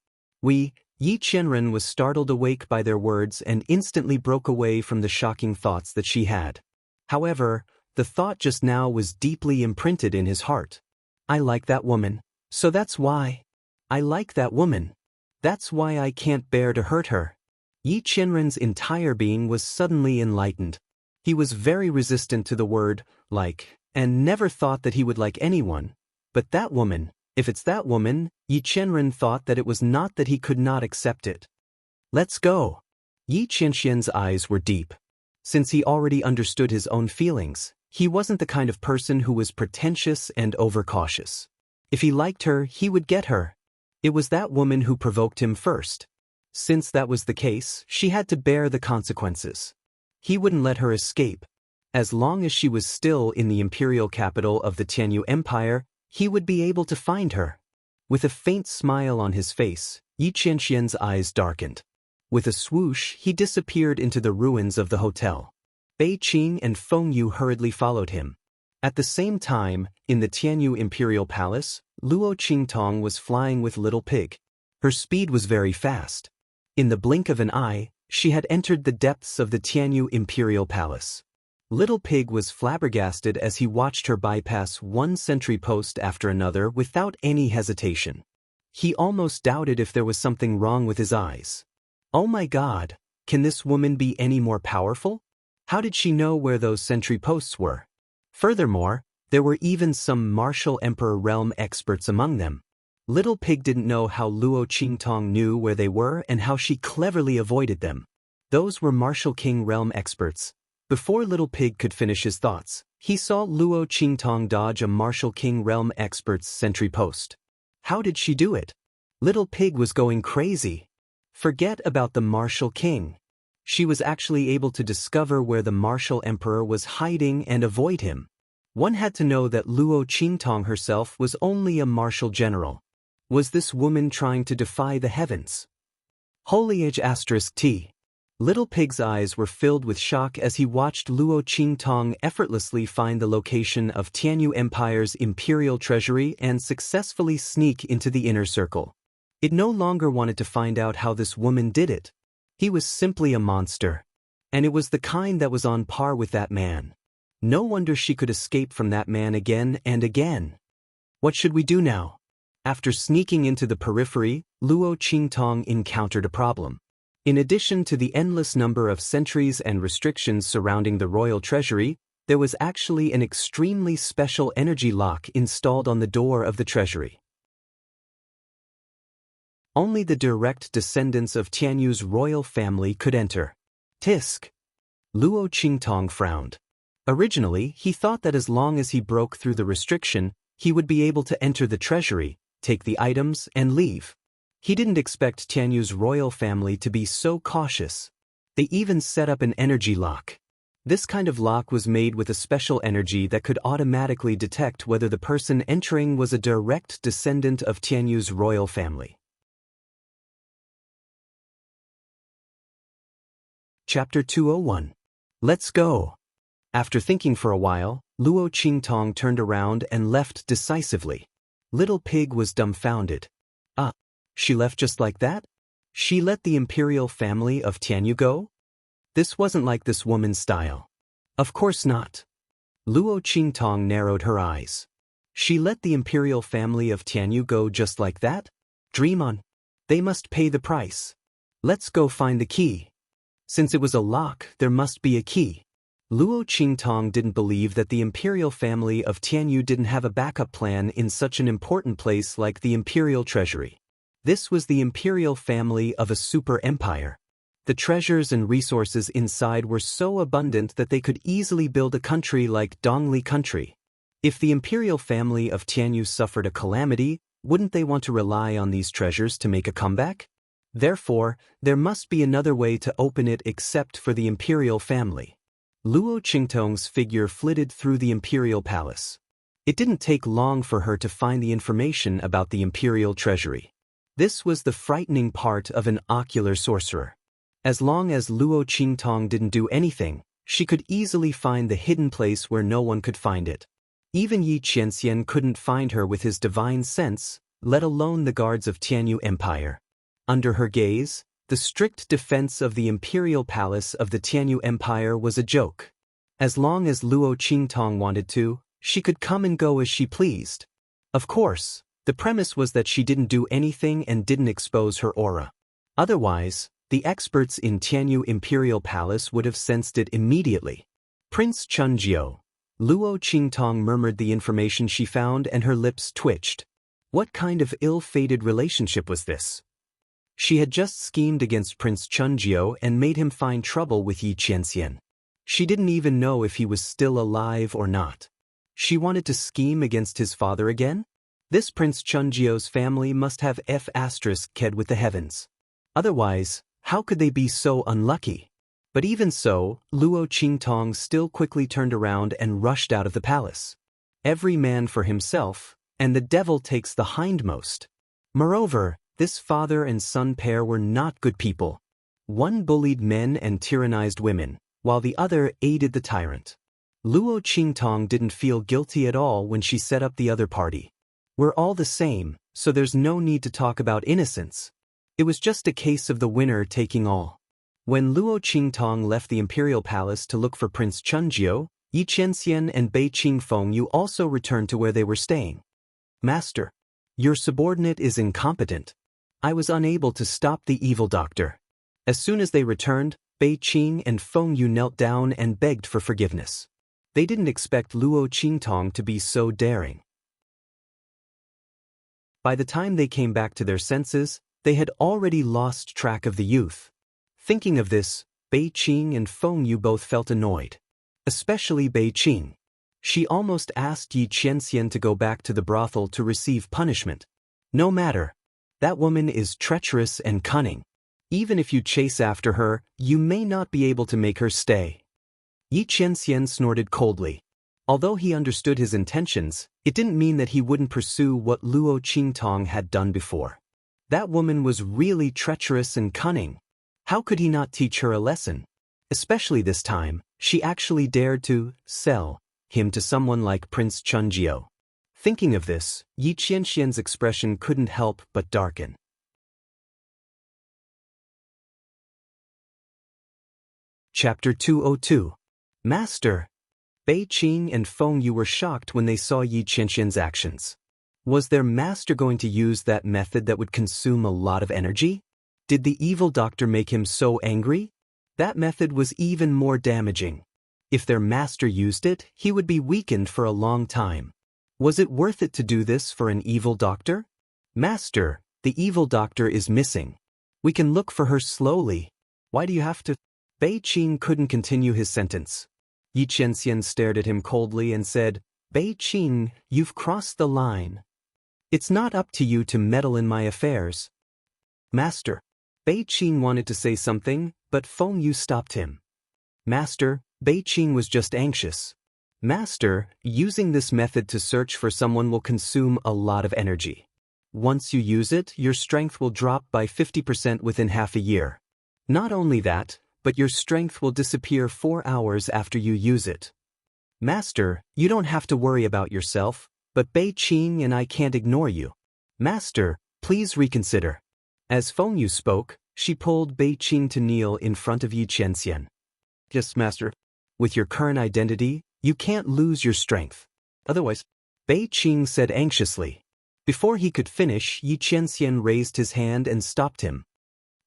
Yi Qianren was startled awake by their words and instantly broke away from the shocking thoughts that she had. However, the thought just now was deeply imprinted in his heart. I like that woman, so that's why. I like that woman. That's why I can't bear to hurt her. Yi Qianren's entire being was suddenly enlightened. He was very resistant to the word, like, and never thought that he would like anyone. But that woman, if it's that woman, Yi Qianren thought that it was not that he could not accept it. Let's go. Yi Qianxian's eyes were deep. Since he already understood his own feelings, he wasn't the kind of person who was pretentious and overcautious. If he liked her, he would get her. It was that woman who provoked him first. Since that was the case, she had to bear the consequences. He wouldn't let her escape. As long as she was still in the imperial capital of the Tianyu Empire, he would be able to find her. With a faint smile on his face, Yi Qianxian's eyes darkened. With a swoosh, he disappeared into the ruins of the hotel. Bei Qing and Feng Yu hurriedly followed him. At the same time, in the Tianyu Imperial Palace, Luo Qingtong was flying with Little Pig. Her speed was very fast. In the blink of an eye, she had entered the depths of the Tianyu Imperial Palace. Little Pig was flabbergasted as he watched her bypass one sentry post after another without any hesitation. He almost doubted if there was something wrong with his eyes. Oh my God, can this woman be any more powerful? How did she know where those sentry posts were? Furthermore, there were even some martial emperor realm experts among them. Little Pig didn't know how Luo Qingtong knew where they were and how she cleverly avoided them. Those were martial king realm experts. Before Little Pig could finish his thoughts, he saw Luo Qingtong dodge a martial king realm expert's sentry post. How did she do it? Little Pig was going crazy. Forget about the martial king. She was actually able to discover where the martial emperor was hiding and avoid him. One had to know that Luo Qingtong herself was only a martial general. Was this woman trying to defy the heavens? Foliage *T. Little Pig's eyes were filled with shock as he watched Luo Qingtong effortlessly find the location of Tianyu Empire's imperial treasury and successfully sneak into the inner circle. It no longer wanted to find out how this woman did it. He was simply a monster. And it was the kind that was on par with that man. No wonder she could escape from that man again and again. What should we do now? After sneaking into the periphery, Luo Qingtong encountered a problem. In addition to the endless number of sentries and restrictions surrounding the royal treasury, there was actually an extremely special energy lock installed on the door of the treasury. Only the direct descendants of Tianyu's royal family could enter. Tisk. Luo Qingtong frowned. Originally, he thought that as long as he broke through the restriction, he would be able to enter the treasury, take the items, and leave. He didn't expect Tianyu's royal family to be so cautious. They even set up an energy lock. This kind of lock was made with a special energy that could automatically detect whether the person entering was a direct descendant of Tianyu's royal family. Chapter 201. Let's go. After thinking for a while, Luo Qingtong turned around and left decisively. Little Pig was dumbfounded. She left just like that? She let the imperial family of Tianyu go? This wasn't like this woman's style. Of course not. Luo Qingtong narrowed her eyes. She let the imperial family of Tianyu go just like that? Dream on. They must pay the price. Let's go find the key. Since it was a lock, there must be a key. Luo Qingtong didn't believe that the imperial family of Tianyu didn't have a backup plan in such an important place like the imperial treasury. This was the imperial family of a super empire. The treasures and resources inside were so abundant that they could easily build a country like Dongli country. If the imperial family of Tianyu suffered a calamity, wouldn't they want to rely on these treasures to make a comeback? Therefore, there must be another way to open it except for the imperial family. Luo Qingtong's figure flitted through the imperial palace. It didn't take long for her to find the information about the imperial treasury. This was the frightening part of an ocular sorcerer. As long as Luo Qingtong didn't do anything, she could easily find the hidden place where no one could find it. Even Yi Qianxian couldn't find her with his divine sense, let alone the guards of Tianyu Empire. Under her gaze, the strict defense of the imperial palace of the Tianyu Empire was a joke. As long as Luo Qingtong wanted to, she could come and go as she pleased. Of course, the premise was that she didn't do anything and didn't expose her aura. Otherwise, the experts in Tianyu Imperial Palace would have sensed it immediately. Prince Chunjiu. Luo Qingtong murmured the information she found and her lips twitched. What kind of ill-fated relationship was this? She had just schemed against Prince Chunjiu and made him find trouble with Yi Qianxian. She didn't even know if he was still alive or not. She wanted to scheme against his father again? This Prince Chunjiu's family must have F***ed with the heavens. Otherwise, how could they be so unlucky? But even so, Luo Qingtong still quickly turned around and rushed out of the palace. Every man for himself, and the devil takes the hindmost. Moreover, this father and son pair were not good people. One bullied men and tyrannized women, while the other aided the tyrant. Luo Qingtong didn't feel guilty at all when she set up the other party. We're all the same, so there's no need to talk about innocence. It was just a case of the winner taking all. When Luo Qingtong left the imperial palace to look for Prince Chunjiu, Yi Qianxian and Bei Qingfengyu also returned to where they were staying. Master, your subordinate is incompetent. I was unable to stop the evil doctor. As soon as they returned, Bei Qing and Fengyu knelt down and begged for forgiveness. They didn't expect Luo Qingtong to be so daring. By the time they came back to their senses, they had already lost track of the youth. Thinking of this, Bei Qing and Fengyu both felt annoyed. Especially Bei Qing. She almost asked Yi Qianxian to go back to the brothel to receive punishment. No matter. That woman is treacherous and cunning. Even if you chase after her, you may not be able to make her stay. Yi Qianxian snorted coldly. Although he understood his intentions, it didn't mean that he wouldn't pursue what Luo Qingtong had done before. That woman was really treacherous and cunning. How could he not teach her a lesson? Especially this time, she actually dared to sell him to someone like Prince Chunjiu. Thinking of this, Yi Qianxian's expression couldn't help but darken. Chapter 202. Master. Bei Qing and Fengyu were shocked when they saw Yi Qianxian's actions. Was their master going to use that method that would consume a lot of energy? Did the evil doctor make him so angry? That method was even more damaging. If their master used it, he would be weakened for a long time. Was it worth it to do this for an evil doctor? Master, the evil doctor is missing. We can look for her slowly. Why do you have to? Bei Qing couldn't continue his sentence. Yi Qianxian stared at him coldly and said, Bei Qing, you've crossed the line. It's not up to you to meddle in my affairs. Master. Bei Qing wanted to say something, but Fengyu stopped him. Master, Bei Qing was just anxious. Master, using this method to search for someone will consume a lot of energy. Once you use it, your strength will drop by 50% within half a year. Not only that, but your strength will disappear 4 hours after you use it. Master, you don't have to worry about yourself, but Bei Qing and I can't ignore you. Master, please reconsider. As Fengyu spoke, she pulled Bei Qing to kneel in front of Yi Qianxian. Yes, Master. With your current identity, you can't lose your strength. Otherwise, Bei Qing said anxiously. Before he could finish, Yi Qianxian raised his hand and stopped him.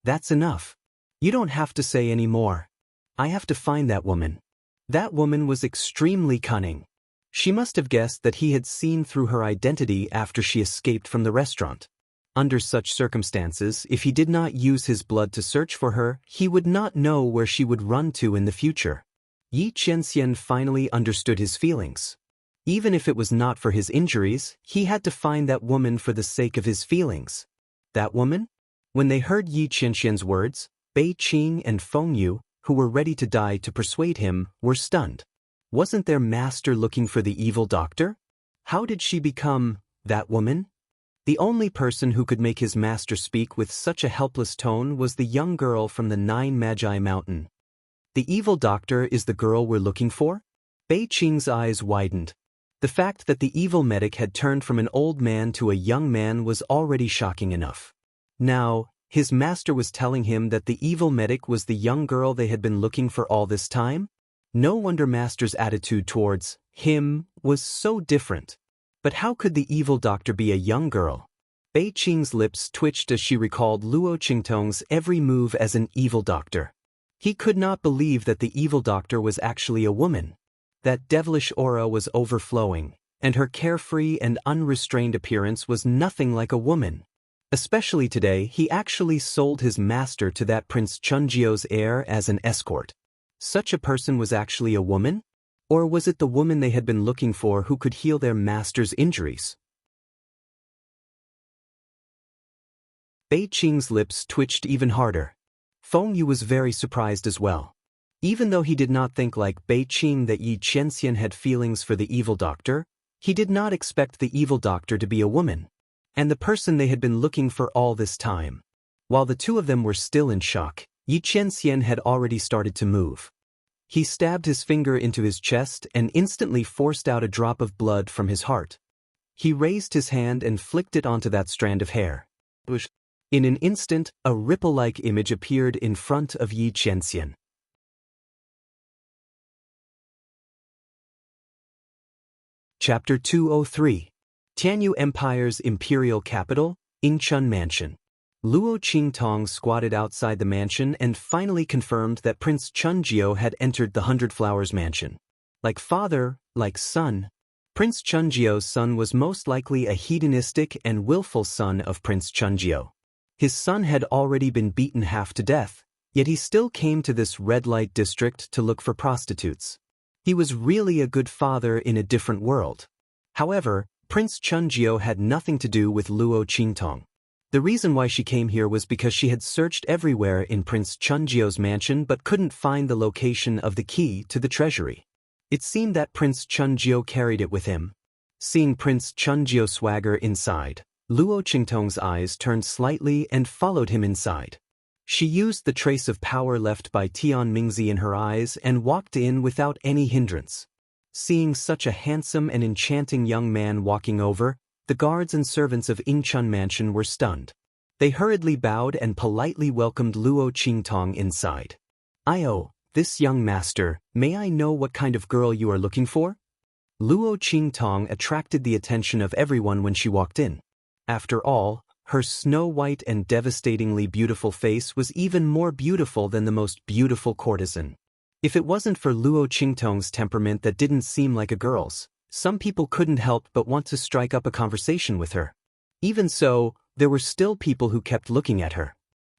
That's enough. You don't have to say any more. I have to find that woman. That woman was extremely cunning. She must have guessed that he had seen through her identity after she escaped from the restaurant. Under such circumstances, if he did not use his blood to search for her, he would not know where she would run to in the future. Yi Qianxian finally understood his feelings. Even if it was not for his injuries, he had to find that woman for the sake of his feelings. That woman? When they heard Yi Qianxian's words, Bei Qing and Fengyu, who were ready to die to persuade him, were stunned. Wasn't their master looking for the evil doctor? How did she become that woman? The only person who could make his master speak with such a helpless tone was the young girl from the 9 Magi Mountain. The evil doctor is the girl we're looking for? Bei Qing's eyes widened. The fact that the evil medic had turned from an old man to a young man was already shocking enough. Now, his master was telling him that the evil medic was the young girl they had been looking for all this time? No wonder master's attitude towards him was so different. But how could the evil doctor be a young girl? Bei Qing's lips twitched as she recalled Luo Qingtong's every move as an evil doctor. He could not believe that the evil doctor was actually a woman. That devilish aura was overflowing, and her carefree and unrestrained appearance was nothing like a woman. Especially today, he actually sold his master to that Prince Chunjiu's heir as an escort. Such a person was actually a woman? Or was it the woman they had been looking for who could heal their master's injuries? Bei Qing's lips twitched even harder. Fengyu was very surprised as well. Even though he did not think like Bei Qing that Yi Qianxian had feelings for the evil doctor, he did not expect the evil doctor to be a woman, and the person they had been looking for all this time. While the two of them were still in shock, Yi Qianxian had already started to move. He stabbed his finger into his chest and instantly forced out a drop of blood from his heart. He raised his hand and flicked it onto that strand of hair. In an instant, a ripple-like image appeared in front of Yi Qianxian. Chapter 203. Tianyu Empire's Imperial Capital, Yingchun Mansion. Luo Qingtong squatted outside the mansion and finally confirmed that Prince Chunjiu had entered the Hundred Flowers mansion. Like father, like son, Prince Chunjiu's son was most likely a hedonistic and willful son of Prince Chunjiu. His son had already been beaten half to death, yet he still came to this red light district to look for prostitutes. He was really a good father in a different world. However, Prince Chunjiu had nothing to do with Luo Qingtong. The reason why she came here was because she had searched everywhere in Prince Chunjiu's mansion but couldn't find the location of the key to the treasury. It seemed that Prince Chunjiu carried it with him. Seeing Prince Chunjiu swagger inside, Luo Qingtong's eyes turned slightly and followed him inside. She used the trace of power left by Tian Mingzi in her eyes and walked in without any hindrance. Seeing such a handsome and enchanting young man walking over, the guards and servants of Yingchun Mansion were stunned. They hurriedly bowed and politely welcomed Luo Qingtong inside. "Oh, this young master, may I know what kind of girl you are looking for?" Luo Qingtong attracted the attention of everyone when she walked in. After all, her snow-white and devastatingly beautiful face was even more beautiful than the most beautiful courtesan. If it wasn't for Luo Qingtong's temperament that didn't seem like a girl's, some people couldn't help but want to strike up a conversation with her. Even so, there were still people who kept looking at her.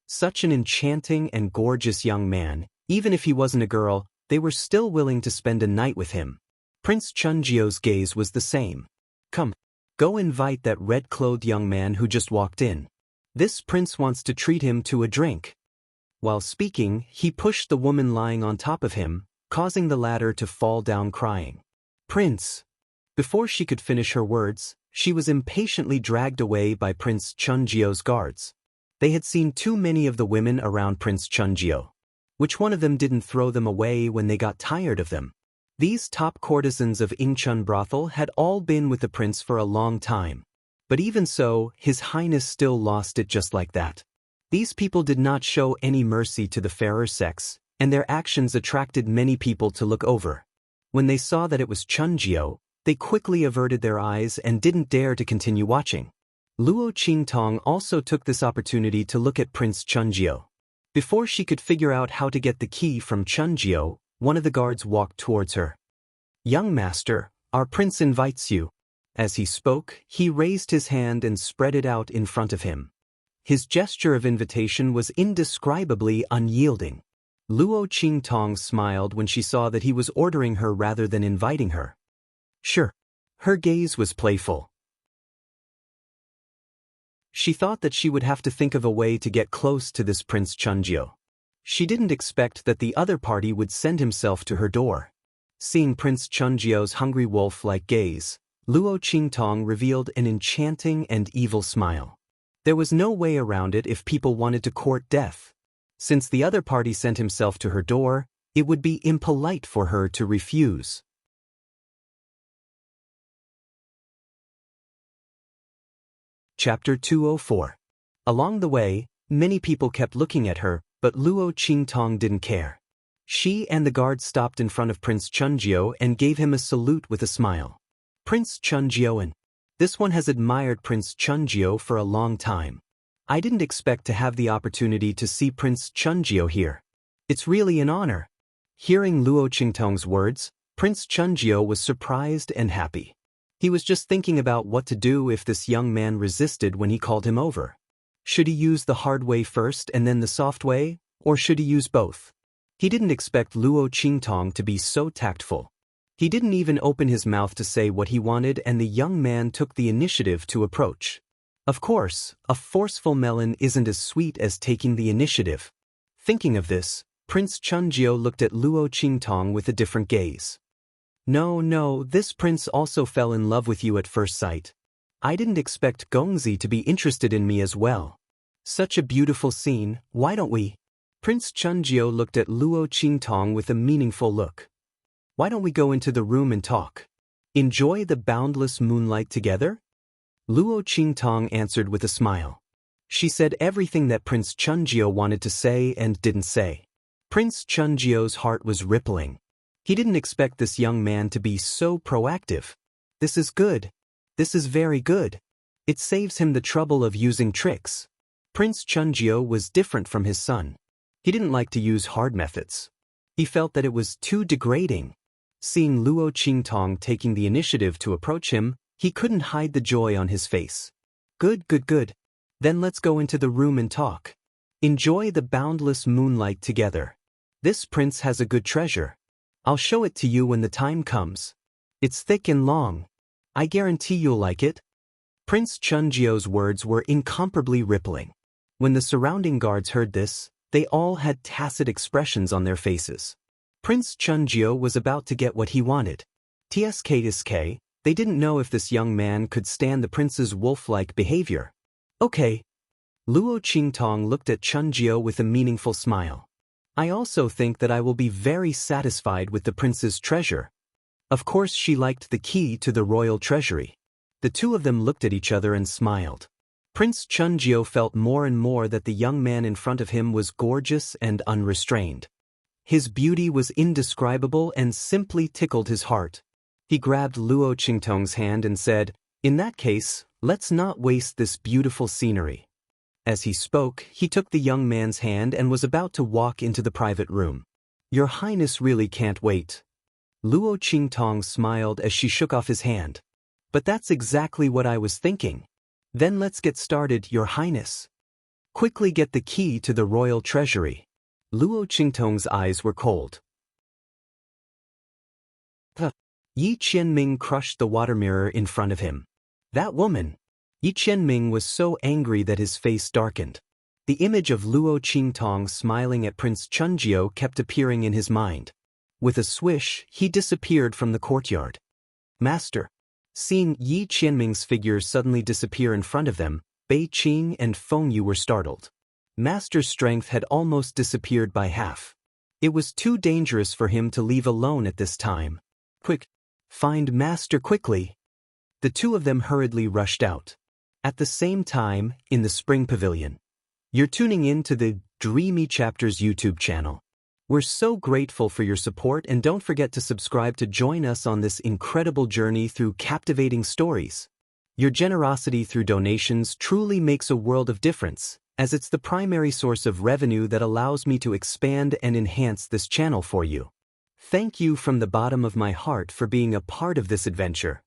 Such an enchanting and gorgeous young man, even if he wasn't a girl, they were still willing to spend a night with him. Prince Chunjiu's gaze was the same. "Come. Go invite that red-clothed young man who just walked in. This prince wants to treat him to a drink." While speaking, he pushed the woman lying on top of him, causing the latter to fall down crying. "Prince!" Before she could finish her words, she was impatiently dragged away by Prince Chunjiu's guards. They had seen too many of the women around Prince Chunjiu. Which one of them didn't throw them away when they got tired of them? These top courtesans of Yingchun brothel had all been with the prince for a long time. But even so, His Highness still lost it just like that. These people did not show any mercy to the fairer sex, and their actions attracted many people to look over. When they saw that it was Chunjiu, they quickly averted their eyes and didn't dare to continue watching. Luo Qingtong also took this opportunity to look at Prince Chunjiu. Before she could figure out how to get the key from Chunjiu, one of the guards walked towards her. "Young master, our prince invites you." As he spoke, he raised his hand and spread it out in front of him. His gesture of invitation was indescribably unyielding. Luo Qingtong smiled when she saw that he was ordering her rather than inviting her. Sure. Her gaze was playful. She thought that she would have to think of a way to get close to this Prince Chunjiu. She didn't expect that the other party would send himself to her door. Seeing Prince Chunjiu's hungry wolf-like gaze, Luo Qingtong revealed an enchanting and evil smile. There was no way around it if people wanted to court death. Since the other party sent himself to her door, it would be impolite for her to refuse. Chapter 204. Along the way, many people kept looking at her, but Luo Qingtong didn't care. She and the guard stopped in front of Prince Chunjiu and gave him a salute with a smile. "Prince Chunjiuan. This one has admired Prince Chunjiu for a long time. I didn't expect to have the opportunity to see Prince Chunjiu here. It's really an honor." Hearing Luo Qingtong's words, Prince Chunjiu was surprised and happy. He was just thinking about what to do if this young man resisted when he called him over. Should he use the hard way first and then the soft way, or should he use both? He didn't expect Luo Qingtong to be so tactful. He didn't even open his mouth to say what he wanted, and the young man took the initiative to approach. Of course, a forceful melon isn't as sweet as taking the initiative. Thinking of this, Prince Chunjiu looked at Luo Qingtong with a different gaze. No, this prince also fell in love with you at first sight. I didn't expect Gongzi to be interested in me as well. Such a beautiful scene, why don't we? Prince Chunjiu looked at Luo Qingtong with a meaningful look. Why don't we go into the room and talk? Enjoy the boundless moonlight together? Luo Qingtong answered with a smile. She said everything that Prince Chunjio wanted to say and didn't say. Prince Chunjio's heart was rippling. He didn't expect this young man to be so proactive. This is good. This is very good. It saves him the trouble of using tricks. Prince Chunjio was different from his son. He didn't like to use hard methods. He felt that it was too degrading. Seeing Luo Qingtong taking the initiative to approach him, he couldn't hide the joy on his face. Good, good, good. Then let's go into the room and talk. Enjoy the boundless moonlight together. This prince has a good treasure. I'll show it to you when the time comes. It's thick and long. I guarantee you'll like it. Prince Chunjio's words were incomparably rippling. When the surrounding guards heard this, they all had tacit expressions on their faces. Prince Chunjio was about to get what he wanted. TSK, they didn't know if this young man could stand the prince's wolf-like behavior. Okay. Luo Qingtong looked at Chunjio with a meaningful smile. I also think that I will be very satisfied with the prince's treasure. Of course she liked the key to the royal treasury. The two of them looked at each other and smiled. Prince Chunjio felt more and more that the young man in front of him was gorgeous and unrestrained. His beauty was indescribable and simply tickled his heart. He grabbed Luo Qingtong's hand and said, "In that case, let's not waste this beautiful scenery." As he spoke, he took the young man's hand and was about to walk into the private room. "Your Highness really can't wait." Luo Qingtong smiled as she shook off his hand. "But that's exactly what I was thinking. Then let's get started, Your Highness. Quickly get the key to the royal treasury." Luo Qingtong's eyes were cold. Yi Qianming crushed the water mirror in front of him. That woman! Yi Qianming was so angry that his face darkened. The image of Luo Qingtong smiling at Prince Chunjio kept appearing in his mind. With a swish, he disappeared from the courtyard. Master! Seeing Yi Qianming's figure suddenly disappear in front of them, Bei Qing and Feng Yu were startled. Master's strength had almost disappeared by half. It was too dangerous for him to leave alone at this time. Quick! Find Master quickly! The two of them hurriedly rushed out. At the same time, in the Spring Pavilion. You're tuning in to the Dreamy Chapters YouTube channel. We're so grateful for your support, and don't forget to subscribe to join us on this incredible journey through captivating stories. Your generosity through donations truly makes a world of difference, as it's the primary source of revenue that allows me to expand and enhance this channel for you. Thank you from the bottom of my heart for being a part of this adventure.